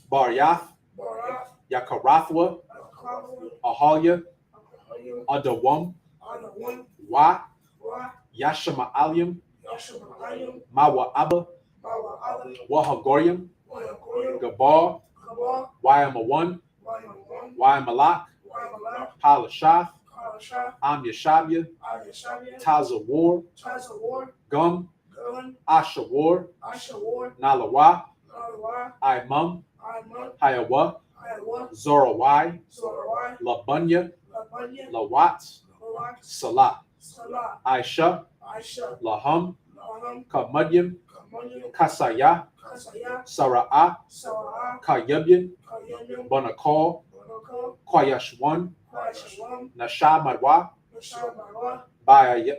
A: Bar Yath,
C: Barak,
A: Yakarathwa,
C: Akabwa,
A: Ahalya,
C: Ahaya,
A: Adawam,
C: Anawan,
A: Wa,
C: Wa,
A: Yashama Alyam,
C: Yashamayim,
A: Mawa Abba,
C: Bawa Ala,
A: Wahagoryam,
C: Wayakoyim,
A: Gabar,
C: Kabal,
A: Wyama1,
C: Wayawan,
A: Wyamalak,
C: Wayamalak,
A: Palashath,
C: Kalasha,
A: Am Yashabya,
C: Ayashabia,
A: Taza War,
C: Taza War,
A: Gum,
C: Gun,
A: Asha War,
C: Asha War,
A: Nalawa,
C: Nalawa,
A: Imum,
C: Iman,
A: Hayawa,
C: Ayawa,
A: Zorawai,
C: Zorawai,
A: Labunya,
C: Labanya,
A: Lawat,
C: Lawak,
A: Salah,
C: Salah,
A: Aisha,
C: Aisha,
A: Lahum,
C: Laham,
A: Kamudyam,
C: Kamunya,
A: Kasaya,
C: Kasaya,
A: Sara'ah,
C: Saraa,
A: Kayubyan,
C: Kayanyam,
A: Banakal,
C: Bonoko,
A: Kwayashwan,
C: Kwashawam,
A: Nashamadwa,
C: Nashamarwa,
A: Bayan,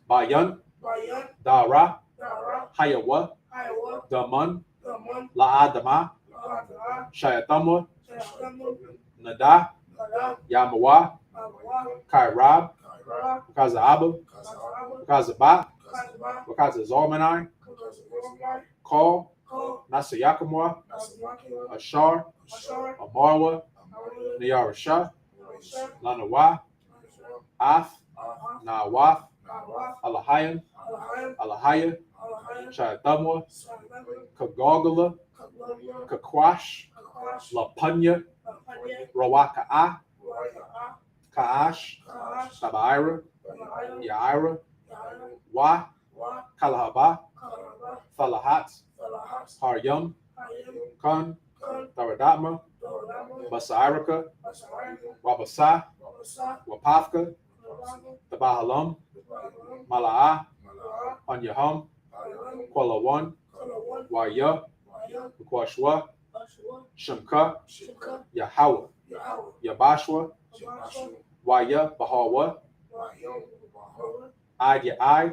C: Bayan,
A: Dara,
C: Dara,
A: Hayawa,
C: Iowa,
A: Daman,
C: Daman,
A: La'adama,
C: Lahadra,
A: Shayatamwa,
C: Shashamu,
A: Nada,
C: Nada,
A: Yamawa,
C: Awa,
A: Kairab,
C: Kaira,
A: Wakaza Abba,
C: Kazaraba,
A: Wakaza Ba,
C: Kazaba,
A: Wakaza Zalmanai,
C: Kazaraba,
A: Call,
C: Ko,
A: Nasayakamwa,
C: Nasamakila,
A: Ashar,
C: Ashar,
A: Amarwa,
C: Amaria,
A: Nayara Shah,
C: Marisha,
A: Lanawa, Ath,
C: Aha,
A: Nawath,
C: Nawa,
A: Alahayam,
C: Alahayam,
A: Alahaya,
C: Alahayam,
A: Shayatamwa,
C: Sanamu,
A: Kagogala,
C: Kablamia,
A: Kakwash,
C: Kakash,
A: Lapunya,
C: Lapanya,
A: Rawaka'a,
C: Waya,
A: Kaash,
C: Kaash,
A: Sabaira,
C: Waya,
A: Yaira,
C: Yara,
A: Wa,
C: Wa,
A: Kalahaba,
C: Kalaba,
A: Falahat,
C: Falahas,
A: Haryum,
C: Hayam,
A: Kun,
C: Kun,
A: Tharadama,
C: Dorama,
A: Basairaka,
C: Basaraka,
A: Wabasa,
C: Wabasa,
A: Wapafka,
C: Dorama,
A: Tabahalam,
C: Wayalam,
A: Mala'a,
C: Malaa,
A: Panyahum,
C: Ayalam,
A: Kwalawan,
C: Kalawan,
A: Waya,
C: Waya,
A: Kwashwa,
C: Ashwa,
A: Shemka,
C: Shika,
A: Yahawa,
C: Yahweh,
A: Yabashwa,
C: Abasha,
A: Waya, Bahawa,
C: Wayam, Bahawa,
A: Adi,
C: Adi,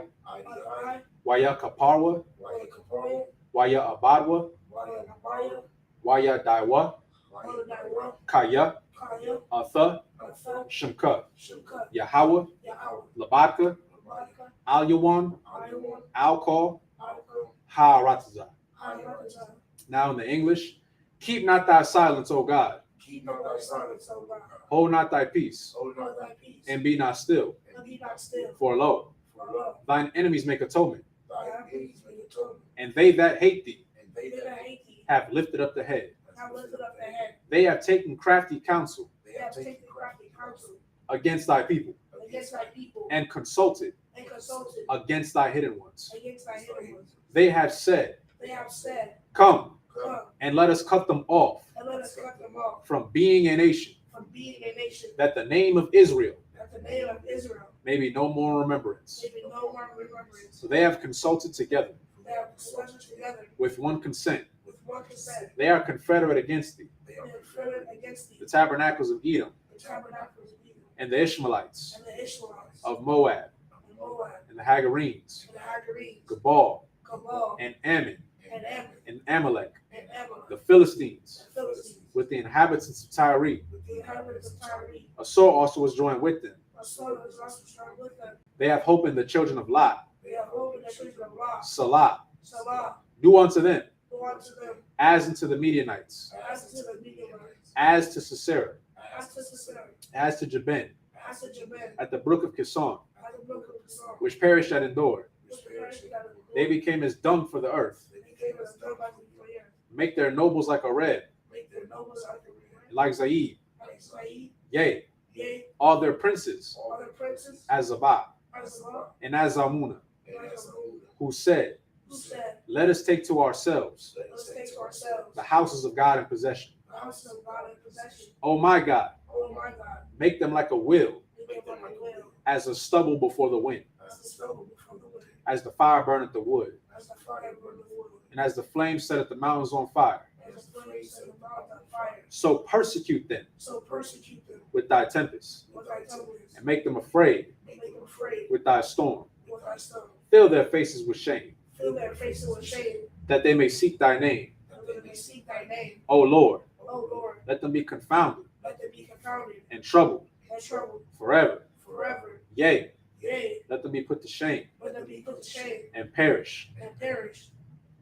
A: Waya Kaparwa,
C: Waya Kapaya,
A: Waya Abadwa,
C: Waya Nabaya,
A: Waya Daiwa,
C: Waya Daiwa,
A: Kaya,
C: Kaya,
A: Atha,
C: Atha,
A: Shemka,
C: Shika,
A: Yahawa,
C: Yahweh,
A: Labaka,
C: Labaka,
A: Alyawan,
C: Ayawan,
A: Alcohol,
C: Alko,
A: Ha'aratza.
C: Hayataza.
A: Now in the English, keep not thy silence, O God,
C: Keep not thy silence, O God.
A: hold not thy peace,
C: Hold not thy peace,
A: and be not still.
C: and be not still.
A: For lo,
C: For lo,
A: thine enemies make atonement,
C: thy enemies make atonement,
A: and they that hate thee
C: and they that hate thee
A: have lifted up the head.
C: have lifted up their head.
A: They have taken crafty counsel
C: They have taken crafty counsel
A: against thy people,
C: against thy people,
A: and consulted
C: consulted
A: against thy hidden ones.
C: against thy hidden ones.
A: They have said,
C: They have said,
A: come,
C: come,
A: and let us cut them off
C: and let us cut them off
A: from being a nation,
C: from being a nation,
A: that the name of Israel
C: that the name of Israel
A: may be no more remembrance.
C: may be no more remembrance.
A: So they have consulted together
C: They have consulted together
A: with one consent.
C: with one consent.
A: They are confederate against thee,
C: They are confederate against thee,
A: the tabernacles of Edom,
C: the tabernacles of Edom,
A: and the Ishmaelites
C: and the Ishmaelites
A: of Moab,
C: and Moab,
A: and the Hagarenes,
C: and the Hagarenes,
A: Gabal,
C: Kabal,
A: and Ammon,
C: and Ammon,
A: and Amalek,
C: and Amalek,
A: the Philistines,
C: the Philistines,
A: with the inhabitants of Tyre.
C: with the inhabitants of Tyre.
A: A sword also was joined with them.
C: A sword is also strong with them.
A: They have hope in the children of Lot.
C: They have hope in the children of Lot.
A: Salah,
C: Salah,
A: do unto them
C: go unto them,
A: as unto the Midianites,
C: as to the Midianites,
A: as to Sisera,
C: as to Sisera,
A: as to Jabin,
C: as to Jabin,
A: at the brook of Kison,
C: as the brook of Kison,
A: which perished at Endor.
C: which perished at the
A: They became as dung for the earth.
C: They became as dumb as the earth.
A: Make their nobles like a red,
C: Make their nobles like the red,
A: like Zaid.
C: like Said,
A: Yea,
C: yea,
A: all their princes,
C: all the princes,
A: as Zabah,
C: as Salah,
A: and as Zalmunna,
C: and as Zalmunna,
A: who said,
C: who said,
A: let us take to ourselves
C: let us take to ourselves
A: the houses of God in possession.
C: the house of God in possession.
A: O my God,
C: Oh my God,
A: make them like a wheel,
C: make them like will,
A: as a stubble before the wind,
C: as the stubble before the wind,
A: as the fire burneth the wood,
C: as the fire burneth the wood,
A: and as the flame setteth the mountains on fire.
C: as the flames set the mountains on fire.
A: So persecute them
C: So persecute them
A: with thy tempest,
C: with thy tempests,
A: and make them afraid
C: make them afraid
A: with thy storm.
C: with thy stone.
A: Fill their faces with shame,
C: Fill their faces with shame,
A: that they may seek thy name.
C: that they may seek thy name.
A: O Lord,
C: O Lord,
A: let them be confounded
C: let them be confounded
A: and troubled
C: and troubled
A: forever.
C: forever.
A: Yea,
C: Yea,
A: let them be put to shame
C: let them be put to shame
A: and perish,
C: and perish,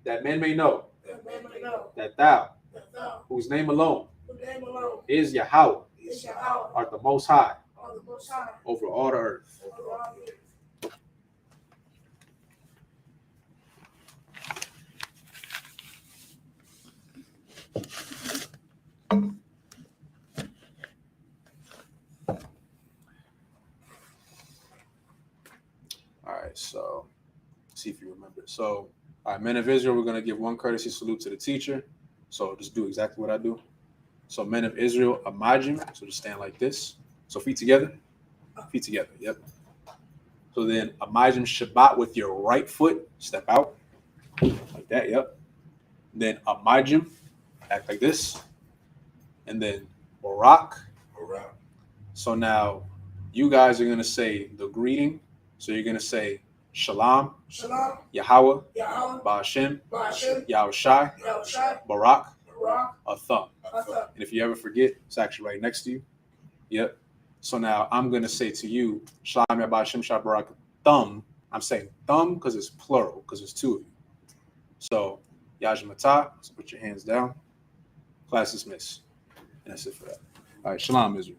A: that men may know
C: that men may know
A: that thou,
C: that thou,
A: whose name alone
C: whose name alone
A: is Yahweh,
C: is Yahweh,
A: art the Most High
C: are the Most High,
A: over all the earth.
C: over all the earth.
A: All right, so see if you remember. So, all right, men of Israel, we're going to give one courtesy salute to the teacher. So just do exactly what I do. So men of Israel, Amajim. So just stand like this. So feet together. Feet together. Yep. So then Amajim Shabbat with your right foot. Step out. Like that. Yep. Then Amajim. Act like this. And then Barak.
B: Barak.
A: So now you guys are going to say the greeting. So you're going to say Shalom,
C: Shalom,
A: Yahweh,
C: Yahweh,
A: Ba'ashem,
C: Ba'ashem,
A: Yahushai,
C: Yahushai,
A: Barak,
C: Barak,
A: Atham.
C: Atham.
A: And if you ever forget, it's actually right next to you. Yep. So now I'm going to say to you, Shalom Yabashim Shabarak Thumb. I'm saying thumb because it's plural, because it's two of you. So, Yajimata, so put your hands down. Class dismissed. And that's it for that. All right, Shalom, Israel.